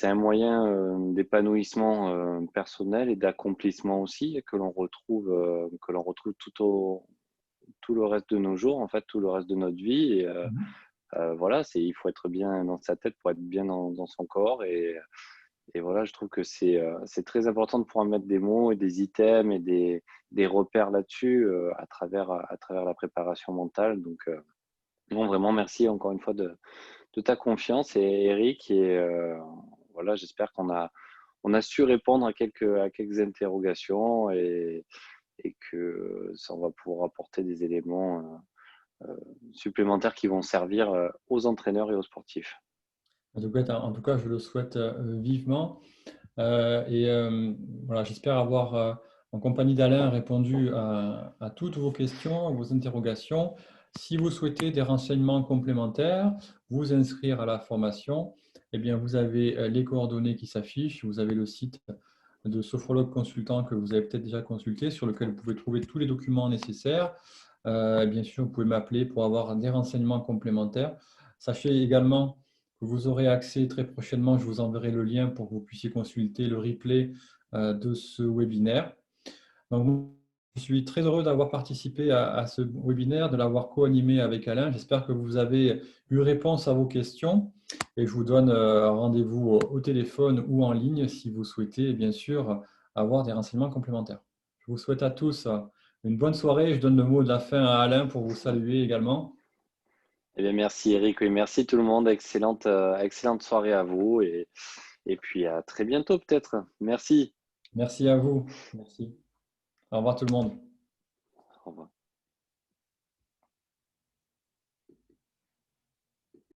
un moyen d'épanouissement personnel et d'accomplissement aussi que l'on retrouve tout le reste de nos jours, en fait, tout le reste de notre vie. Et voilà, il faut être bien dans sa tête pour être bien dans son corps. Et voilà, je trouve que c'est très important de pouvoir mettre des mots et des items et des repères là-dessus à travers la préparation mentale. Donc, non, vraiment, merci encore une fois de ta confiance, et Eric. Et voilà, j'espère on a su répondre à quelques interrogations et que ça va pouvoir apporter des éléments supplémentaires qui vont servir aux entraîneurs et aux sportifs.
En tout cas, je le souhaite vivement. Voilà, j'espère avoir, en compagnie d'Alain, répondu à toutes vos questions, vos interrogations. Si vous souhaitez des renseignements complémentaires, vous inscrire à la formation, eh bien, vous avez les coordonnées qui s'affichent. Vous avez le site de Sophrologue Consultant que vous avez peut-être déjà consulté, sur lequel vous pouvez trouver tous les documents nécessaires. Bien sûr, vous pouvez m'appeler pour avoir des renseignements complémentaires. Sachez également que vous aurez accès très prochainement. Je vous enverrai le lien pour que vous puissiez consulter le replay de ce webinaire. Donc, je suis très heureux d'avoir participé à ce webinaire, de l'avoir co-animé avec Alain. J'espère que vous avez eu réponse à vos questions et je vous donne rendez-vous au téléphone ou en ligne si vous souhaitez, bien sûr, avoir des renseignements complémentaires. Je vous souhaite à tous une bonne soirée. Je donne le mot de la fin à Alain pour vous saluer également.
Eh bien, merci Eric, oui, merci tout le monde. Excellente soirée à vous et puis à très bientôt peut-être. Merci.
Merci à vous. Merci. Au revoir tout le monde.
Au revoir.